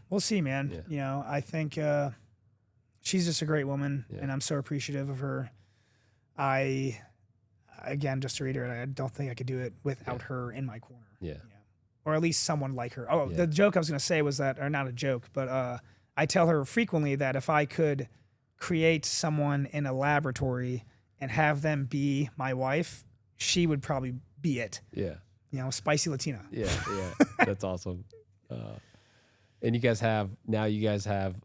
we'll see, man. I think, she's just a great woman and I'm so appreciative of her. Again, just to reiterate, I don't think I could do it without her in my corner. Or at least someone like her. Oh, the joke I was going to say was that, or not a joke, but, I tell her frequently that if I could create someone in a laboratory and have them be my wife, she would probably be it. Yeah. Spicy Latina. Yeah. That's awesome. And you guys have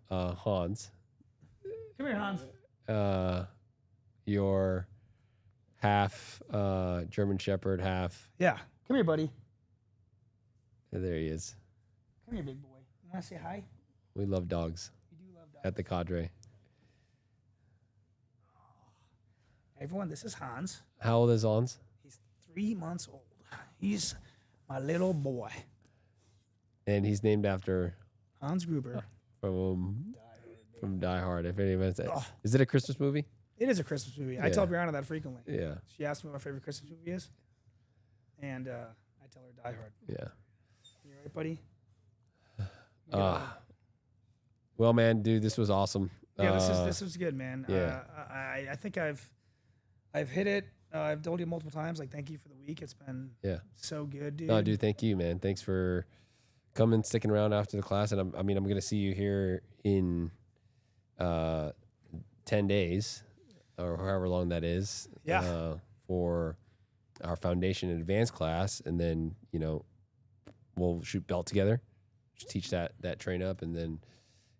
Hans. Come here, Hans. Your half German Shepherd, half. Yeah. Come here, buddy. There he is. Come here, big boy. You want to say hi? We love dogs. We do love dogs. At the Cadre. Everyone, this is Hans. How old is Hans? He's 3 months old. He's my little boy. And he's named after Hans Gruber. From Die Hard. If anyone's, is it a Christmas movie? It is a Christmas movie. I tell Brianna that frequently. Yeah. She asks me what my favorite Christmas movie is, and I tell her Die Hard. Yeah. You right, buddy? Well, man, dude, this was awesome. Yeah, this was good, man. Yeah. I think I've hit it. I've told you multiple times. Like, thank you for the week. It's been so good, dude. No, dude, thank you, man. Thanks for coming, sticking around after the class, and I'm going to see you here in 10 days or however long that is. For our foundation and advanced class, and then we'll shoot belt together, just teach that train up, and then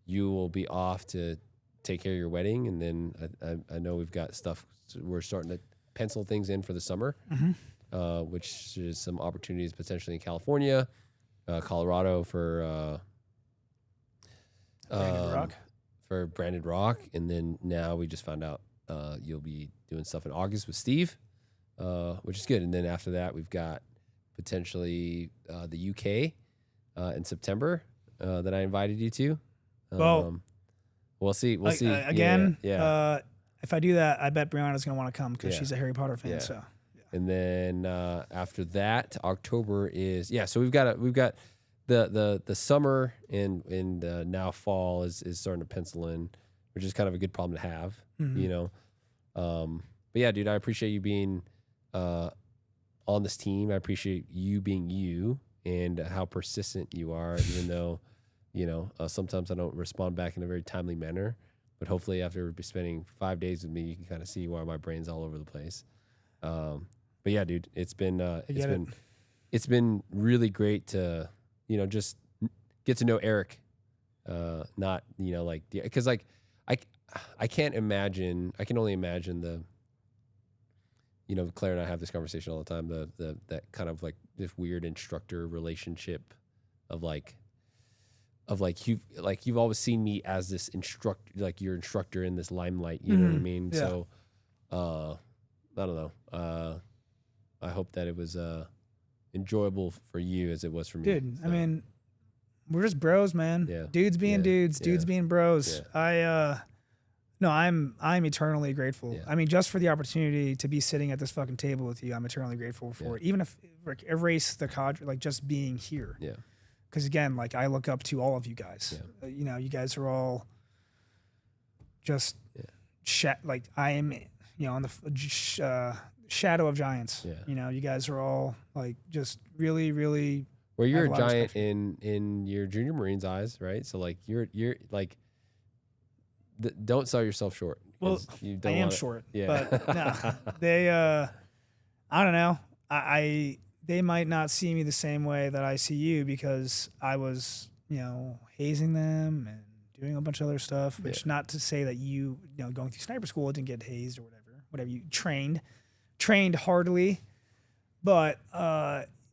you will be off to take care of your wedding, and then I know we've got stuff. So we're starting to pencil things in for the summer, which is some opportunities potentially in California, Colorado for Branded Rock, and then now we just found out you'll be doing stuff in August with Steve, which is good. And then after that, we've got potentially the UK in September that I invited you to. Well, We'll see. We'll see. Again, Yeah. if I do that, I bet Brianna's gonna want to come because Yeah. she's a Harry Potter fan. Yeah. So, And then after that, October is so we've got the summer and now fall is starting to pencil in, which is kind of a good problem to have, you know. But yeah, dude, I appreciate you being on this team. I appreciate you being you and how persistent you are, even though, you know, sometimes I don't respond back in a very timely manner. But hopefully, after spending 5 days with me, you can kind of see why my brain's all over the place. But yeah, dude, it's been really great to, you know, just get to know Eric. Not, you know, like, because like I can't imagine. I can only imagine the, you know, Claire and I have this conversation all the time. That kind of like this weird instructor relationship of like you've always seen me as this instructor, like your instructor in this limelight. You know what I mean? Yeah. So, I don't know. I hope that it was enjoyable for you as it was for me. dude, So, I mean, we're just bros, man. Yeah. Dudes being dudes, Yeah. dudes being bros. Yeah. No, I'm eternally grateful. Yeah. I mean, just for the opportunity to be sitting at this fucking table with you, I'm eternally grateful for it. Even if erase the Cadre, like just being here. Yeah. Because again, like I look up to all of you guys. Yeah. You know, you guys are all just like I am, you know, on the shadow of giants. Yeah. You know, you guys are all like just really, really. Well, you're have a lot of giant respect for you. in your junior Marines' eyes, right? So like you're like, don't sell yourself short. Well, 'cause you I don't am wanna- short, Yeah. but no, they. I don't know. They might not see me the same way that I see you because I was, you know, hazing them and doing a bunch of other stuff. Which not to say that you know, going through sniper school didn't get hazed or whatever you trained heartily, but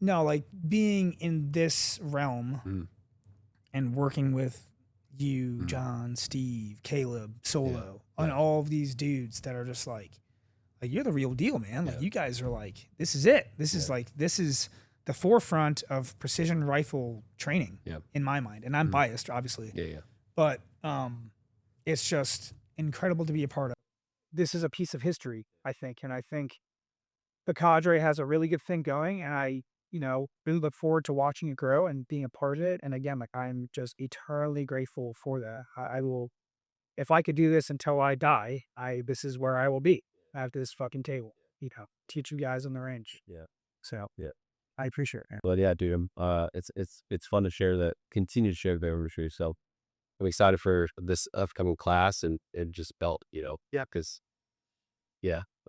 no, like being in this realm and working with you, John, Steve, Caleb, Solo, and all of these dudes that are just like you're the real deal, man. Like you guys are like, this is it. This is the forefront of precision rifle training in my mind. And I'm biased, obviously. Yeah. But it's just incredible to be a part of. This is a piece of history, I think. And I think the Cadre has a really good thing going. And I, you know, really look forward to watching it grow and being a part of it. And again, like I'm just eternally grateful for that. I will, if I could do this until I die, this is where I will be after this fucking table, you know, teach you guys on the range. Yeah. So Yeah. I appreciate it. But yeah, dude, it's fun to share that, continue to share the information. So I'm excited for this upcoming class and just belt, you know, because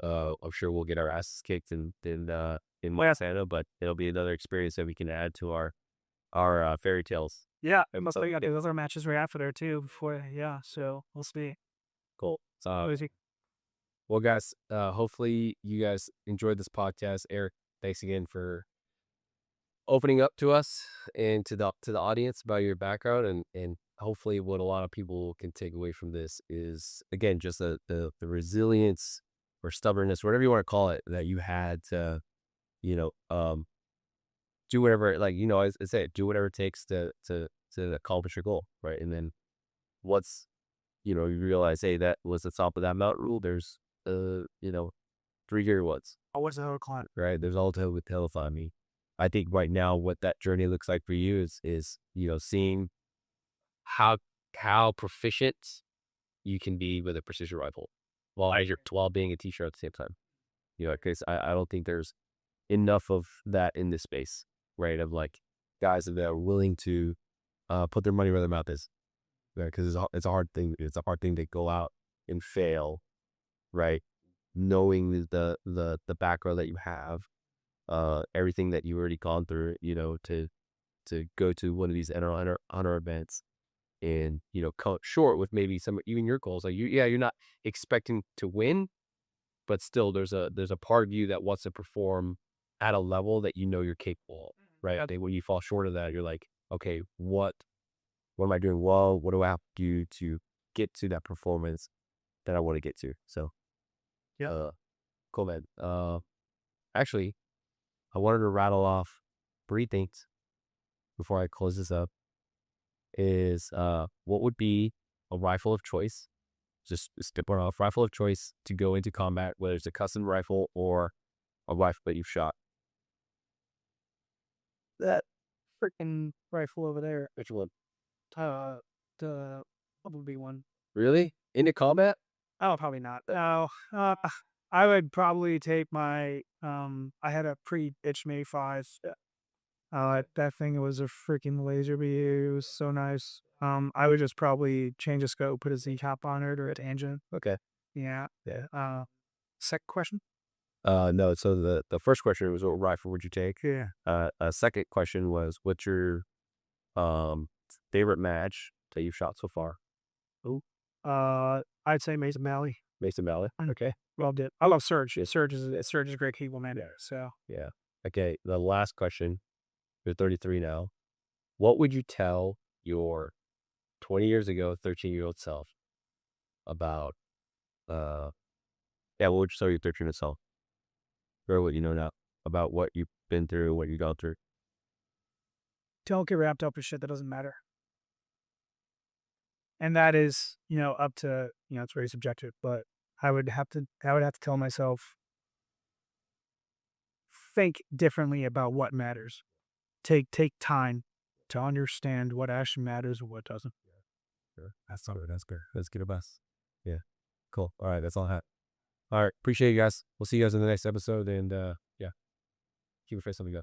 I'm sure we'll get our asses kicked in Montana, but it'll be another experience that we can add to our fairy tales. Yeah, those are matches right after there too. So we'll see. Cool. Well, guys, hopefully you guys enjoyed this podcast. Eric, thanks again for opening up to us and to the audience about your background, and hopefully what a lot of people can take away from this is, again, just the resilience or stubbornness, whatever you want to call it, that you had to, you know, do whatever, like, you know, I say, do whatever it takes to accomplish your goal, right? And then once, you know, you realize, hey, that was the top of that mountain rule, there's, you know, 3 greater ones. What's the whole climb? Right? There's all to with hell. I mean, I think right now what that journey looks like for you is you know, seeing how proficient you can be with a precision rifle while being a teacher at the same time. You know, because I don't think there's enough of that in this space, right? Of like guys that are willing to put their money where their mouth is, right? Because it's a hard thing. It's a hard thing to go out and fail, right? Knowing the background that you have, everything that you've already gone through, you know, to go to one of these honor events, and you know, cut short with maybe some even your goals. Like you're not expecting to win, but still there's a part of you that wants to perform at a level that you know you're capable of, right? I think when you fall short of that, you're like, okay, what am I doing well? What do I have to do to get to that performance that I want to get to? So cool, man. Actually, I wanted to rattle off 3 things before I close this up. Is what would be a rifle of choice, just step one off, rifle of choice to go into combat, whether it's a custom rifle or a rifle that you've shot. That freaking rifle over there. Which one? The Bumblebee one. Really? Into combat? Oh, probably not. No. I would probably take my I had a pre-itch May 5. That thing was a freaking laser beam. It was so nice. I would just probably change the scope, put a Z cap on it or a tangent. Okay. Yeah. Yeah. Second question? No. So the first question was, what rifle would you take? Yeah. A second question was, what's your favorite match that you've shot so far? I'd say Mason Valley. Mason Valley. Okay. Loved it. I love Surge. Surge is a great cable man. So Yeah. Okay. The last question. You're 33 now. What would you tell your 20 years ago, 13-year-old self about, what would you tell your 13-year-old self? Or what you know now about what you've been through, what you've gone through? don't get wrapped up in shit that doesn't matter. And that is, up to, it's very subjective, but I would have to tell myself, think differently about what matters. Take time to understand what actually matters and what doesn't. Sure. That's good. That's good advice. Yeah. Cool. All right. That's all I had. All right. Appreciate you guys. We'll see you guys in the next episode. And yeah, keep your face on the go.